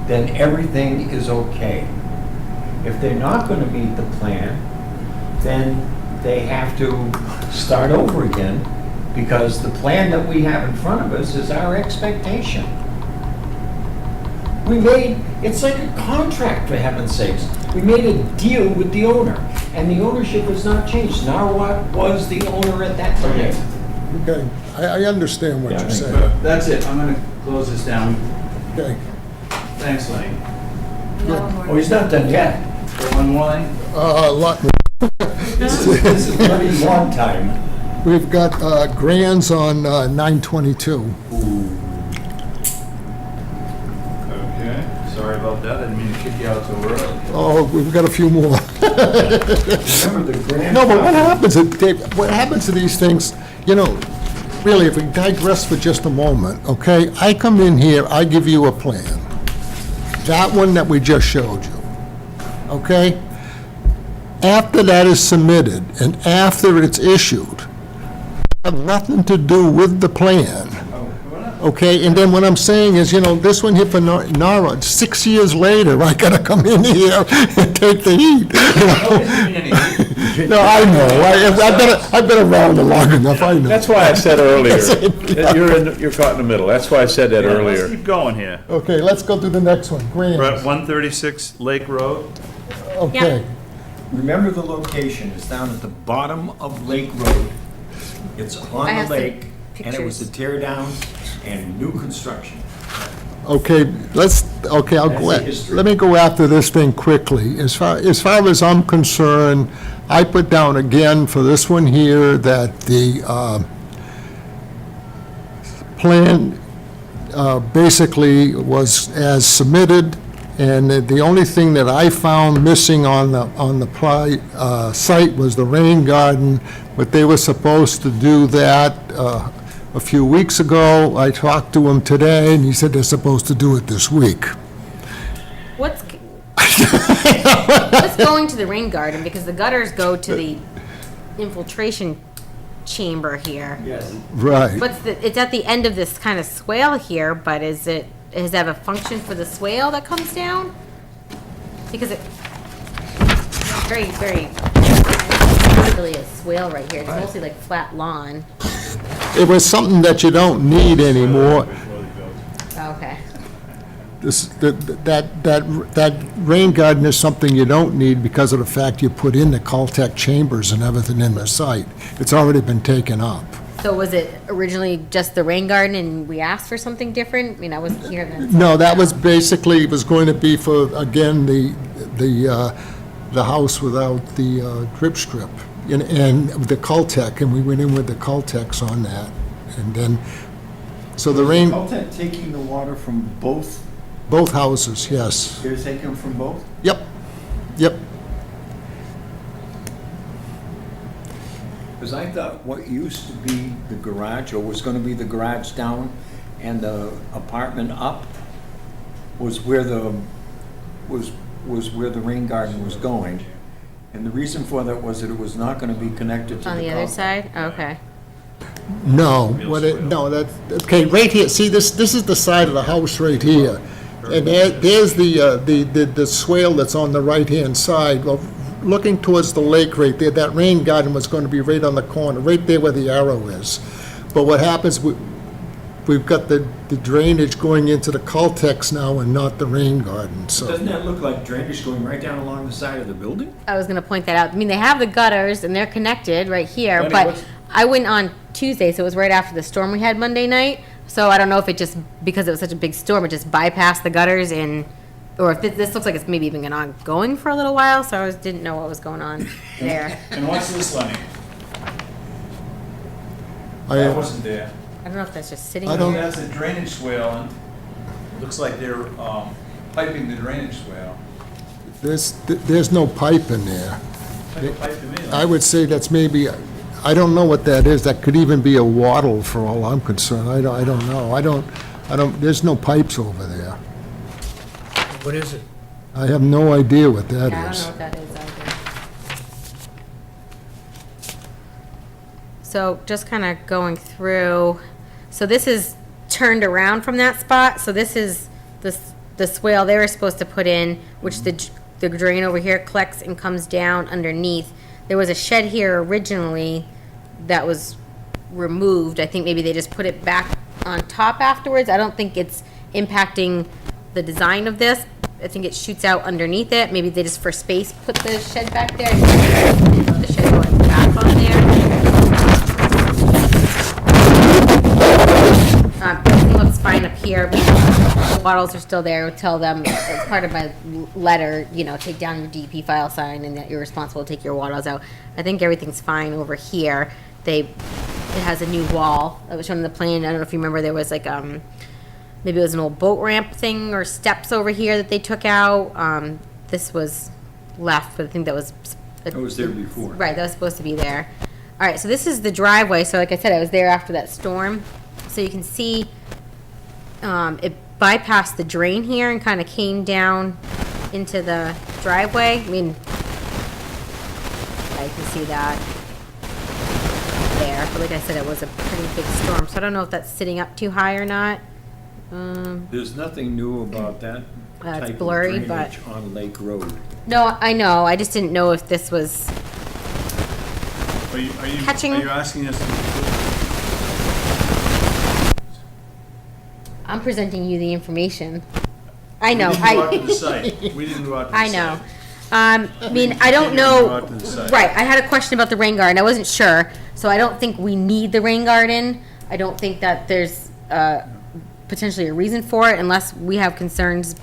then everything is okay. If they're not gonna meet the plan, then they have to start over again, because the plan that we have in front of us is our expectation. It's like a contract, for heaven's sakes. We made a deal with the owner, and the ownership has not changed. Narwhal was the owner at that time. Okay, I understand what you're saying. But that's it, I'm gonna close this down. Okay. Thanks, Lenny. Oh, he's not done yet. One more, Lenny? A lot more. This is a bloody long time. We've got Grands on 922. Okay, sorry about that, I didn't mean to kick you out so early. Oh, we've got a few more. Remember the grand. No, but what happens to these things, you know, really, if we digress for just a moment, okay? I come in here, I give you a plan. That one that we just showed you, okay? After that is submitted and after it's issued, have nothing to do with the plan. Okay, and then what I'm saying is, you know, this one here for Nara, 6 years later, I gotta come in here and take the heat. No, I know, I've been around long enough, I know. That's why I said earlier, that you're caught in the middle. That's why I said that Let's earlier. keep going here. Okay, let's go to the next one, We're at Grants. 136 Lake Road. Okay, Remember, the location is down at the bottom of Lake Road. It's I on have the some lake, and it was a tear down and new construction. okay, I'll That's go, the history. let me go after this thing quickly. As far as I'm concerned, I put down again for this one here that the plan basically was as submitted, and the only thing that I found missing on the site was the rain garden, but they were supposed to do that a few weeks ago. I talked to him today, and he said they're supposed to do it this week. What's going to the rain garden? Because the gutters go to the infiltration chamber here. Yes. Right. It's at the end of this kind of swale here, but does it have a function for the swale that comes down? Because it's very, very, not really a swale right here. It's mostly like flat lawn. It was something that you don't need anymore. Okay. That rain garden is something you don't need because of the fact you put in the Caltech chambers and everything in the site. It's already been taken up. So was it originally just the rain garden and we asked for something different? I mean, I wasn't here then. No, that was basically, it was going to be for, again, the house without the drip strip and the Caltech, and we went in with the Caltex on that. And then, so the rain, Caltech taking the water from both, both houses, yes. they're taking from both? Yep, yep. Because I thought what used to be the garage, or was gonna be the garage down, and the apartment up, was where the rain garden was going. And the reason for that was that it was not gonna be connected to the On the other Caltech. side? Okay. No, okay, right here, see, this is the side of the house right here. And there's the swale that's on the right-hand side. Well, looking towards the lake right there, that rain garden was going to be right on the corner, right there where the arrow is. But what happens, we've got the drainage going into the Caltex now and not the rain garden, so. Doesn't that look like drainage going right down along the side of the building? I was gonna point that out. I mean, they have the gutters and they're connected right here, Lenny, but what's- I went on Tuesday, so it was right after the storm we had Monday night. So I don't know if it just, because it was such a big storm, it just bypassed the gutters and, or if this looks like it's maybe even been ongoing for a little while, so I didn't know what was going on there. And what's this, Lenny? I- I wasn't there. I don't know if that's just sitting I don't- there. That's a drainage swale, and looks like they're piping the drainage swale. There's no pipe in there. Like a pipe to me. I would say that's maybe, I don't know what that is. That could even be a wattle for all I'm concerned. I don't know. I don't, there's no pipes over there. What is it? I have no idea what that Yeah, I don't know is. what that is either. So just kind of going through, so this is turned around from that spot, so this is the swale they were supposed to put in, which the drain over here collects and comes down underneath. There was a shed here originally that was removed. I think maybe they just put it back on top afterwards. I don't think it's impacting the design of this. I think it shoots out underneath it. Maybe they just for space put the shed back there. The shed going back on there. Everything looks fine up here. The bottles are still there. Tell them as part of my letter, take down your DEP file sign and that you're responsible to take your bottles out. I think everything's fine over here. It has a new wall that was shown in the plan. I don't know if you remember, there was like, maybe it was an old boat ramp thing or steps over here that they took out. This was left, but I think that was. It was there before. Right, that was supposed to be there. All right, so this is the driveway. So like I said, I was there after that storm. So you can see it bypassed the drain here and kind of came down into the driveway. I mean, I can see that there. But like I said, it was a pretty big storm. So I don't know if that's sitting up too high or not. There's nothing new about that It's type of blurry, drainage on Lake Road. No, I know. I just didn't know if this was. Are you Catching- Are you asking us to? I'm presenting you the information. I know. We didn't go out to the site. We didn't go out to the I site. know. I mean, I don't Go out to know. the site. Right. I had a question about the rain garden. I wasn't sure, so I don't think we need the rain garden. I don't think that there's potentially a reason for it unless we have concerns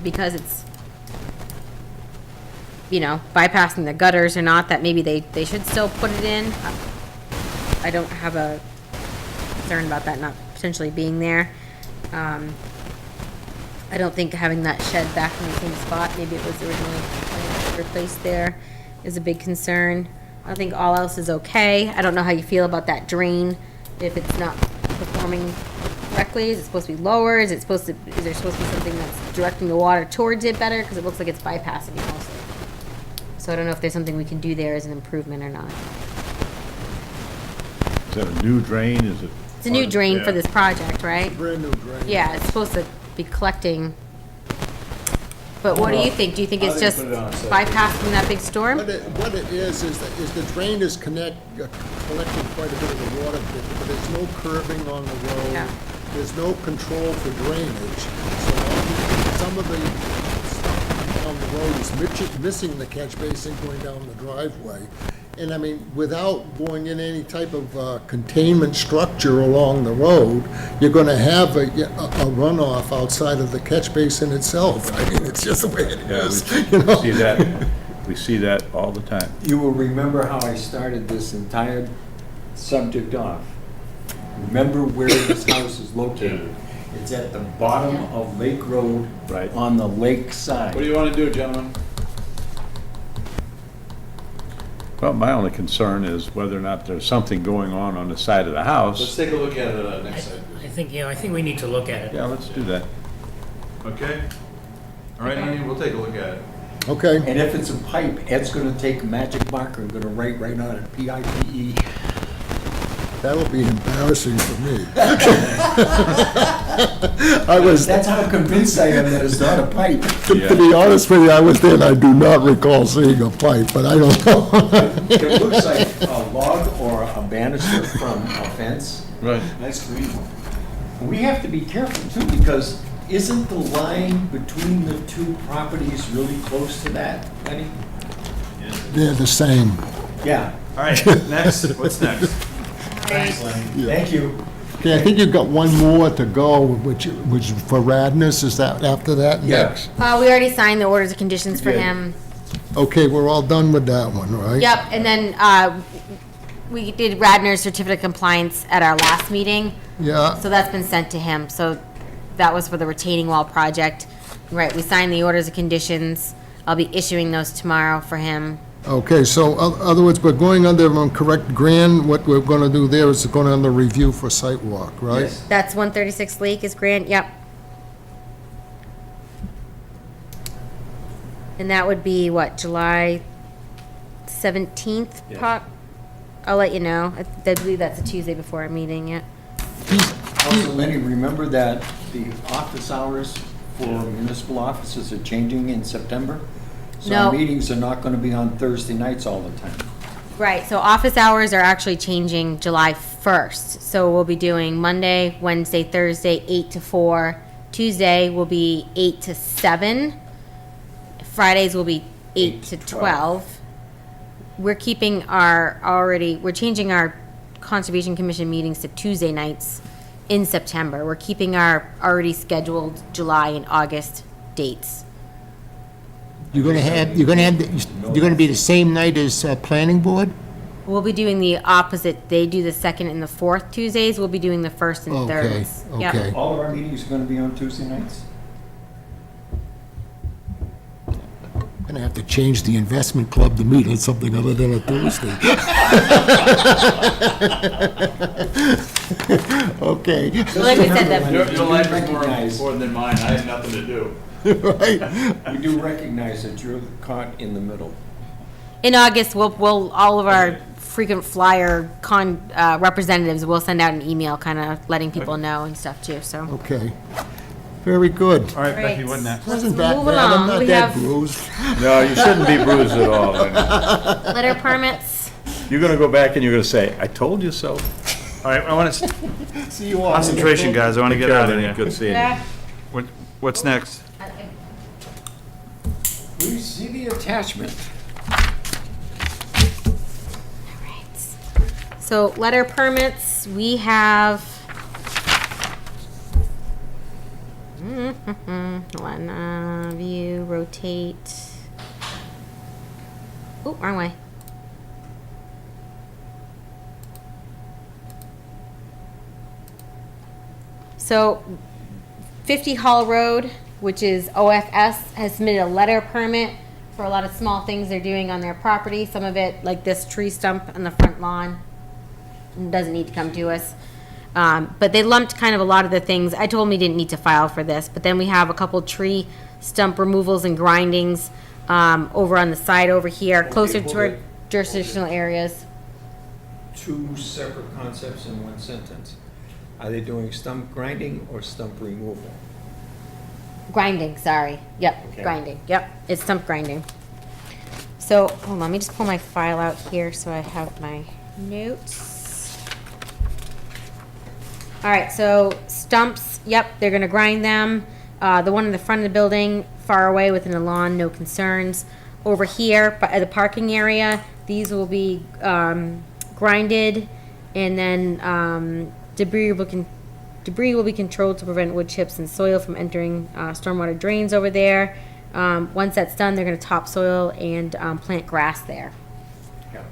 because it's, bypassing the gutters or not, that maybe they should still put it in. I don't have a concern about that not potentially being there. I don't think having that shed back in the same spot, maybe it was originally planned to replace there, is a big concern. I think all else is okay. I don't know how you feel about that drain, if it's not performing correctly. Is it supposed to be lower? Is there supposed to be something that's directing the water towards it better? Because it looks like it's bypassing it mostly. So I don't know if there's something we can do there as an improvement or not. Is that a new drain? Is it? It's a new drain for this project, right? Brand new drain. Yeah, it's supposed to be collecting. But what do you think? Do you think it's just bypassing that big storm? What it is the drain is collecting quite a bit of the water, but there's no curbing on the road. Yeah. There's no control for drainage. So some of the stuff on the road is missing the catch basin going down the driveway. And I mean, without going in any type of containment structure along the road, you're going to have a runoff outside of the catch basin itself. I mean, it's just the way it is. We see that all the time. You will remember how I started this entire subject off. Remember where this house is located. It's at the bottom of Lake Road, Right. on the lake side. What do you want to do, gentlemen? Well, my only concern is whether or not there's something going on the side of the Let's house. take a look at it next site. I think we need to look at it. Yeah, let's do that. Okay? All right, honey, we'll take a look at it. Okay. And if it's a pipe, Ed's gonna take a magic marker and gonna write right on it, P-I-P-E. That'll be embarrassing for me. That's how convinced I am that it's not a pipe. To be honest with you, I was there and I do not recall seeing a pipe, but I don't know. It looks like a log or a banister from a fence. Right. Nice green one. We have to be careful too, because isn't the line between the two properties really close to that, Lenny? They're the same. Yeah. All right, next, what's next? Thanks, Lenny. Thank you. Okay, I think you've got one more to go, which for Radness, is that after that next? We already signed the orders of conditions for Good. him. Okay, we're all done with that one, right? Yep, and then we did Radner's certificate of compliance at our last meeting. Yeah, So that's been sent to him. So that was for the retaining wall project. Right, we signed the orders of conditions. I'll be issuing those tomorrow for him. okay, so other words, we're going under correct Grand, what we're gonna do there is going under review for site walk, right? Yes. That's 136 Lake is Grant, yep. And that would be, what, July 17th, Yes. Pop? I'll let you know. I believe that's a Tuesday before our meeting, yeah. Also, Lenny, remember that the office hours for municipal offices are changing in September. So No. our meetings are not gonna be on Thursday nights all the time. Right, so office hours are actually changing July 1st. So we'll be doing Monday, Wednesday, Thursday, 8 to 4. Tuesday will be 8 to 7. Fridays will be 8 to 12. We're keeping we're changing our Conservation Commission meetings to Tuesday nights in September. We're keeping our already scheduled July and August dates. You're gonna be the same night as planning board? We'll be doing the opposite. They do the second and the fourth Tuesdays. We'll be doing the first and Okay, thirds. Yep. okay. All of our meetings are gonna be on Tuesday nights? Gonna have to change the investment club to meet on something other than a Thursday. Okay. Like we said, the, Your life is more Recognize- important than mine. I have nothing to do. Right. We do recognize that you're caught in the middle. in August, we'll all of our frequent flyer representatives will send out an email, kind of letting people know and stuff too. So. Okay. Very good. All right, Becky, Right. what next? Let's Wasn't that move bad? along. I'm not We that have bruised. No, you shouldn't be bruised at all. letter permits. You're gonna go back and you're gonna say, I told you so. All right, I want to, See you all. concentration, guys, I want to get out of here. Good seeing you. What's next? Please see the attachment. So letter permits, we have. One, view, rotate. Oh, wrong way. So 50 Hall Road, which is OFS, has submitted a letter permit for a lot of small things they're doing on their property. Some of it, like this tree stump on the front lawn, doesn't need to come to us. But they lumped kind of a lot of the things. I told them we didn't need to file for this, but then we have a couple tree stump removals and grindings over on the side over here, closer to our jurisdictional areas. Two separate concepts in one sentence. Are they doing stump grinding or stump removal? Grinding, sorry. Yep, Okay. grinding. Yep, it's stump grinding. So, hold on, let me just pull my file out here so I have my notes. All right, so stumps, yep, they're gonna grind them. The one in the front of the building, far away within the lawn, no concerns. Over here, by the parking area, these will be grinded, and then debris will be controlled to prevent wood chips and soil from entering stormwater drains over there. Once that's done, they're gonna topsoil and plant grass there. Yeah.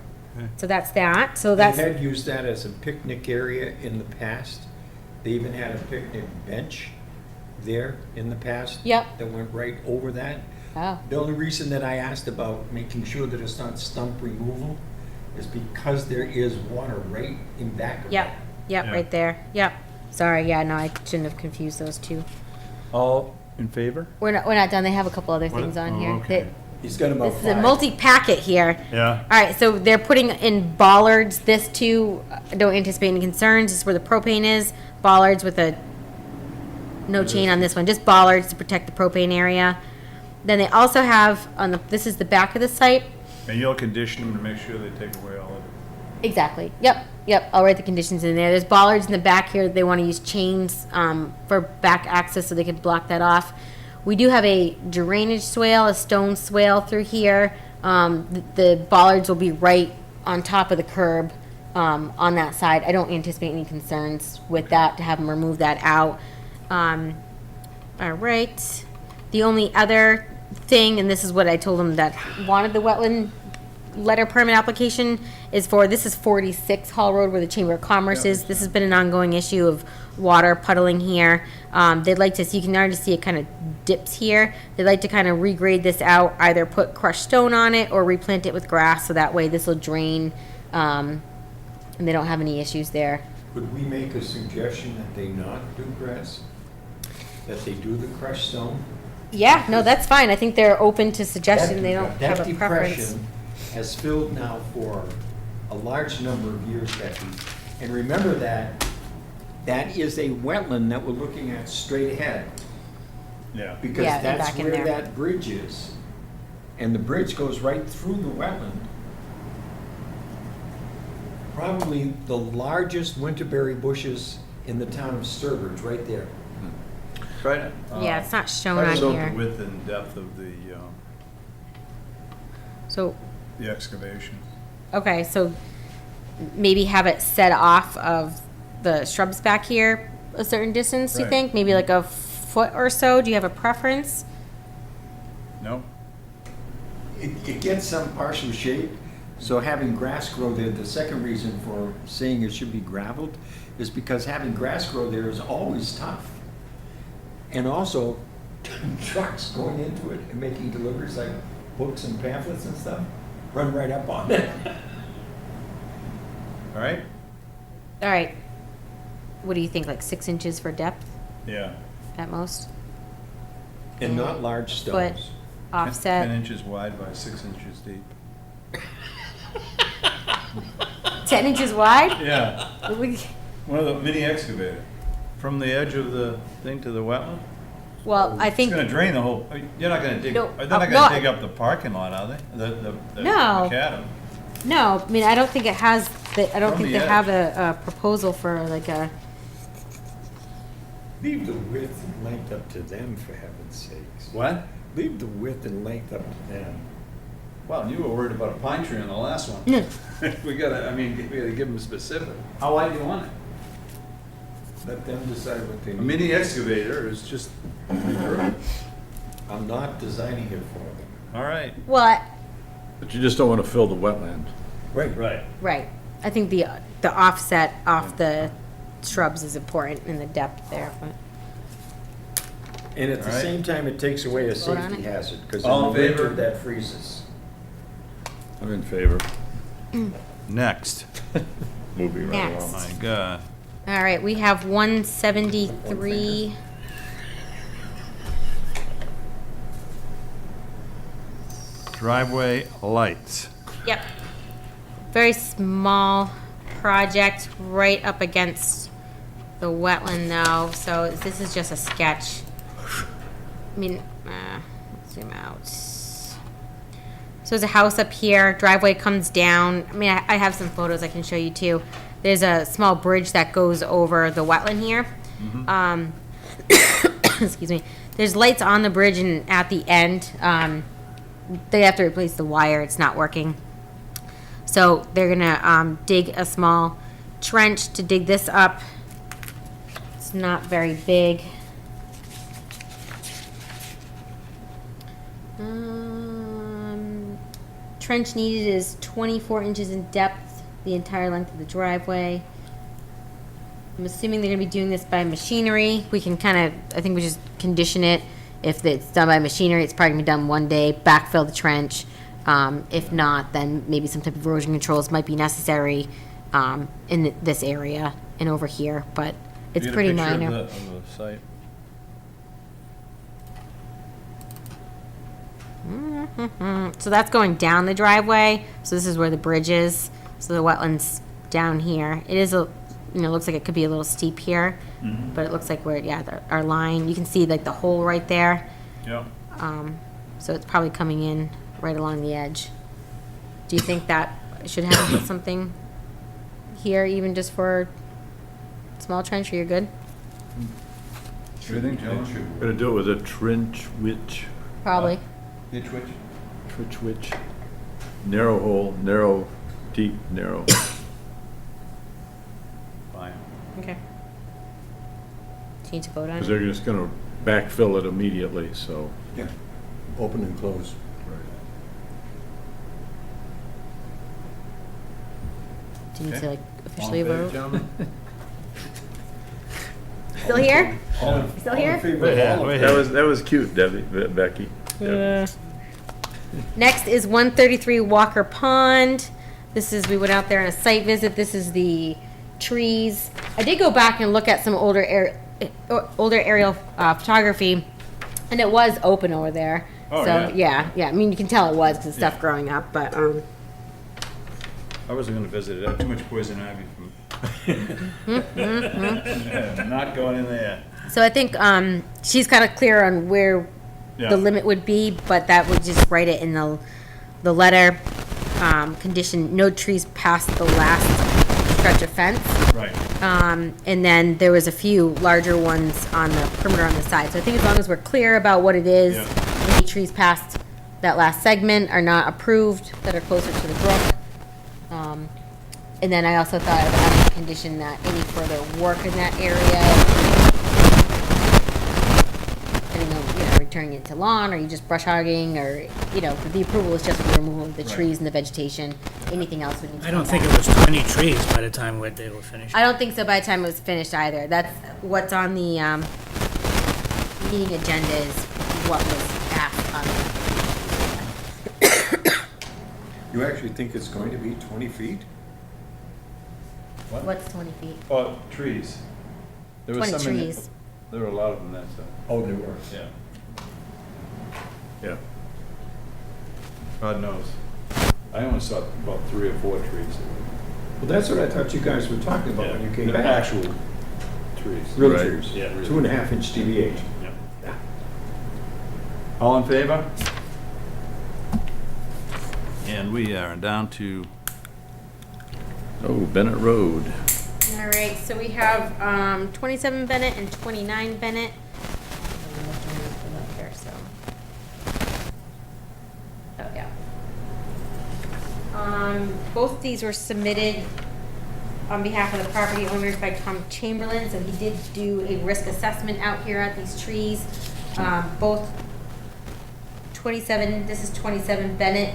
So that's that. So They that's, had used that as a picnic area in the past. They even had a picnic bench there in the past. Yep. That went right over that. oh, The only reason that I asked about making sure that it's not stump removal is because there is water right in back of yep, that. yep, Yeah. right there. Yep. Sorry, yeah, no, I shouldn't have confused those two. All in favor? We're not done. They have a couple other things on oh, here. okay. He's got about This is a five. multi-packet here. Yeah. All right, so they're putting in bollards. This too, don't anticipate any concerns. This is where the propane is. Bollards with a, no chain on this one, just bollards to protect the propane area. Then they also have on the, this is the back of the site. And you'll condition them to make sure they take away all of it. Exactly. Yep. Yep. I'll write the conditions in there. There's bollards in the back here. They want to use chains for back access so they can block that off. We do have a drainage swale, a stone swale through here. The bollards will be right on top of the curb on that side. I don't anticipate any concerns with that to have them remove that out. All right. The only other thing, and this is what I told them that wanted the wetland letter permit application, is for, this is 46 Hall Road where the Chamber of Commerce is. This has been an ongoing issue of water puddling here. They'd like to see, you can already see it kind of dips here. They'd like to kind of regrade this out, either put crushed stone on it or replant it with grass, so that way this will drain, and they don't have any issues there. Could we make a suggestion that they not do grass? That they do the crushed stone? Yeah, no, that's fine. I think they're open to suggestion. They don't have a That preference. depression has filled now for a large number of years, Becky. And remember that is a wetland that we're looking at straight ahead. Yeah. Because Yeah, and that's back in where there. that bridge is. And the bridge goes right through the wetland. Probably the largest winterberry bushes in the town of Sturbridge, right there. Right. Yeah, it's not shown Try to on note here. the width and depth of So, the excavation. okay, so maybe have it set off of the shrubs back here a certain distance, do you Right. think? Maybe like a foot or so? Do you have a preference? No? It gets some partial shape, so having grass grow there, the second reason for saying it should be gravelled is because having grass grow there is always tough. And also, trucks going into it and making deliveries like books and pamphlets and stuff, run right up on it. All right? All right. What do you think, like 6 inches for depth Yeah. at most? And not large Foot stones. offset, 10 inches wide by 6 inches deep. 10 inches wide? Yeah. We- One of the mini excavator. From the edge of the thing to the wetland? Well, I It's think, gonna drain the whole, you're not gonna dig, No, they're not no, gonna dig up the parking lot, are they? The No. macadam. no, I mean, I don't think it has, I don't From think the they have a proposal for like a, Leave the width and length up to them, for heaven's sakes. What? Leave the width and length up to them. Well, you were worried about a pine tree on the last one. We gotta, I mean, we gotta give them specific. How wide do you want it? Let them decide what they A need. mini excavator is just, I'm not designing it for them. all right. well, But you just don't want to fill the wetland. Right. Right. right. I think the offset off the shrubs is important in the depth there, but. And at the All right. same time, it takes away a Vote on safety it? hazard, because in All the in winter, favor? that freezes. I'm in favor. Next. Moving right Next. Oh, along. my God. All right, we have 173. Driveway lights. Yep. Very small project right up against the wetland though, so this is just a sketch. I mean, let's zoom out. So there's a house up here, driveway comes down. I mean, I have some photos I can show you too. There's a small bridge that goes over the wetland here. Excuse me. There's lights on the bridge and at the end. They have to replace the wire, it's not working. So they're gonna dig a small trench to dig this up. It's not very big. Trench needed is 24 inches in depth, the entire length of the driveway. I'm assuming they're gonna be doing this by machinery. We can kind of, I think we just condition it. If it's done by machinery, it's probably gonna be done one day, backfill the trench. If not, then maybe some type of erosion controls might be necessary in this area and over here, but it's pretty minor. Of the site. So that's going down the driveway. So this is where the bridge is. So the wetland's down here. It is a, looks like it could be a little steep here, but it looks like we're, our line, you can see like the hole right there. Yeah. So it's probably coming in right along the edge. Do you think that should have something here, even just for small trench, or you're good? What do you think, John? Gonna do it with a trench witch. Probably. Ditch witch? Trench witch. Narrow hole, narrow, deep, narrow. Fine. Okay. Do you need to vote on Because it? they're just gonna backfill it immediately, so. Yeah. Open and close. Do you need Okay. to like All officially in favor, vote? gentlemen? Still here? All in- Still all in here? favor of all of it. That was cute, Becky. Next is 133 Walker Pond. This is, we went out there on a site visit. This is the trees. I did go back and look at some older aerial photography, and it was open over there. Oh, so yeah. yeah. I mean, you can tell it was because of stuff growing up, but I wasn't gonna visit it. I have too much poison ivy from Not going in there. So I think she's kind of clear on where Yeah. the limit would be, but that would just write it in the letter. Condition, no trees past the last stretch of fence. Right. And then there was a few larger ones on the perimeter on the side. So I think as long as we're clear about what it is, Yeah. any trees past that last segment are not approved, that are closer to the brook. And then I also thought of adding a condition that any further work in that area, depending on, returning it to lawn, or you just brush hogging, or, the approval is just for the removal of the trees and the vegetation. Anything else would need to I come don't think back. it was 20 trees by the time they were finished. I don't think so by the time it was finished either. That's what's on the meeting agenda is what was asked on the. You actually think it's going to be 20 feet? What's 20 feet? Oh, trees. There was 20 some in the- trees. There were a lot of them that side. Oh, there were. Yeah. Yeah. God knows. I only saw about 3 or 4 trees. Well, that's what I thought you guys were talking about when you came They're back. actual trees. Real Right. trees. Yeah. 2.5 inch deviation. Yeah. All in favor? And we are down to, Bennett Road. All right, so we have 27 Bennett and 29 Bennett. Oh, yeah. Both these were submitted on behalf of the property owners by Tom Chamberlain, so he did do a risk assessment out here at these trees. Both 27, this is 27 Bennett.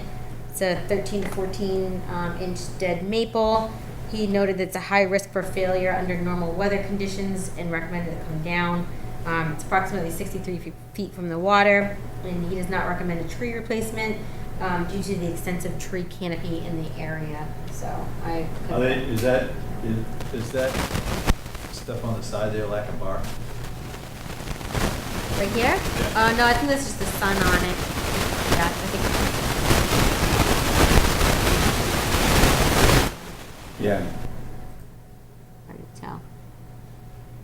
It's a 13 to 14 inch dead maple. He noted that it's a high risk for failure under normal weather conditions and recommended it come down. It's approximately 63 feet from the water, and he does not recommend a tree replacement due to the extensive tree canopy in the area. So is that stuff on the side there lack of bark? right here? Yeah. No, I think that's just the sun on it. Yeah, I think. Yeah. Hard to tell.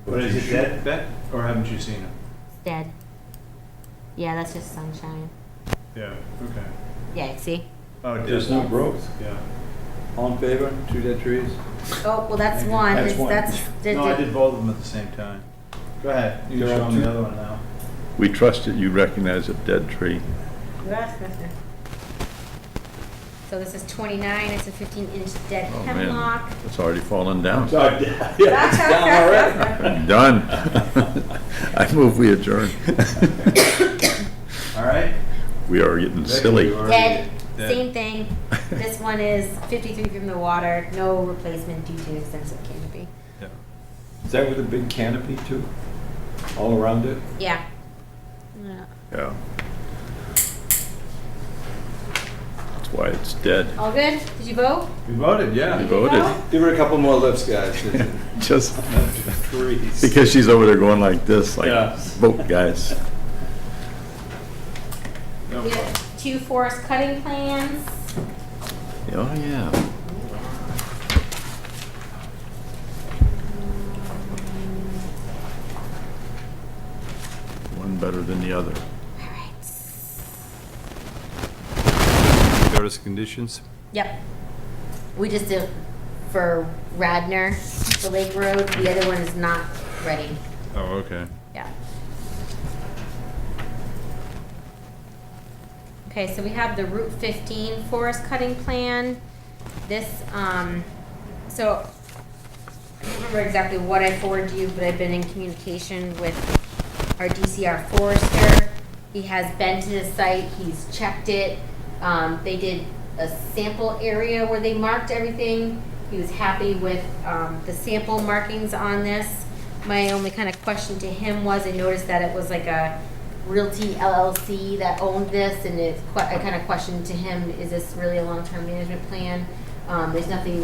But is it dead, Bet, or haven't you seen it? It's dead. Yeah, that's just sunshine. Yeah, okay. Yeah, see? Oh, There's no growth. Yeah. All in favor, 2 dead trees? Oh, well, that's one. That's one. No, I did both of them at the same time. Go ahead, you There show are them the two. other one now. We trust that you recognize a dead tree. So this is 29, it's a 15-inch dead Oh, man. hemlock. It's already fallen down. Yeah, it's down already. Done. I move we adjourn. All right? We are getting silly. Dead, same thing. This one is 53 feet from the water, no replacement due to extensive canopy. Is that with a big canopy too? All around it? Yeah. Yeah. That's why it's dead. All good? Did you vote? We voted, yeah. We voted. Give her a couple more lifts, guys. Just Trees. because she's over there going like this, like, Yeah. vote, guys. No We problem. have 2 forest cutting plans. Oh, yeah. One better than the other. All right. Notice conditions? Yep. We just did for Radnor, the Lake Road. The other one is not ready. Oh, okay. Yeah. Okay, so we have the Route 15 forest cutting plan. This, so I don't remember exactly what I forwarded you, but I've been in communication with our DCR forester. He has been to the site, he's checked it. They did a sample area where they marked everything. He was happy with the sample markings on this. My only kind of question to him was, I noticed that it was like a Realty LLC that owned this, and I kind of questioned to him, is this really a long-term management plan? There's nothing,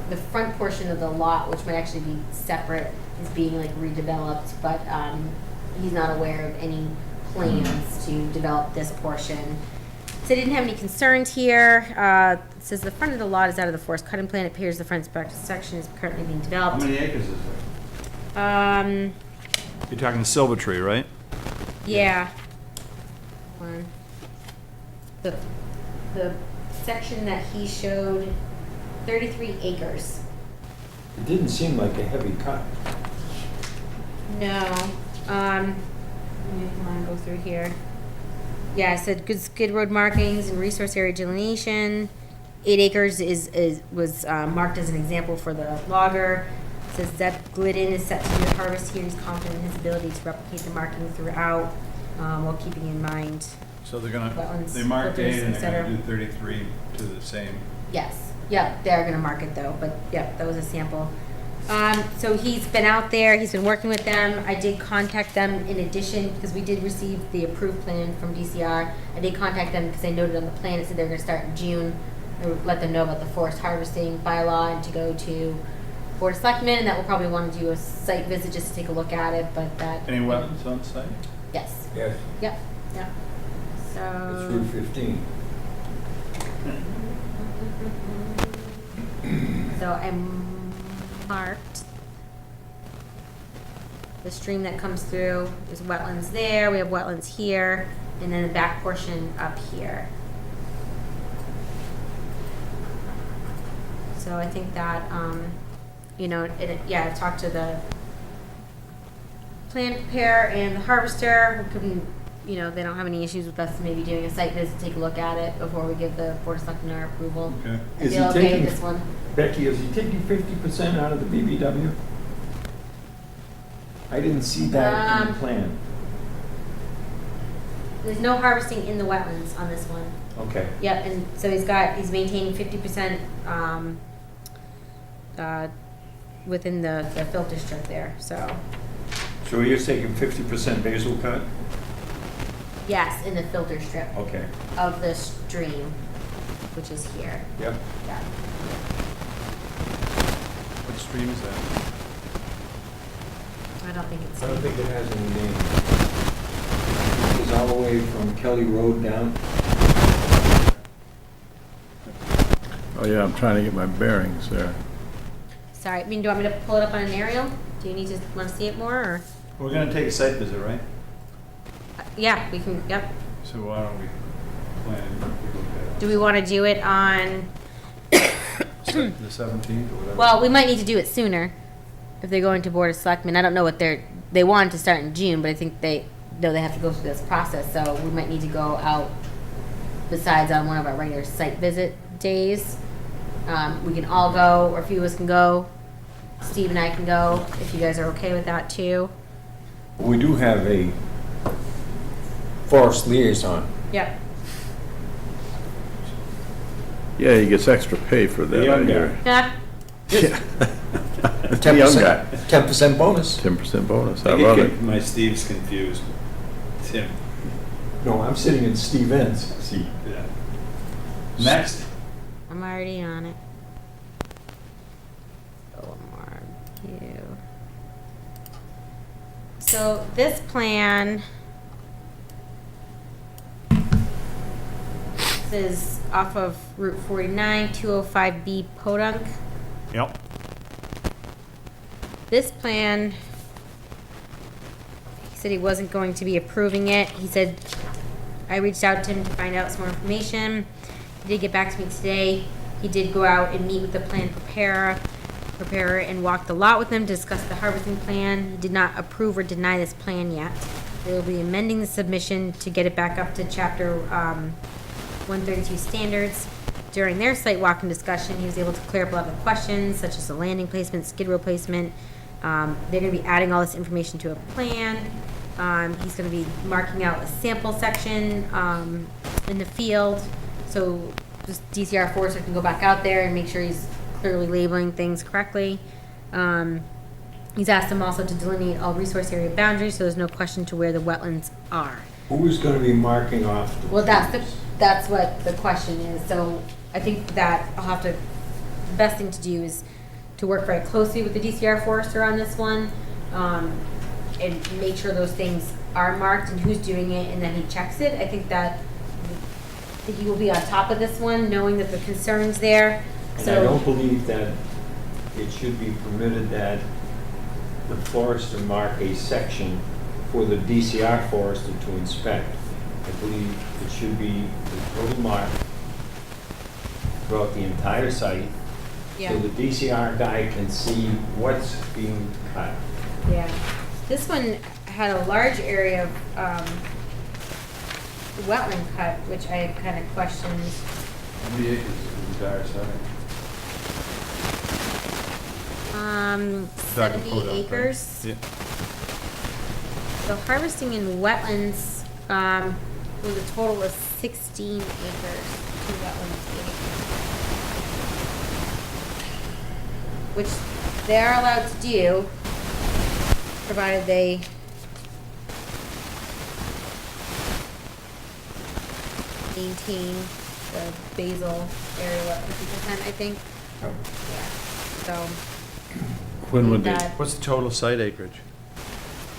the front portion of the lot, which might actually be separate, is being like redeveloped, but he's not aware of any plans to develop this portion. So I didn't have any concerns here. It says the front of the lot is out of the forest cutting plan. It appears the front section is currently being How developed. many acres is there? You're talking the Silver Tree, right? Yeah. One. The section that he showed, 33 acres. It didn't seem like a heavy cut. No. Let me come on, go through here. Yeah, it said good skid road markings and resource area delineation. 8 acres was marked as an example for the logger. It says Zeb Glidden is set to do the harvest here. He's confident in his ability to replicate the marking throughout, while keeping in mind. So they're Wetlands, they marked 8 filters, and et they're cetera. gonna do 33 to the same. Yes, yep, they're gonna mark it though, but yep, that was a sample. So he's been out there, he's been working with them. I did contact them in addition, because we did receive the approved plan from DCR. I did contact them because I noted on the plan, it said they're gonna start in June. I let them know about the forest harvesting bylaw and to go to Board of Selectmen, and that we'll probably wanna do a site visit just to take a look at it, but that. Any wetlands on site? Yes. Yes, yep, yep. It's So. Route 15. So I marked the stream that comes through. There's wetlands there, we have wetlands here, and then the back portion up here. So I think that, you know, yeah, I talked to the plant preparer and the harvester. We couldn't, you know, they don't have any issues with us maybe doing a site visit, take a look at it before we give the Board of Selectmen our approval. Okay. I Is he feel okay taking- with this one. Becky, is he taking 50% out of the BBW? I didn't see that in the plan. There's no harvesting in the wetlands on this one. Okay. Yep, and so he's maintaining 50%, within the filter strip there, so. So you're taking 50% basal cut? Yes, in the filter strip Okay. of the stream, which is here. Yep. Yeah. What stream is that? I don't think it's. I don't think it has any name. It goes all the way from Kelly Road down. Oh, yeah, I'm trying to get my bearings there. Sorry, I mean, do you want me to pull it up on an aerial? Do you need to, want to see it more, or? We're gonna take a site visit, right? Yeah, we can, yep. So why don't we plan and look at Do we want to do it on, it? The 17th or whatever? well, we might need to do it sooner if they're going to Board of Selectmen. I don't know what they wanted to start in June, but I think they have to go through this process, so we might need to go out besides on one of our regular site visit days. We can all go, or a few of us can go. Steve and I can go, if you guys are okay with that too. We do have a forest liaison. Yep. Yeah, he gets extra pay for that, I hear. Yeah. The young guy. 10% bonus. 10% bonus, I love it. My Steve's confused. Tim. No, I'm sitting in Steve N's seat. Yeah. Next. I'm already on it. Omar, you. So this plan is off of Route 49, 205B Podunk. Yep. This plan, he said he wasn't going to be approving it. He said, I reached out to him to find out some more information. He did get back to me today. He did go out and meet with the plan preparer and walk the lot with them, discuss the harvesting plan. He did not approve or deny this plan yet. They will be amending the submission to get it back up to chapter 132 standards. During their site walk and discussion, he was able to clear up a lot of questions, such as the landing placement, skid row placement. They're gonna be adding all this information to a plan. He's gonna be marking out a sample section, in the field. So just DCR forester can go back out there and make sure he's clearly labeling things correctly. He's asked them also to delineate all resource area boundaries, so there's no question to where the wetlands are. Who is going to be marking off? Well, that's what the question is. So I think that I'll have to, the best thing to do is to work very closely with the DCR forester on this one, and make sure those things are marked and who's doing it, and then he checks it. I think that that you will be on top of this one, knowing that the concern's there. And I So, don't believe that it should be permitted that the forester mark a section for the DCR forester to inspect. I believe it should be the total mark throughout the entire site, yeah, so the DCR guy can see what's being cut. yeah. This one had a large area of, wetland cut, which I kind of questioned. How many acres is the entire site? 70 acres. Yeah. So harvesting in wetlands, was a total of 16 acres, 2 wetlands, 8 acres. Which they're allowed to do, provided they maintain the basal area, what, 50%, I think? Yeah, so. When would they, that- What's the total site acreage?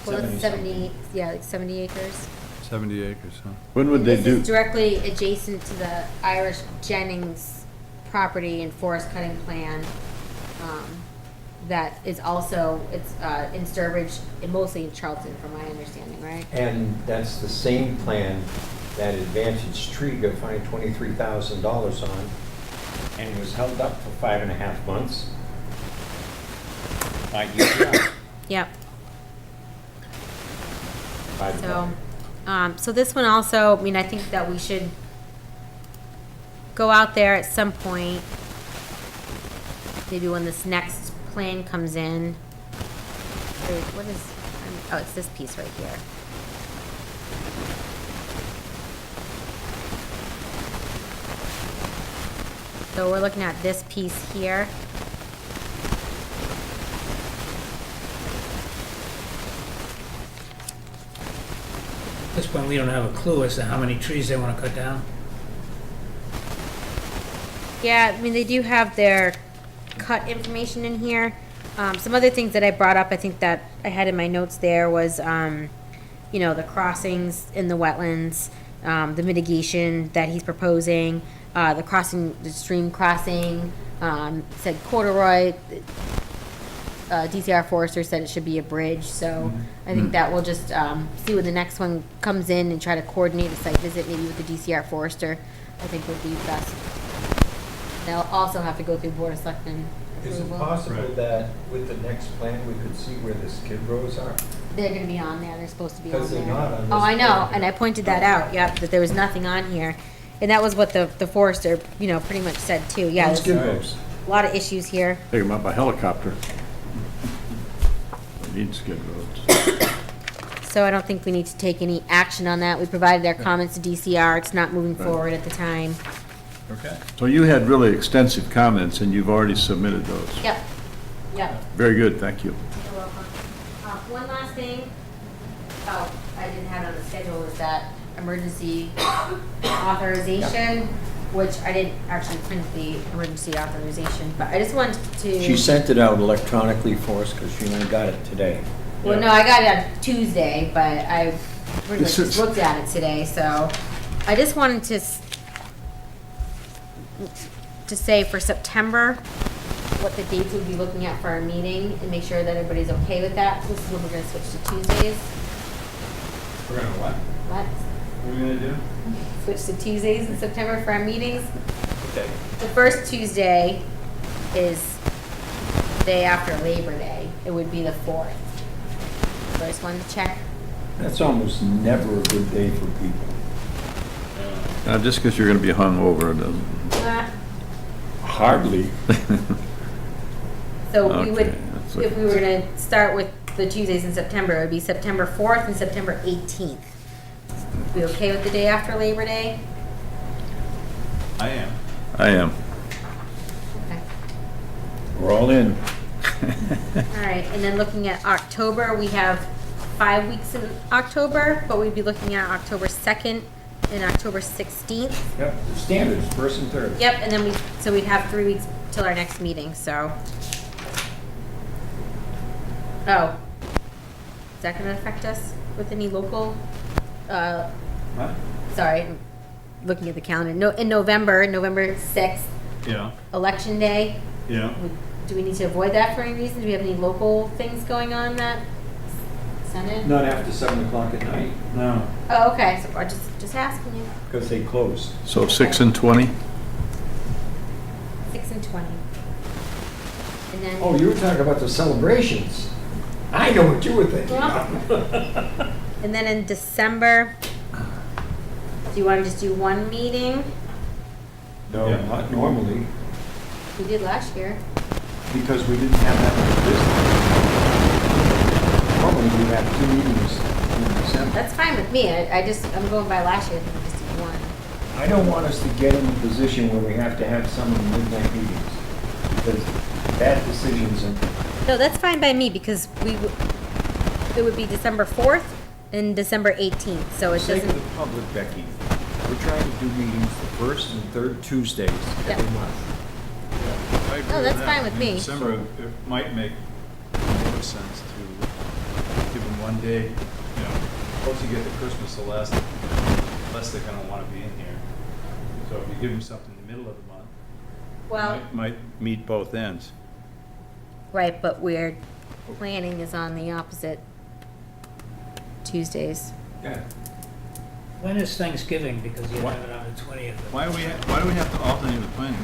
Well, it's 70, yeah, like 70 acres. 70 acres, huh? when would they This do? is directly adjacent to the Irish Jennings property and forest cutting plan. That is also, it's in Sturbridge and mostly in Charlton, from my understanding, right? And that's the same plan that Advantage Tree got fined $23,000 on, and was held up for 5.5 months. By UPR. Yep. By the So, way. so this one also, I mean, I think that we should go out there at some point, maybe when this next plan comes in. Wait, what is, oh, it's this piece right here. So we're looking at this piece here. At this point, we don't have a clue as to how many trees they want to cut down. Yeah, I mean, they do have their cut information in here. Some other things that I brought up, I think that I had in my notes there was, you know, the crossings in the wetlands, the mitigation that he's proposing, the crossing, the stream crossing, said corduroy. DCR Forester said it should be a bridge, so I think that we'll just, see when the next one comes in and try to coordinate a site visit, maybe with the DCR Forester, I think would be best. They'll also have to go through Board of Selectmen Is it approval. possible that with the next plan, we could see where the skid rows are? They're gonna be on there, they're supposed to be on there. Because they're not on this Oh, I know, plan. and I pointed that out, yep, that there was nothing on here. And that was what the forester, you know, pretty much said too, yeah. there's Skid rows. A lot of issues here. Take them up by helicopter. They need skid roads. So I don't think we need to take any action on that. We provided our comments to DCR, it's not moving forward at the time. Okay. So you had really extensive comments, and you've already submitted those. Yep, yep. Very good, thank you. You're welcome. One last thing, oh, I didn't have it on the schedule, is that emergency authorization, which I didn't actually print the emergency authorization, but I just wanted to. She sent it out electronically for us because she only got it today. Well, no, I got it on Tuesday, but I pretty much This just is- looked at it today, so I just wanted to say for September, what the dates we'd be looking at for our meeting, and make sure that everybody's okay with that. This is when we're gonna switch to Tuesdays. We're gonna what? What? What are we gonna do? Switch to Tuesdays in September for our meetings. Okay. The first Tuesday is the day after Labor Day. It would be the 4th. So I just wanted to check. That's almost never a good day for people. Just because you're gonna be hungover, doesn't. Hardly. So we would, Okay, that's if we were gonna start with the Tuesdays in September, it would be September 4th and September 18th. Be okay with the day after Labor Day? I am. I am. Okay. We're all in. All right, and then looking at October, we have 5 weeks in October, but we'd be looking at October 2nd and October 16th. Yep, the standards, first and third. Yep, and then so we'd have 3 weeks till our next meeting, so. Oh. Is that gonna affect us with any local, What? sorry, looking at the calendar. No, in November, November 6th, Yeah, Election Day. yeah. Do we need to avoid that for any reason? Do we have any local things going on that Senate? Not after 7 o'clock at night, No. Oh, okay, so I'm just asking you. because they close. So 6 and 20? 6 and 20. And then. Oh, you were talking about the celebrations. I know what you were thinking. And then in December, do you want to just do one meeting? No, Yeah. not normally, We did last year. because we didn't have that much business. Normally, we have 2 meetings in December. That's fine with me. I'm going by last year, I think we just did one. I don't want us to get in a position where we have to have some of the midnight meetings, because bad decisions and No, that's fine by me because it would be December 4th and December 18th, so it sake of doesn't. the public, Becky, we're trying to do meetings the first and third Tuesdays every Yep. month. No, that's fine with me. December, it might make more sense to give them one day, once you get to Christmas, the less they're gonna wanna be in here. So if you give them something in the middle of the month, Well, might meet both ends. right, but we're planning is on the opposite Tuesdays. Yeah. When is Thanksgiving? Because you What? have it on the 20th. Why do we have to alternate with planning?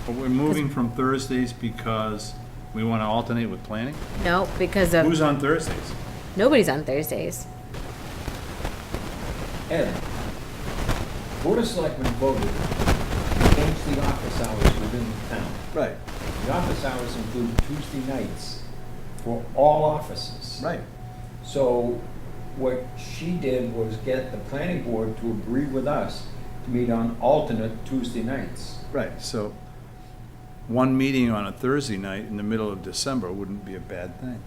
But we're moving from Thursdays because we wanna alternate with planning? No, because of, Who's on Thursdays? nobody's on Thursdays. Ed, Board of Selectmen voted to change the office hours within the town. Right. The office hours include Tuesday nights for all offices. Right. So what she did was get the planning board to agree with us to meet on alternate Tuesday nights. Right, so one meeting on a Thursday night in the middle of December wouldn't be a bad thing.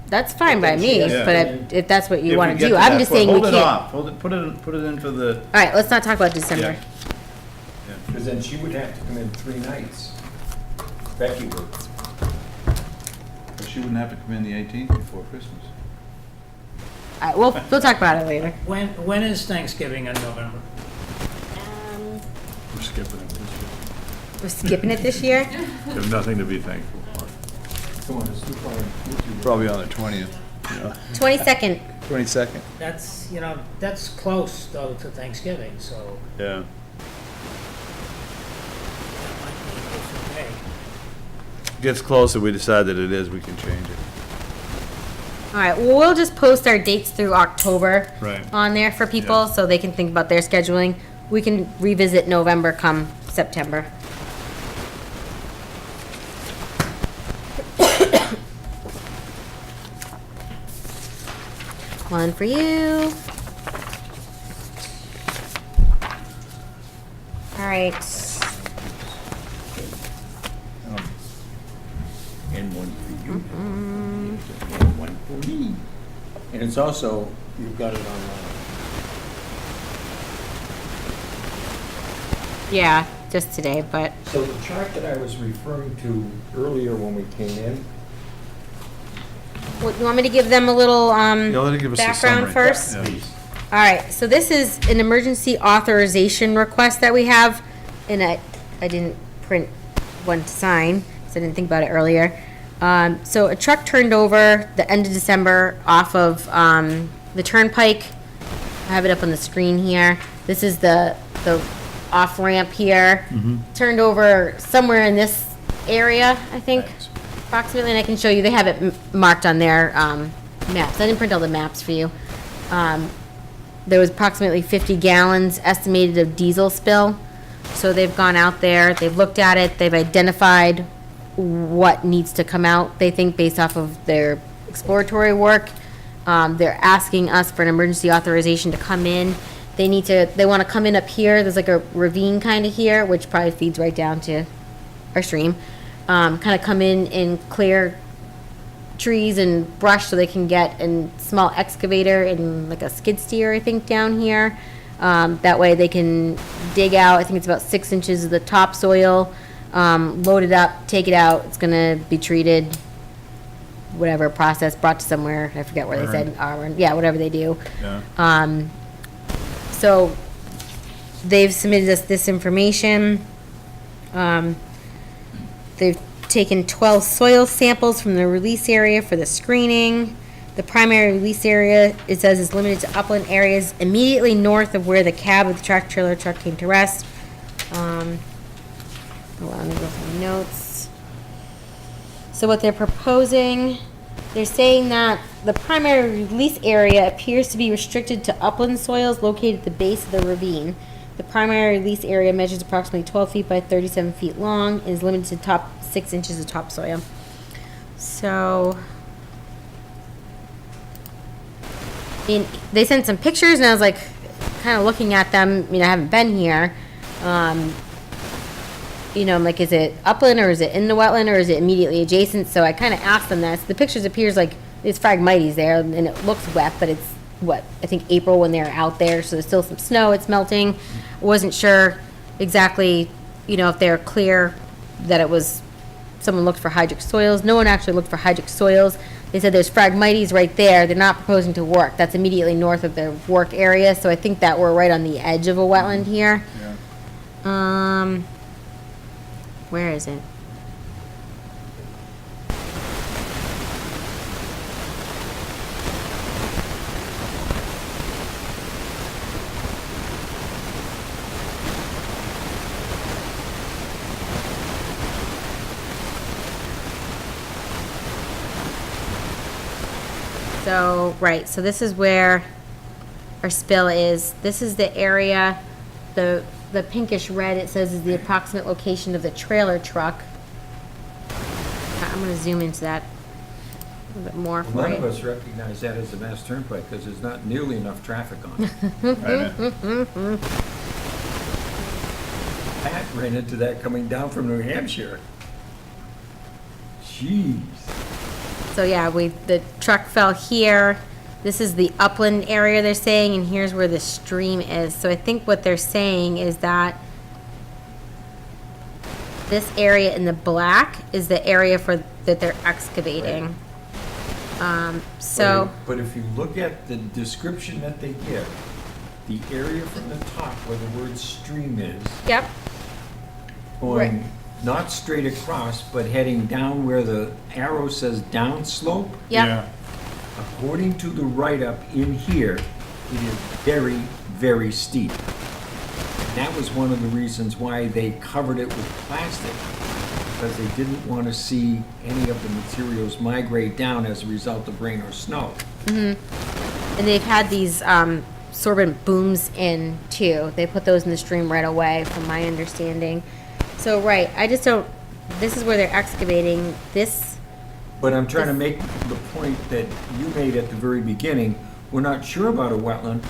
That's fine by me, Yeah. but if that's what you If we want to get do, to I'm that just point, saying we Hold it can't. off, put it in for the, All right, let's not talk about December. yeah. Because then she would have to come in 3 nights. Becky would. But she wouldn't have to come in the 18th before Christmas. All right, we'll talk about it later. When is Thanksgiving in November? We're skipping it this We're skipping it this year? year. We have nothing to be thankful for. Come on, it's too far. Probably on the 20th. 22nd. 22nd. That's, that's close though to Thanksgiving, so Yeah. that might be okay. Gets closer, we decide that it is, we can change it. All right, well, we'll just post our dates through October Right. on there for people Yeah. so they can think about their scheduling. We can revisit November come September. One for you. All right. And one for you. And one for me. And it's also, you've got it online. Yeah, just today, but So the chart that I was referring to earlier when we came in, what, you want me to give them a little Yeah, let her give us a background summary. first? Yeah. All right, so this is an emergency authorization request that we have, and I didn't print one to sign, so I didn't think about it earlier. So a truck turned over the end of December off of the turnpike. I have it up on the screen here. This is the off ramp here. Turned over somewhere in this area, I think, approximately, and I can show you. They have it marked on their maps. I didn't print all the maps for you. There was approximately 50 gallons estimated of diesel spill. So they've gone out there, they've looked at it, they've identified what needs to come out, they think, based off of their exploratory work. They're asking us for an emergency authorization to come in. They want to come in up here, there's like a ravine kind of here, which probably feeds right down to our stream. Kind of come in and clear trees and brush so they can get a small excavator and like a skid steer, I think, down here. That way they can dig out, I think it's about 6 inches of the topsoil, load it up, take it out. It's gonna be treated, whatever process, brought to somewhere, I forget where they said, yeah, whatever they do. Yeah. So they've submitted us this information. They've taken 12 soil samples from the release area for the screening. The primary release area, it says, is limited to upland areas immediately north of where the cab of the tractor trailer truck came to rest. Hold on, let me go through my notes. So what they're proposing, they're saying that the primary release area appears to be restricted to upland soils located at the base of the ravine. The primary release area measures approximately 12 feet by 37 feet long and is limited to top 6 inches of topsoil. So, they sent some pictures, and I was like, kind of looking at them. I haven't been here. I'm like, is it upland or is it in the wetland or is it immediately adjacent? So I kind of asked them that. So the pictures appears like it's Phragmites there, and it looks wet, but it's I think April when they're out there, so there's still some snow. It's melting. I wasn't sure exactly, if they're clear that it was someone looked for hydric soils. No one actually looked for hydric soils. They said there's Phragmites right there. They're not proposing to work. That's immediately north of the work area, so I think that we're right on the edge of a wetland here. Yeah. Where is it? So, right, so this is where our spill is. This is the area, the pinkish red, it says, is the approximate location of the trailer truck. I'm gonna zoom into that a little bit more for None you. of us recognize that as the Mass Turnpike because there's not nearly enough traffic on it. Pat ran into that coming down from New Hampshire. Jeez. So yeah, the truck fell here. This is the upland area they're saying, and here's where the stream is. So I think what they're saying is that this area in the black is the area that they're excavating. But if you look at the description that they give, the area from the top where the word stream is. Yep. Going not straight across, but heading down where the arrow says downslope. Yep. According to the write-up in here, it is very, very steep. And that was one of the reasons why they covered it with plastic, because they didn't want to see any of the materials migrate down as a result of rain or snow. Mm-hmm. And they've had these sorbent booms in too. They put those in the stream right away, from my understanding. So, right, I just don't, this is where they're excavating this. But I'm trying to make the point that you made at the very beginning. We're not sure about a wetland,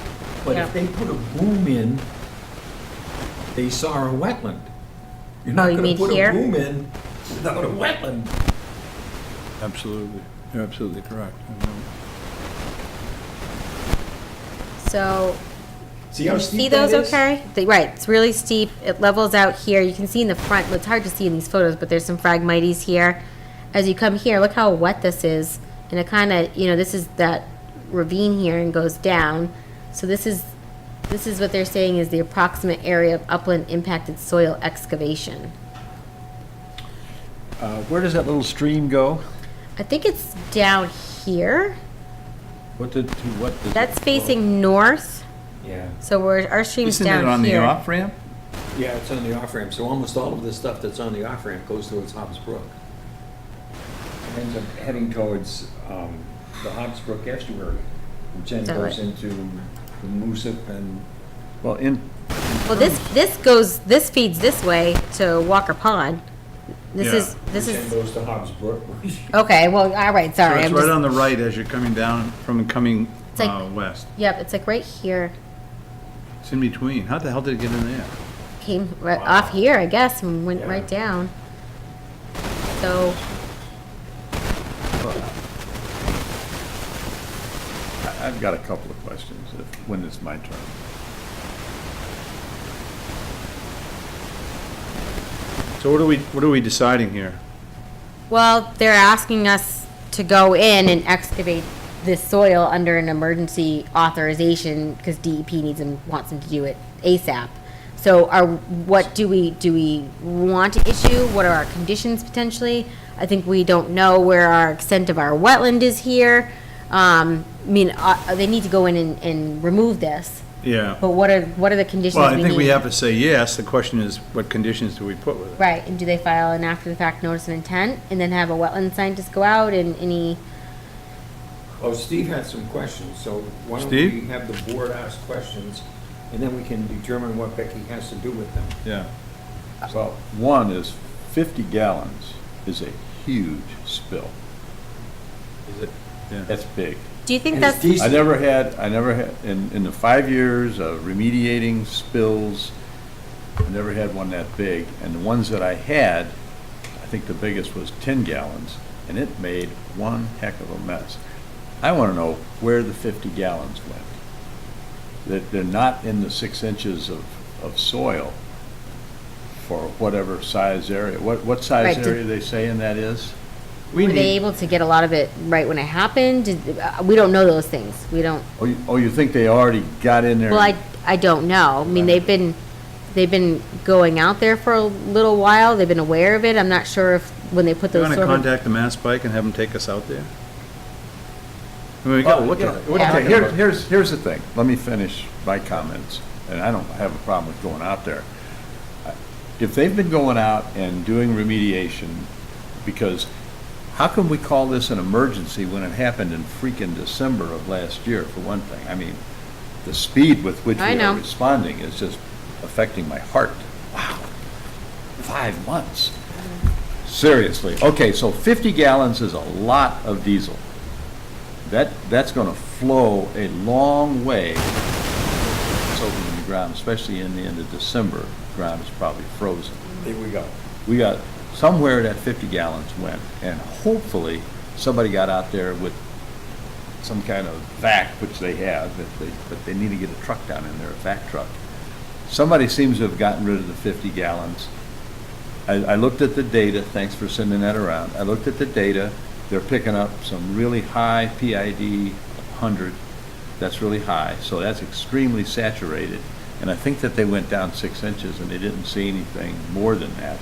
but Yeah. if they put a boom in, they saw a wetland. You're not you going mean to put here? a boom in without a wetland. Absolutely. You're absolutely correct. So, See how you steep see that those is? okay? Right, it's really steep. It levels out here. You can see in the front, it's hard to see in these photos, but there's some Phragmites here. As you come here, look how wet this is. And it kind of, this is that ravine here and goes down. So this is what they're saying is the approximate area of upland impacted soil excavation. Where does that little stream go? I think it's down here. What does That's facing north. Yeah. So our stream's Isn't down it on the here. off-ramp? Yeah, it's on the off-ramp, so almost all of the stuff that's on the off-ramp goes towards Hobbs Brook. It ends up heading towards the Hobbs Brook estuary, which then Is that goes right? into the Moosip and... Well, Well, this feeds this way to Walker Pond. This which is, then goes to Hobbs Brook. okay, well, all right, So sorry. it's I'm right just- on the right as you're coming down coming It's like- west. Yep, it's like right here. It's in between. How the hell did it get in there? Came right off here, I guess, and went Yeah. right down. So, I've got a couple of questions when it's my turn. So what are we deciding here? well, they're asking us to go in and excavate this soil under an emergency authorization because DEP wants them to do it ASAP. So what do we want to issue? What are our conditions potentially? I think we don't know where our extent of our wetland is here. I mean, they need to go in and remove this, Yeah. but what are the conditions we Well, need? I think we have to say yes. The question is, what conditions do we put with it? Right, and do they file an after-the-fact notice of intent, and then have a wetland scientist go out and any, Oh, Steve had some questions, so why don't Steve? we have the board ask questions, and then we can determine what Becky has to do with them. Yeah. Well, one is 50 gallons is a huge spill. Is it? Yeah. That's big. do you think And it's that's, decent. I never had, in the 5 years of remediating spills, I never had one that big. And the ones that I had, I think the biggest was 10 gallons, and it made one heck of a mess. I want to know where the 50 gallons went. That they're not in the 6 inches of soil for whatever size area. What size Right, did- area they saying that is? were they able to get a lot of it right when it happened? We don't know those things, we don't, You think they already got in there? well, I don't know. I mean, they've been going out there for a little while, they've been aware of it. I'm not sure if, when they put You those want to sort of. contact the Mass Pike and have them take us out there? I mean, we gotta look at it. We're Yeah. talking Okay, about- here's the thing. Let me finish my comments, and I don't have a problem with going out there. If they've been going out and doing remediation, because how can we call this an emergency when it happened in freaking December of last year, for one thing? I mean, the speed with which I we know. are responding is just affecting my heart. Wow, 5 months. Seriously. Okay, so 50 gallons is a lot of diesel. That's gonna flow a long way soaking in the ground, especially in the end of December. The ground is probably frozen. Here we go. We got somewhere that 50 gallons went, and hopefully somebody got out there with some kind of vac, which they have, but they need to get a truck down in there, a vac truck. Somebody seems to have gotten rid of the 50 gallons. I looked at the data, thanks for sending that around. I looked at the data, they're picking up some really high PID 100, that's really high, so that's extremely saturated. And I think that they went down 6 inches and they didn't see anything more than that.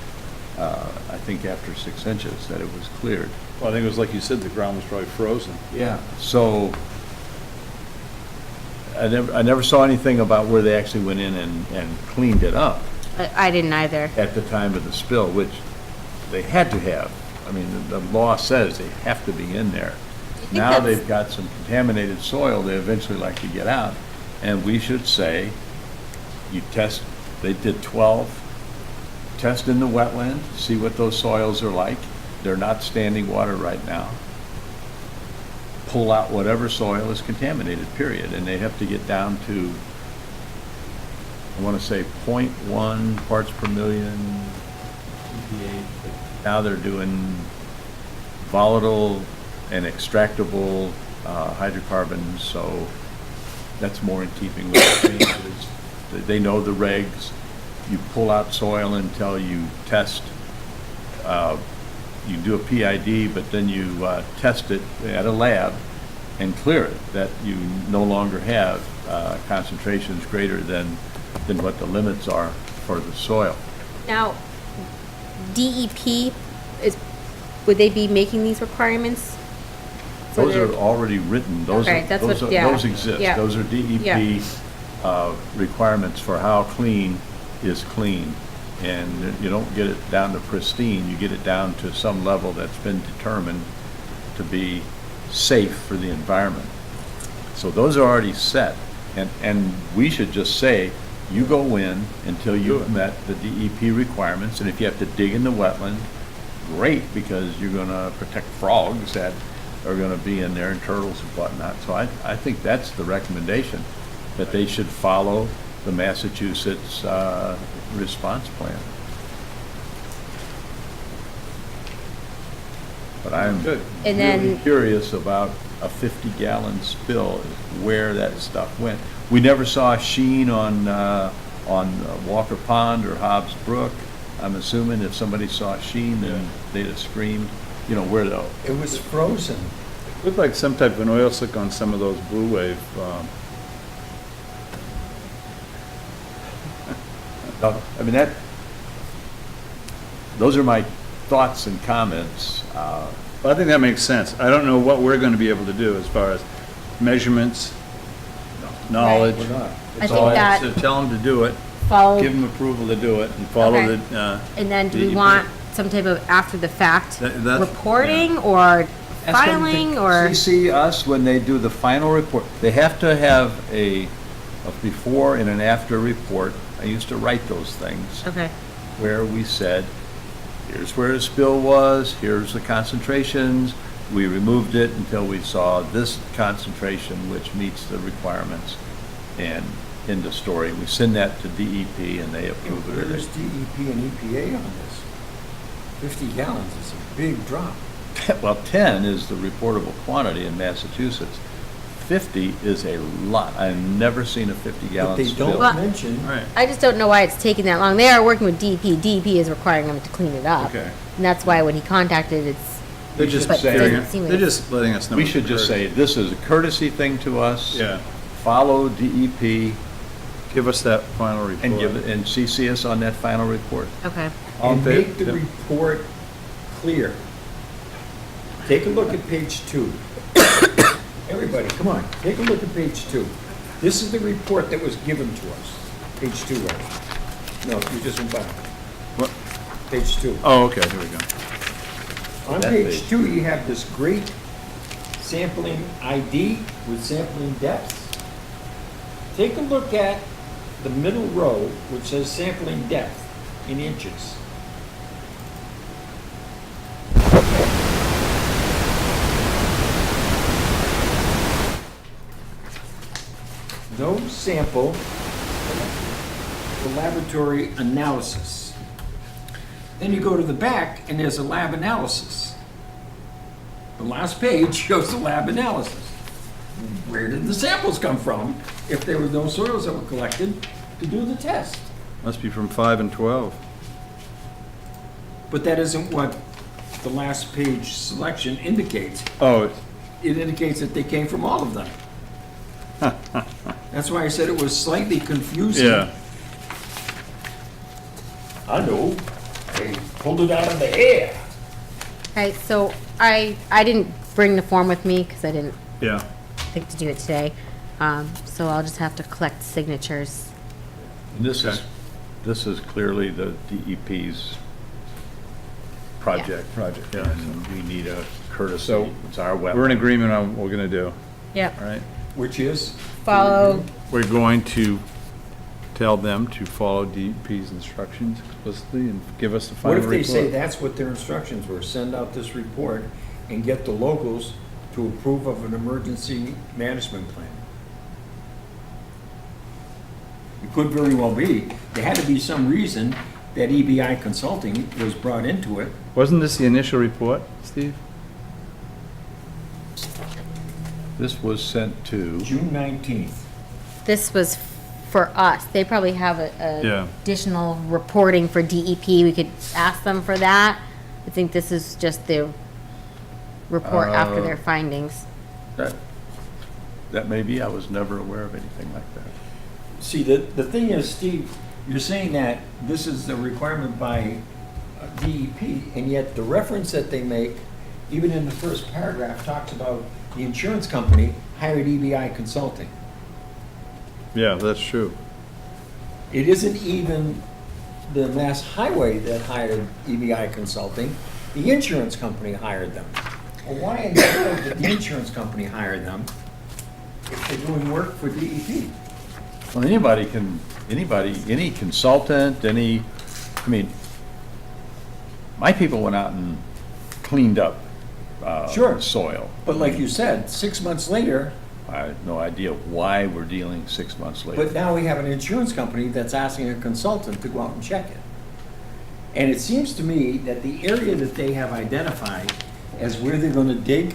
I think after 6 inches that it was cleared. Well, I think it was like you said, the ground was probably frozen. Yeah. So I never saw anything about where they actually went in and cleaned it up I didn't either. at the time of the spill, which they had to have. I mean, the law says they have to be in there. Now that's- they've got some contaminated soil they eventually like to get out. And we should say, you test, they did 12, test in the wetland, see what those soils are like. They're not standing water right now. Pull out whatever soil is contaminated, period. And they have to get down to, I want to say 0.1 parts per million pph. Now they're doing volatile and extractable hydrocarbons, so that's more in keeping with the changes. They know the regs. You pull out soil until you test, you do a PID, but then you test it at a lab and clear it, that you no longer have concentrations greater than what the limits are for the soil. Now, DEP, would they be making these requirements? for Those their- are already written, those Okay, are, that's those what- are, yeah, those exist. yeah, Those are DEP requirements for how clean is clean. And you don't get it down to pristine, you get it down to some level that's been determined to be safe for the environment. So those are already set, and we should just say, you go in until you've met the DEP requirements, and if you have to dig in the wetland, great, because you're gonna protect frogs that are gonna be in there and turtles and whatnot. So I think that's the recommendation, that they should follow the Massachusetts response plan. But I'm And really then- curious about a 50-gallon spill, where that stuff went. We never saw a sheen on Walker Pond or Hobbs Brook. I'm assuming if somebody saw a sheen, then they'd have screamed, where though? It was frozen. Looked like some type of an oil slick on some of those Blue Wave. No, I mean, those are my thoughts and comments. Well, I think that makes sense. I don't know what we're going to be able to do as far as measurements, knowledge. We're not. I think that So tell them to do it, follow, give them approval to do it, and follow Okay. the, and then do we DEP. want some type of after-the-fact That's- reporting or Ask them to filing or? CC us when they do the final report. They have to have a before and an after report. I used to write those things Okay, where we said, here's where the spill was, here's the concentrations, we removed it until we saw this concentration which meets the requirements, and end of story. We send that to DEP and they approve it. Where's DEP and EPA on this? 50 gallons is a big drop. Well, 10 is the reportable quantity in Massachusetts. 50 is a lot. I've never seen a 50-gallon But they spill. don't Well- mention, Right. I just don't know why it's taking that long. They are working with DEP. DEP is requiring them to clean it up. Okay. And that's why when he contacted, it's, They're just But it saying, doesn't seem like they're it's- just letting us know. We it's should just occurred. say, this is a courtesy thing to us. Yeah, Follow DEP give us that final report. and and CC us on that final report. okay. All in and favor? make the report clear. Take a look at page 2. Everybody, come on, take a look at page 2. This is the report that was given to us. Page 2, right? No, you just went back. What? Page 2. Oh, okay, here we go. On That page page. 2, you have this great sampling ID with sampling depths. Take a look at the middle row, which says sampling depth in inches. No sample, the laboratory analysis. Then you go to the back and there's a lab analysis. The last page shows the lab analysis. Where did the samples come from if there were no soils that were collected to do the test? Must be from 5 and 12. But that isn't what the last page selection indicates. Oh, It indicates that they came from all of them. That's why I said it was slightly confusing. yeah. I know. They pulled it out of the air. Okay, so I didn't bring the form with me because I didn't Yeah. think to do it today. So I'll just have to collect signatures. And this Okay. is clearly the DEP's project. Project, yeah. And we need a courtesy. So, It's our wetland. We're in agreement on what we're going to do, Yep. all right? Which is? Follow, We're going to tell them to follow DEP's instructions explicitly and give us the What final if report. they say that's what their instructions were? Send out this report and get the locals to approve of an emergency management plan. It could very well be. There had to be some reason that EBI Consulting was brought into it. Wasn't this the initial report, Steve? This was sent to, June 19th. this was for us. They probably have Yeah. additional reporting for DEP. We could ask them for that. I think this is just the report after their findings. that may be, I was never aware of anything like that. See, the thing is, Steve, you're saying that this is a requirement by DEP, and yet the reference that they make, even in the first paragraph, talks about the insurance company hired EBI Consulting. Yeah, that's true. It isn't even the Mass Highway that hired EBI Consulting, the insurance company hired them. Well, why in the world did the insurance company hire them if they're doing work for DEP? Well, any consultant, I mean, my people went out and cleaned up Sure. soil. But like you said, 6 months later, I have no idea why we're dealing 6 months later. but now we have an insurance company that's asking a consultant to go out and check it. And it seems to me that the area that they have identified as where they're gonna dig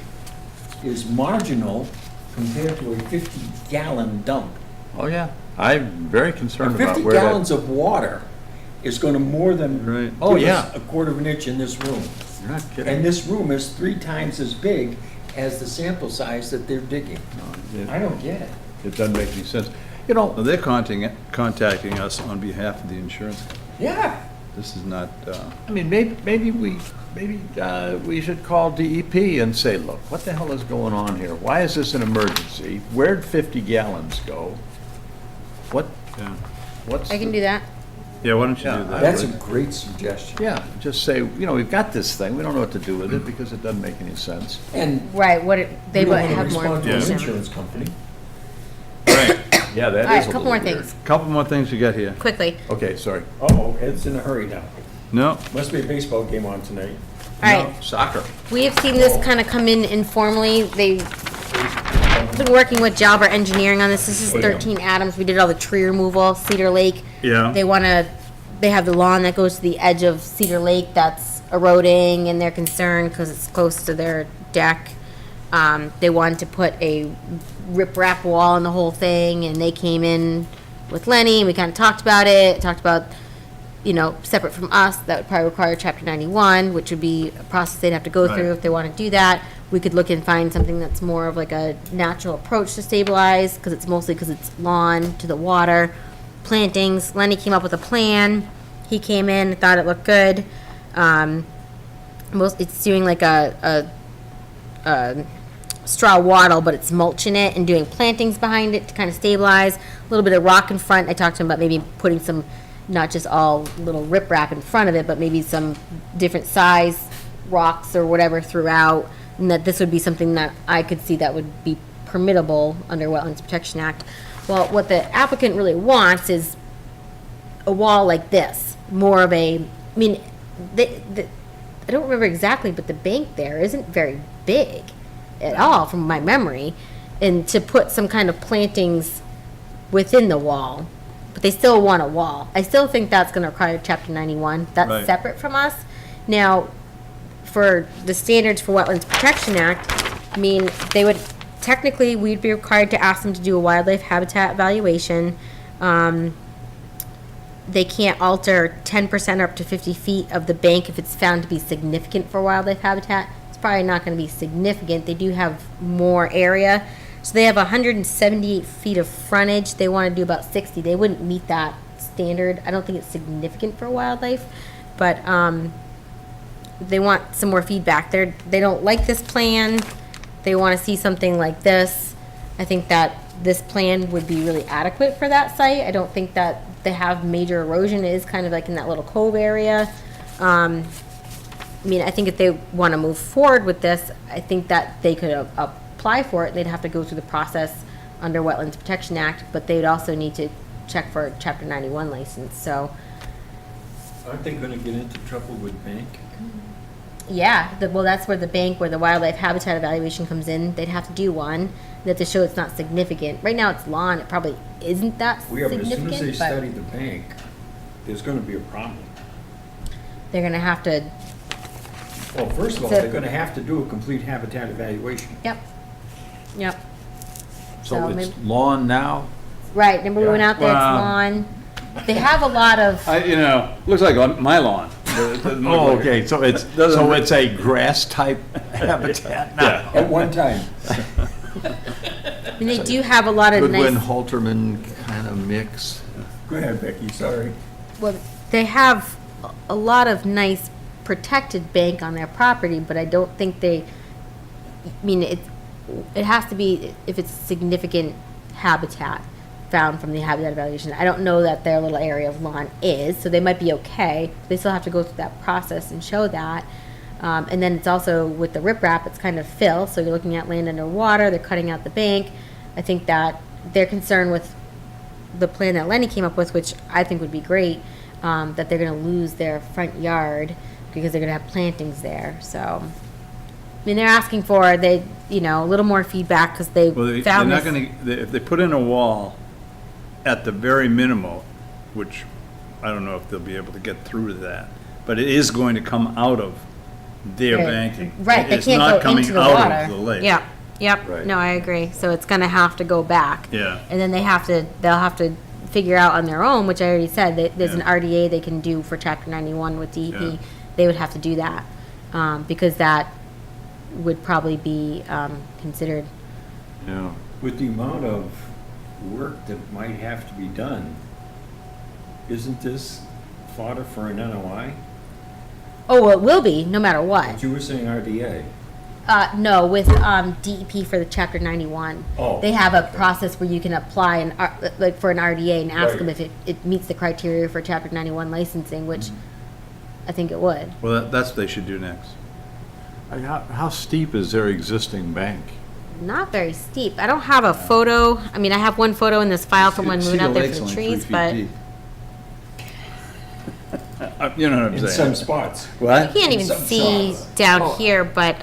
is marginal compared to a 50-gallon dump. Oh, yeah. I'm very concerned about 50 where that. gallons of water is gonna more than Right. Oh, give yeah. us a quarter of an inch in this room. You're not And kidding. this room is 3 times as big as the sample size that they're digging. No, I don't get it. It doesn't make any sense. You know, Well, they're contacting us on behalf of the insurance company. yeah, This is not, I mean, maybe we should call DEP and say, look, what the hell is going on here? Why is this an emergency? Where'd 50 gallons go? What, yeah. what's? I can the- do that. Yeah, why don't you Yeah, do that? That's a great suggestion. Yeah, just say, you know, we've got this thing, we don't know what to do with it because it doesn't make any sense. And Right, they we would don't want to have more respond to an information. insurance company. Right. Yeah, that All right, is a couple little more weird. things, Couple more things we got here. quickly. Okay, sorry. Uh-oh, Ed's in a hurry now. No, Must be a baseball game on tonight. All right, Soccer. we have seen this kind of come in informally. They've been working with Jalbert Engineering on this. This is 13 Adams. We did all the tree removal, Cedar Lake. yeah. They have the lawn that goes to the edge of Cedar Lake that's eroding, and they're concerned because it's close to their deck. They wanted to put a riprap wall on the whole thing, and they came in with Lenny, and we kind of talked about it, separate from us, that would probably require Chapter 91, which would be a process they'd have to go through Right. if they want to do that. We could look and find something that's more of like a natural approach to stabilize, because it's lawn to the water. Plantings, Lenny came up with a plan. He came in, thought it looked good. It's doing like a straw wattle, but it's mulching it and doing plantings behind it to kind of stabilize. A little bit of rock in front. I talked to him about maybe putting some, not just all little riprap in front of it, but maybe some different size rocks or whatever throughout. And that this would be something that I could see that would be permittable under Wetlands Protection Act. Well, what the applicant really wants is a wall like this, more of a, I mean, I don't remember exactly, but the bank there isn't very big at all from my memory, and to put some kind of plantings within the wall, but they still want a wall. I still think that's gonna require Chapter 91. That's Right. separate from us. Now, for the standards for Wetlands Protection Act, I mean, technically, we'd be required to ask them to do a wildlife habitat evaluation. They can't alter 10% or up to 50 feet of the bank if it's found to be significant for wildlife habitat. It's probably not gonna be significant. They do have more area. So they have 178 feet of frontage. They wanna do about 60. They wouldn't meet that standard. I don't think it's significant for wildlife, but, they want some more feedback. They don't like this plan. They want to see something like this. I think that this plan would be really adequate for that site. I don't think that they have major erosion. It is kind of like in that little cove area. I mean, I think if they want to move forward with this, I think that they could apply for it. They'd have to go through the process under Wetlands Protection Act, but they would also need to check for a Chapter 91 license, so. Aren't they gonna get into trouble with bank? Yeah, that's where the wildlife habitat evaluation comes in. They'd have to do one. They have to show it's not significant. Right now, it's lawn. It probably isn't that Yeah, but as soon as significant, they but study the bank, there's gonna be a problem. they're gonna have to, Well, first of all, So- they're gonna have to do a complete habitat evaluation. yep. So So it's maybe- lawn now? Right, remember we went out there, it's Wow. lawn. They have a lot of, looks like on my lawn. Oh, okay, so it's a grass-type habitat now. At one time. I mean, they do have a lot of Goodwin, nice, Halterman kind of mix. Go ahead, Becky, sorry. well, they have a lot of nice protected bank on their property, but I don't think it has to be, if it's significant habitat found from the habitat evaluation. I don't know that their little area of lawn is, so they might be okay. They still have to go through that process and show that. And then it's also with the riprap, it's kind of fill, so you're looking at land underwater, they're cutting out the bank. I think that they're concerned with the plan that Lenny came up with, which I think would be great, that they're gonna lose their front yard because they're gonna have plantings there, so. I mean, they're asking for, a little more feedback, because they Well, they're found not this. if they put in a wall at the very minimal, which I don't know if they'll be able to get through to that, but it is going to come out of their Right. banking. Right, they It's can't not go coming into the out water. of the lake. Yeah, yep, Right. no, I agree, so it's gonna have to go back. Yeah. And then they'll have to figure out on their own, which I already said, that there's an Yeah. RDA they can do for Chapter 91 with DEP. Yeah. They would have to do that, because that would probably be, considered. Yeah. With the amount of work that might have to be done, isn't this fodder for an NOI? Oh, well, it will be, no matter what. But you were saying RDA. No, with DEP for the Chapter 91. Oh. They have a process where you can apply like for an RDA and ask them Right. if it meets the criteria for Chapter 91 licensing, which I think it would. Well, that's what they should do next. How steep is their existing bank? Not very steep. I don't have a photo. I mean, I have one photo in this file from when we went out there for the trees, but you You know what I'm In saying? some spots. What? can't even see down here, but,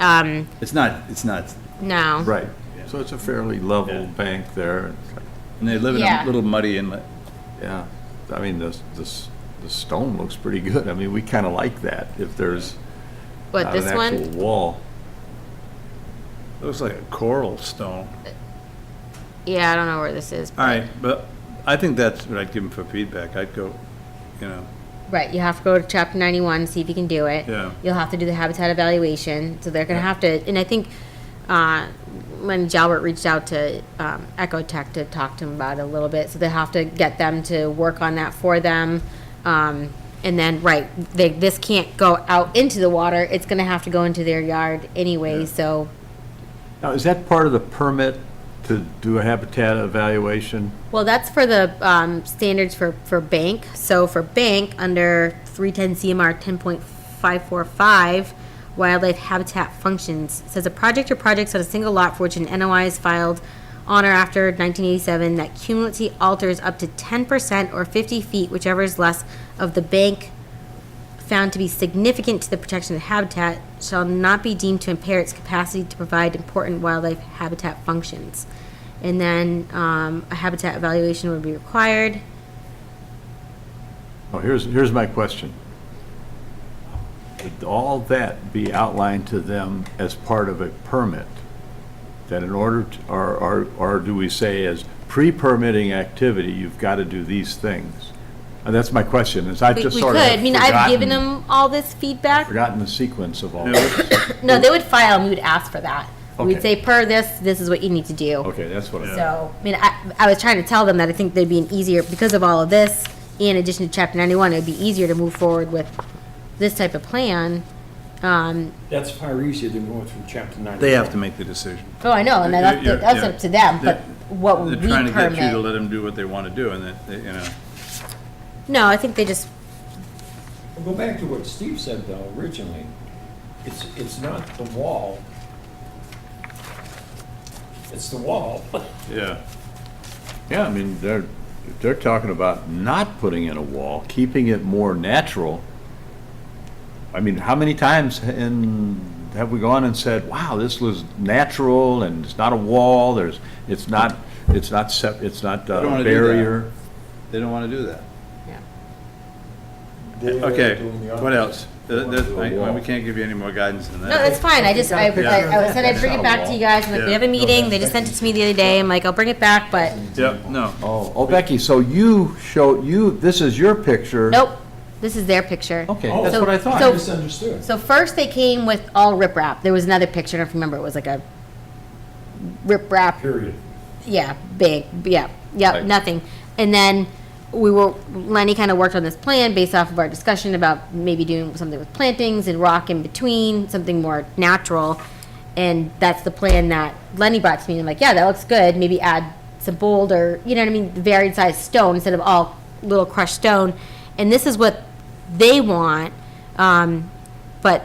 It's not, no. Right. So it's a fairly level bank there. and they live in Yeah. a little muddy inlet. Yeah. I mean, the stone looks pretty good. I mean, we kind of like that if there's What, not this an one? actual wall. Looks like a coral stone. Yeah, I don't know where this is. All right, but I think that's what I'd give them for feedback. I'd go, you know, Right, you have to go to Chapter 91, see if you can do it. Yeah. You'll have to do the habitat evaluation, so they're gonna have to, and I think, when Jalbert reached out to, Ecotech to talk to him about it a little bit, so they have to get them to work on that for them. And then, right, this can't go out into the water, it's gonna have to go into their yard anyway, so. Now, is that part of the permit to do a habitat evaluation? Well, that's for the standards for bank. So for bank, under 310 CMR 10.545, wildlife habitat functions, it says a project or projects on a single lot for which an NOI is filed on or after 1987 that cumulatively alters up to 10% or 50 feet, whichever is less, of the bank found to be significant to the protection of habitat shall not be deemed to impair its capacity to provide important wildlife habitat functions. And then a habitat evaluation would be required. Oh, here's my question. Would all that be outlined to them as part of a permit? That in order to, or do we say as pre-permitting activity, you've got to do these things? And that's my question, is I We just could. sort of I mean, I've given them all this feedback. forgotten the sequence of all this. No, they would file and we would ask for that. We'd Okay. say, per this is what you need to do. Okay, that's what I. So, I mean, I was trying to tell them that I think there'd be an easier, because of all of this, in addition to Chapter 91, it'd be easier to move forward with this type of plan. That's far easier than going through Chapter 91. they have to make the decision. Oh, I know, and that's You're- that's yeah. up to them, but what would They're we trying to get you to permit? let them do what they want to do, and that, you know. No, I think they just, Well, go back to what Steve said, though, originally. It's not the wall. It's the wall. Yeah. Yeah, I mean, they're talking about not putting in a wall, keeping it more natural. I mean, how many times have we gone and said, wow, this was natural and it's not a wall, it's not a They don't wanna do that. barrier. They don't want to do that. They're Okay, doing the what else? wall. We can't give you any more guidance than that. no, that's fine, I just, I said I'd bring it back to you guys, and like, we have a meeting, they just sent it to me the other day, I'm like, I'll bring it back, but, Yep, no. Oh, Becky, so this is your picture. nope, this is their picture. Okay, Oh, that's So- what I thought. so- Misunderstood. So first they came with all riprap. There was another picture, I don't know if you remember, it was like a riprap, Period. yeah, big, yeah, Right. nothing. And then Lenny kind of worked on this plan based off of our discussion about maybe doing something with plantings and rock in between, something more natural. And that's the plan that Lenny brought to me, and I'm like, yeah, that looks good, maybe add some bold or, you know what I mean, varied size stone instead of all little crushed stone. And this is what they want, but,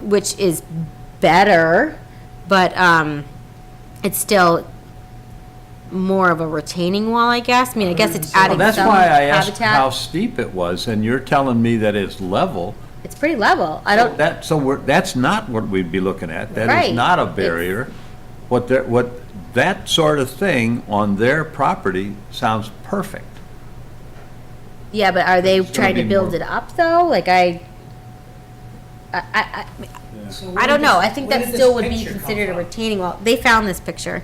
which is better, but, it's still more of a retaining wall, I guess. I mean, I guess it's adding Well, that's some why I asked how habitat. steep it was, and you're telling me that it's level. It's pretty level. I don't, That's not what we'd be looking at. That Right. is not a It's- barrier. What that sort of thing on their property sounds perfect. yeah, but are they It's gonna trying to be build more- it up though? Like I don't know. I think that still would be considered a retaining wall. They found this picture.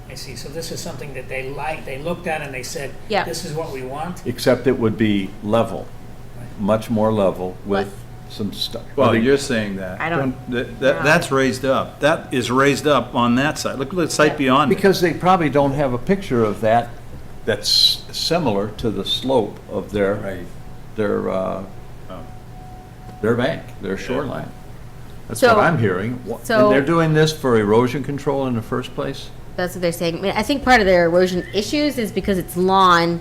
I see, so this is something that they liked, they looked at and they said, Yeah. this is what we want? Except it would be level, much more level with some stuff. Well, you're saying that. I don't- That's raised up. That is raised up on that side. Look at the site beyond it. Because they probably don't have a picture of that that's similar to the slope of their bank, their shoreline. That's what So- I'm hearing. so- And they're doing this for erosion control in the first place? That's what they're saying. I mean, I think part of their erosion issues is because it's lawn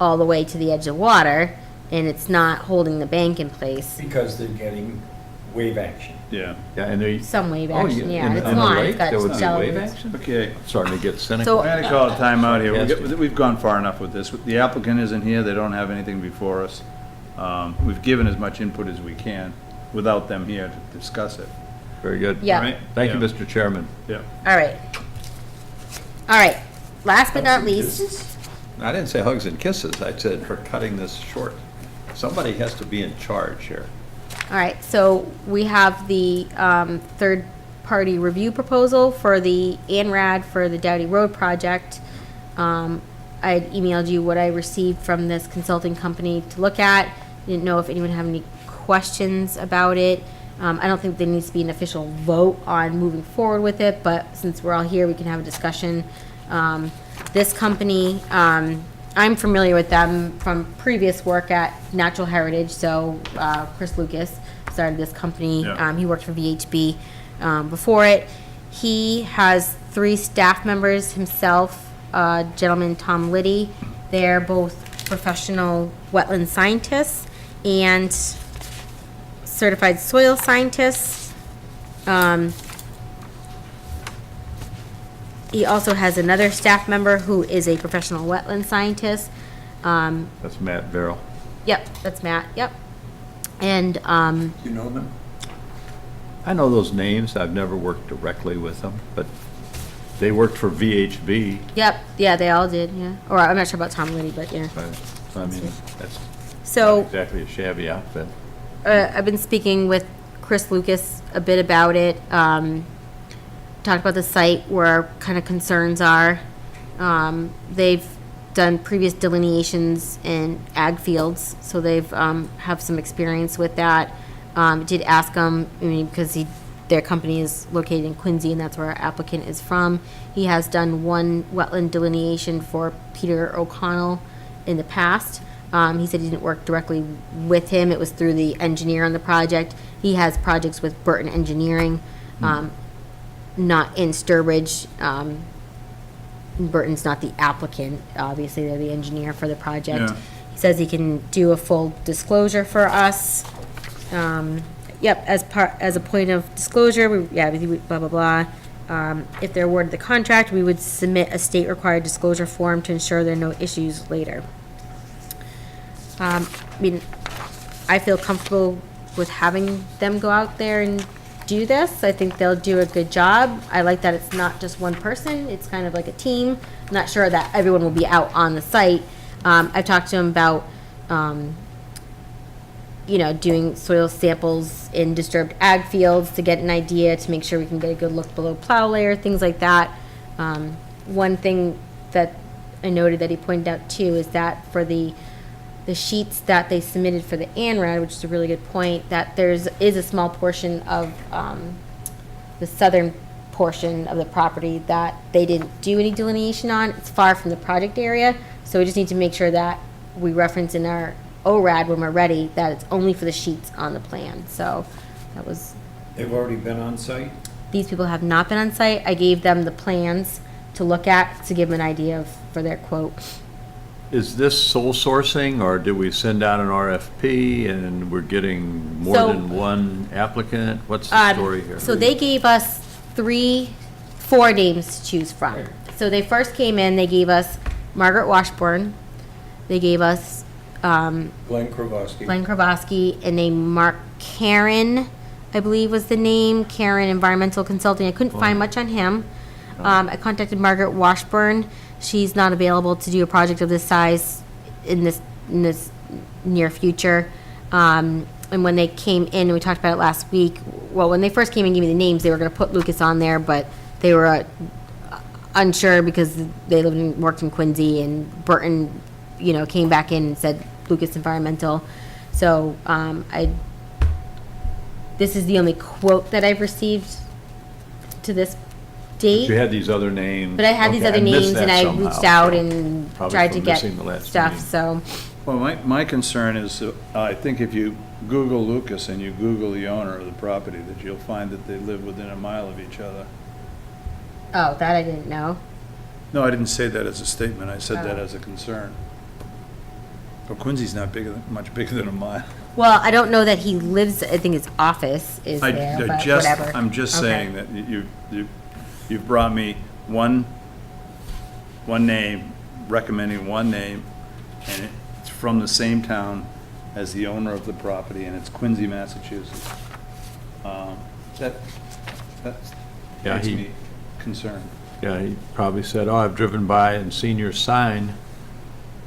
all the way to the edge of water, and it's not holding the bank in place. Because they're getting wave action. Yeah. Yeah, and they. Some wave Oh, action, yeah, in- and it's in the lawn, lake, it's got there would be shallow wave roots. action? Okay. Starting to get cynical. So- I'm gonna call a timeout here. Yes. We've gone far enough with this. The applicant isn't here, they don't have anything before us. We've given as much input as we can without them here to discuss it. Very good. Yeah. Right? Thank you, Yeah. Mr. Chairman. Yeah. All right. All right, last but not least, I didn't say hugs and kisses, I said for cutting this short. Somebody has to be in charge here. all right, so we have the third-party review proposal for the ANRAD for the Dowdy Road project. I had emailed you what I received from this consulting company to look at. Didn't know if anyone had any questions about it. I don't think there needs to be an official vote on moving forward with it, but since we're all here, we can have a discussion. This company, I'm familiar with them from previous work at Natural Heritage, so Chris Lucas started this company. Yeah. He worked for VHB before it. He has 3 staff members himself, gentleman Tom Liddy. They're both professional wetland scientists and certified soil scientists. He also has another staff member who is a professional wetland scientist. That's Matt Verrill. Yep, that's Matt, yep. And, You know them? I know those names, I've never worked directly with them, but they worked for VHB. yep, yeah, they all did, yeah. Or I'm not sure about Tom Liddy, but yeah. So, I mean, that's So, not exactly a shabby outfit. I've been speaking with Chris Lucas a bit about it. Talked about the site, where our kind of concerns are. They've done previous delineations in ag fields, so they've have some experience with that. Did ask them, I mean, because their company is located in Quincy, and that's where our applicant is from. He has done one wetland delineation for Peter O'Connell in the past. He said he didn't work directly with him. It was through the engineer on the project. He has projects with Burton Engineering, not in Sturbridge. Burton's not the applicant. Obviously, they're the engineer for the project. Yeah. He says he can do a full disclosure for us. Yep, as a point of disclosure, blah, blah, blah. If they're awarded the contract, we would submit a state-required disclosure form to ensure there are no issues later. I mean, I feel comfortable with having them go out there and do this. I think they'll do a good job. I like that it's not just one person, it's kind of like a team. I'm not sure that everyone will be out on the site. I've talked to them about, doing soil samples in disturbed ag fields to get an idea, to make sure we can get a good look below plow layer, things like that. One thing that I noted that he pointed out too is that for the sheets that they submitted for the ANRAD, which is a really good point, that is a small portion of the southern portion of the property that they didn't do any delineation on. It's far from the project area, so we just need to make sure that we reference in our ORAD when we're ready that it's only for the sheets on the plan. So that was, They've already been on site? these people have not been on site. I gave them the plans to look at to give them an idea for their quote. Is this sole sourcing, or did we send out an RFP and we're getting more So- than one applicant? What's the story here? So they gave us 4 names to choose from. So they first came in, they gave us Margaret Washburn, they gave us Glenn Kravosky. Glenn Kravosky, and they Mark Karen, I believe was the name, Karen Environmental Consulting. I couldn't find much on him. I contacted Margaret Washburn. She's not available to do a project of this size in this near future. And when they came in, and we talked about it last week, well, when they first came and gave me the names, they were going to put Lucas on there, but they were unsure because they lived and worked in Quincy, and Burton, came back in and said Lucas Environmental. So I this is the only quote that I've received to this date. You had these other names. But I had these Okay, other missed names, that and I somehow, reached out so and probably tried to from get missing the last stuff, meeting. so. Well, my concern is, I think if you Google Lucas and you Google the owner of the property, that you'll find that they live within a mile of each other. Oh, that I didn't know. No, I didn't say that as a statement, I said that Oh. as a concern. But Quincy's not much bigger than a mile. Well, I don't know that he lives, I think his office is there, but whatever. I'm just Okay. saying that you've brought me one name, recommending one name, and it's from the same town as the owner of the property, and it's Quincy, Massachusetts. That Yeah, makes he- me concerned. Yeah, he probably said, oh, I've driven by and seen your sign.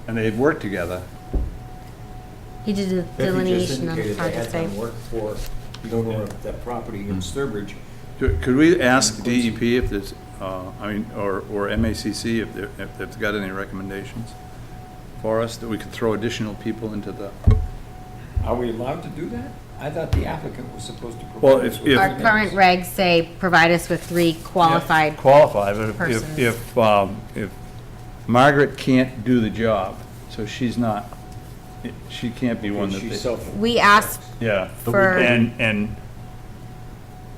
And they've worked together. He did a delineation on the project site. work for the owner of that property in Sturbridge. Could we ask DEP if there's, or MACC if they've got any recommendations for us, that we could throw additional people into the, Are we allowed to do that? I thought the applicant was supposed to Well, provide us if- with Our names. current regs say, provide us with 3 qualified. qualified, but persons. if Margaret can't do the job, so she's not, she can't be one that She's they, self- We asked, yeah. for- And,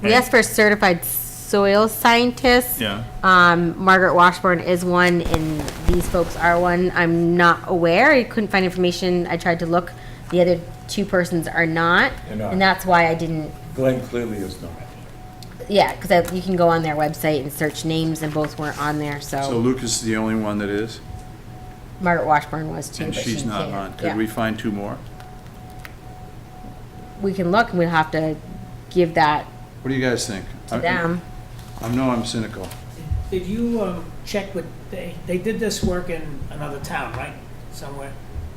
we asked for a certified soil scientist. yeah, Margaret Washburn is one, and these folks are one. I'm not aware. I couldn't find information. I tried to look. The other 2 persons are not, They're not. and that's why I didn't. Glenn clearly is not. Yeah, because you can go on their website and search names, and both weren't on there. so So Lucas is the only one that is, Margaret Washburn was too, and but she's she not can't. on. Yeah. Could we find 2 more? We can look, and we'll have to give that What do you guys think? to them. I know I'm cynical. Did you check with, they did this work in another town, right? Somewhere?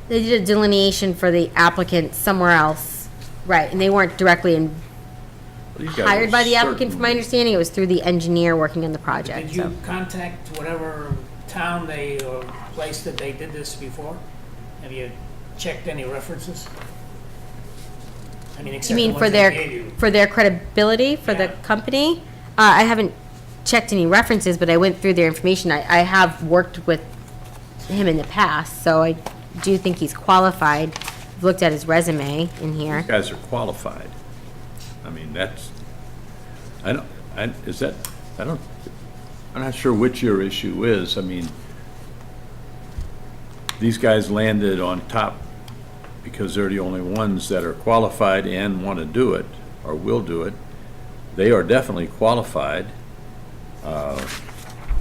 They did a delineation for the applicant somewhere else, right? And they weren't directly hired by the applicant, from my understanding. It was through the engineer working on the project. Did So you contact whatever town they, or place that they did this before? Have you checked any references? I mean, you except the mean ones they gave you. for their credibility for the Yeah. company? I haven't checked any references, but I went through their information. I have worked with him in the past, so I do think he's qualified. I've looked at his resume in here. You guys are qualified. I mean, that's, I'm not sure which your issue is. I mean, these guys landed on top because they're the only ones that are qualified and want to do it, or will do it. They are definitely qualified.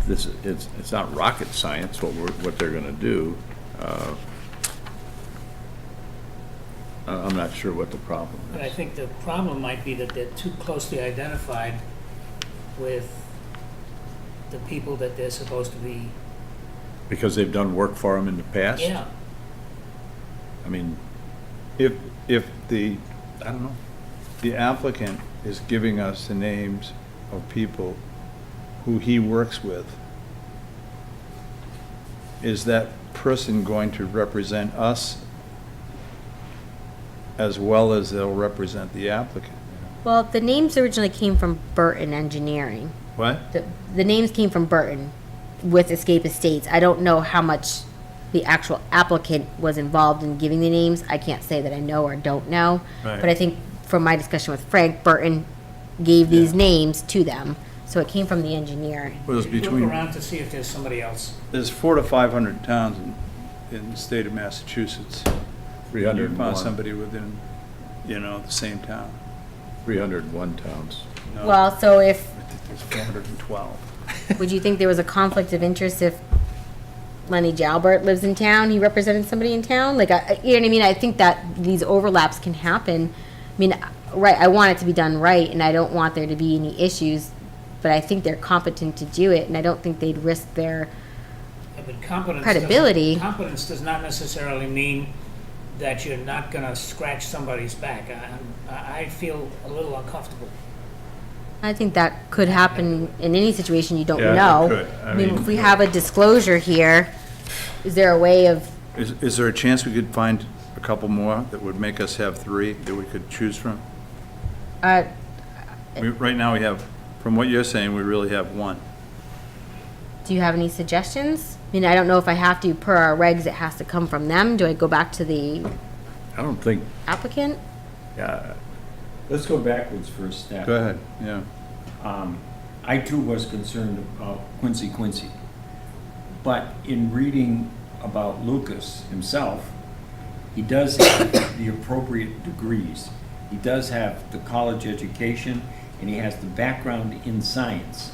It's not rocket science what they're going to do. I'm not sure what the problem But I is. think the problem might be that they're too closely identified with the people that they're supposed to be. Because they've done work for them in the past? Yeah. I mean, If the, I don't know, the applicant is giving us the names of people who he works with, is that person going to represent us as well as they'll represent the applicant? Well, the names originally came from Burton Engineering. What? The names came from Burton with Escape Estates. I don't know how much the actual applicant was involved in giving the names. I can't say that I know or don't know. Right. But I think from my discussion with Frank, Burton gave these names to them. So it came from the engineer. Well, it's Look between, around to see if there's somebody else. there's 400 to 500 towns in the state of Massachusetts. You 301. found somebody within, the same town. 301 towns. No, Well, so if, I think there's 412. would you think there was a conflict of interest if Lenny Jalbert lives in town, he represented somebody in town? Like, you know what I mean? I think that these overlaps can happen. I mean, right, I want it to be done right, and I don't want there to be any issues, but I think they're competent to do it, and I don't think they'd risk their, Yeah, but competence Credibility. Competence does not necessarily mean that you're not gonna scratch somebody's back. I feel a little uncomfortable. I think that could happen in any situation you don't Yeah, it know. could. I I mean, mean- if we have a disclosure here, is there a way of, Is there a chance we could find a couple more that would make us have 3 that we could choose from? Right now, we have, from what you're saying, we really have one. Do you have any suggestions? I mean, I don't know if I have to, per our regs, it has to come from them. Do I go back to the I don't think, applicant? Let's go backwards for a step. Go ahead, yeah. I too was concerned about Quincy. But in reading about Lucas himself, he does have the appropriate degrees. He does have the college education, and he has the background in science.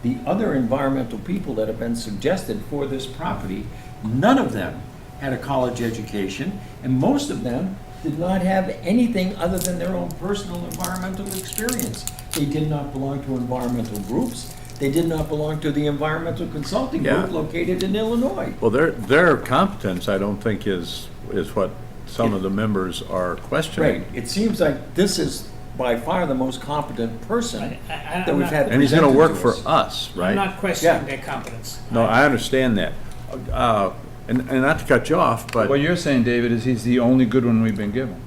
The other environmental people that have been suggested for this property, none of them had a college education, and most of them did not have anything other than their own personal environmental experience. They did not belong to environmental groups. They did not belong to the environmental consulting group located in Illinois. well, their competence, I don't think, is what some of the members are questioning. Right, it seems like this is by far the most competent person that we've had. And he's gonna presented work to for us. us, I'm right? not questioning their competence. No, I understand that. And not to cut you off, but. What you're saying, David, is he's the only good one we've been given.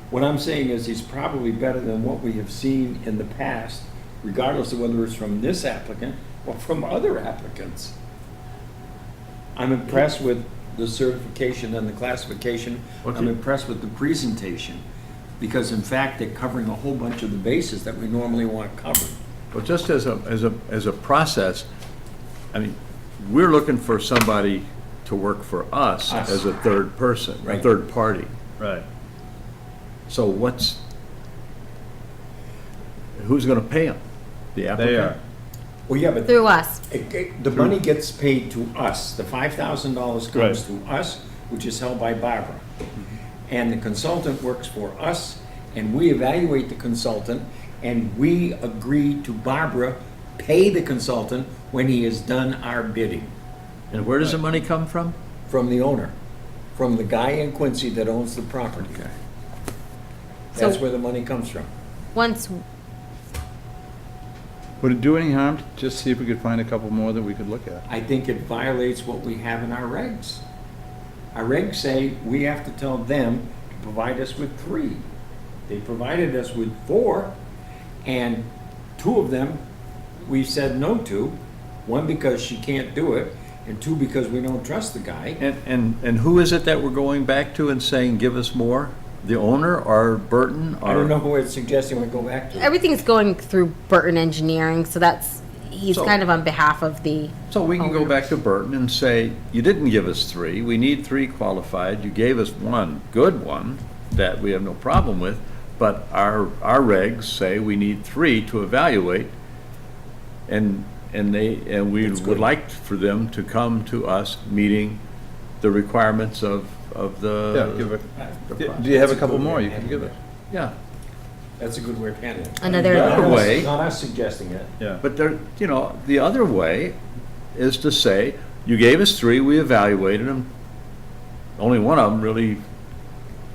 What I'm saying is he's probably better than what we have seen in the past, regardless of whether it's from this applicant or from other applicants. I'm impressed with the certification and the classification. Okay. I'm impressed with the presentation, because in fact, they're covering a whole bunch of the bases that we normally want covered. Well, just as a process, I mean, we're looking for somebody to work for us Us. as a third person, a Right. third party. Right. So who's gonna pay them? The applicant? They are. Well, yeah, but Through us. the money gets paid to us. The $5,000 comes to us, which is held by Barbara. And the consultant works for us, and we evaluate the consultant, and we agree to Barbara pay the consultant when he has done our bidding. And where does the money come from? From the owner, from the guy in Quincy that owns the property. Okay. That's So- where the money comes from. Once, Would it do any harm to just see if we could find a couple more that we could look at? I think it violates what we have in our regs. Our regs say we have to tell them to provide us with 3. They provided us with 4, and 2 of them we said no to. 1 because she can't do it, and 2 because we don't trust the guy. And who is it that we're going back to and saying, give us more? The owner or Burton? I don't know who it's suggesting we go back to. everything's going through Burton Engineering, so he's So- kind of on behalf of the. So we can go back to Burton and say, you didn't give us 3, we need 3 qualified, you gave us 1 good one that we have no problem with, but our regs say we need 3 to evaluate, and we would like for them to come to us meeting the requirements of Yeah, give it, the do you have a That's a couple good more way you to can handle give us? Yeah, That's a good way of handling it. Another- The other way- Not us suggesting it. Yeah. but the other way is to say, you gave us 3, we evaluated them, only one of them really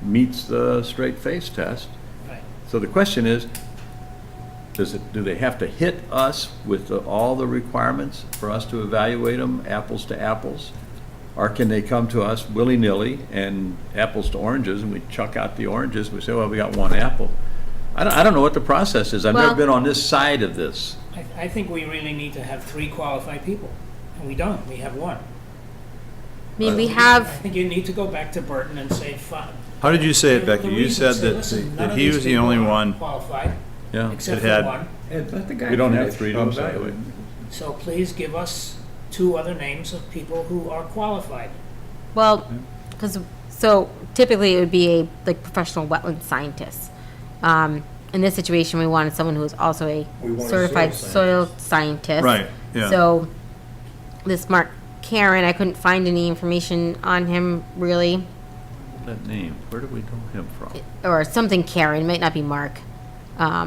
meets the straight face test. Right. So the question is, do they have to hit us with all the requirements for us to evaluate them apples to apples? Or can they come to us willy-nilly and apples to oranges, and we chuck out the oranges, we say, well, we got 1 apple? I don't know what the process is. I've never Well- been on this side of this. I think we really need to have 3 qualified people, and we don't, we have 1. I mean, we I have, think you need to go back to Burton and say, fine. How did you say it, Give Becky? the You reason, said say, that listen, none that of he these was the people only are one. Qualified, Yeah. except It had- for 1. Hey, let the guy We don't have finish. 3 to evaluate. So please give us 2 other names of people who are qualified. well, so typically it would be a professional wetland scientist. In this situation, we wanted someone who was also a We want a certified soil soil scientist. Right, yeah. So this Mark Karen, I couldn't find any information on him really, That name, where did we know him from? or something Karen, it might not be Mark. That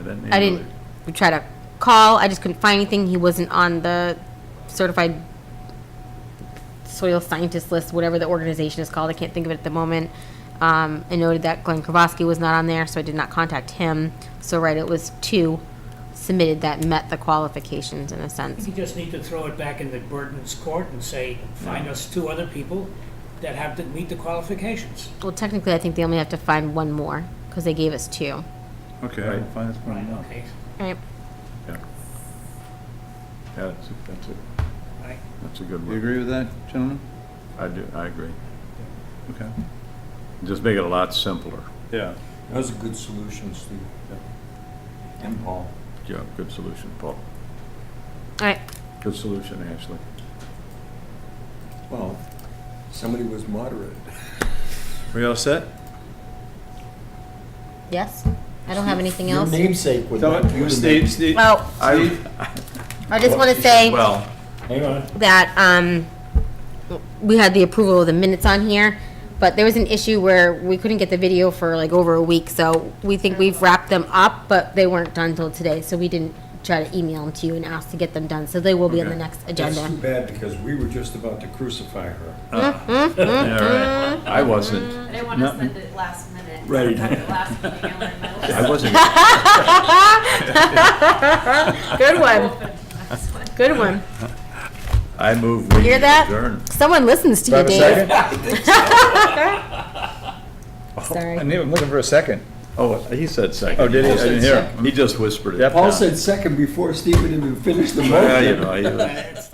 name I didn't, really- we tried to call, I just couldn't find anything. He wasn't on the certified soil scientist list, whatever the organization is called. I can't think of it at the moment. I noted that Glenn Kravosky was not on there, so I did not contact him. So, right, it was 2 submitted that met the qualifications in a I sense. think you just need to throw it back into Burton's court and say, find us 2 other people that have to meet the qualifications. Well, technically, I think they only have to find one more, because they gave us two. Okay, Right. fine, that's fine. Okay, Right. Yeah. Yeah, right. that's a good You one. agree with that, gentlemen? I do, I agree. Okay. Just make it a lot simpler. Yeah. That was a good solution, Steve. And Paul. Yeah, good solution, Paul. All right. Good solution, Ashley. Well, somebody was moderate. We all set? Yes? I don't have anything Your else. namesake would not do the Steve, Steve. Oh, I just want to say Well, Hang on. that we had the approval of the minutes on here, but there was an issue where we couldn't get the video for like over a week, so we think we've wrapped them up, but they weren't done till today, so we didn't try to email them to you and ask to get them done, so they will be on the next That's too agenda. bad, because we were just about to crucify her. Yeah, right. I wasn't. I didn't want to send it last minute. Right. Last meeting, I learned my I wasn't. Good one. Good one. I move You we hear that? adjourn. Someone listens to you, Dave. Sorry. I'm looking for a second. Oh, he said second. Oh, did he? I didn't hear him. He just whispered it. Yep. Paul said second before Stephen even finished the motion. Well, you know, It's